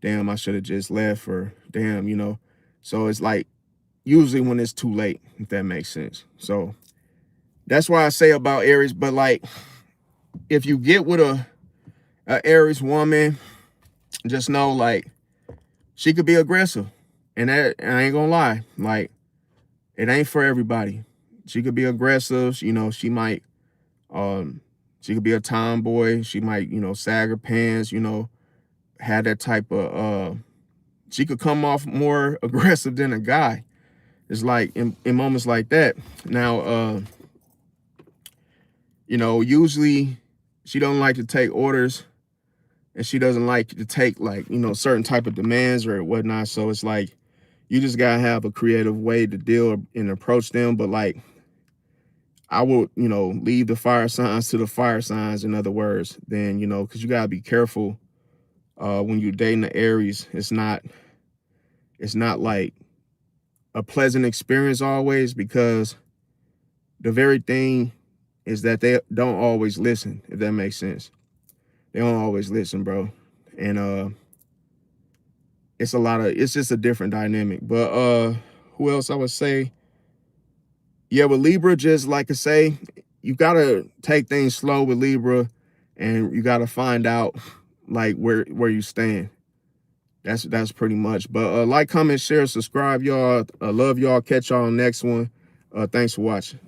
damn, I should have just left, or damn, you know. So it's like usually when it's too late, if that makes sense. So that's why I say about Aries. But like, if you get with a Aries woman, just know like she could be aggressive, and that, I ain't gonna lie, like it ain't for everybody. She could be aggressive, you know. She could be a tomboy. She might, you know, sag her pants, you know, have that type of she could come off more aggressive than a guy. It's like in moments like that. Now, you know, usually she don't like to take orders, and she doesn't like to take, like, you know, certain type of demands or whatnot. So it's like you just gotta have a creative way to deal and approach them. But like, I will, you know, leave the fire signs to the fire signs, in other words, then, you know, because you gotta be careful when you're dating the Aries. It's not like a pleasant experience always, because the very thing is that they don't always listen, if that makes sense. They don't always listen, bro. And it's just a different dynamic. But who else I would say? Yeah, with Libra, just like I say, you gotta take things slow with Libra, and you gotta find out like where you stand. That's pretty much. But like, comment, share, subscribe, y'all. Love y'all. Catch y'all on the next one. Thanks for watching.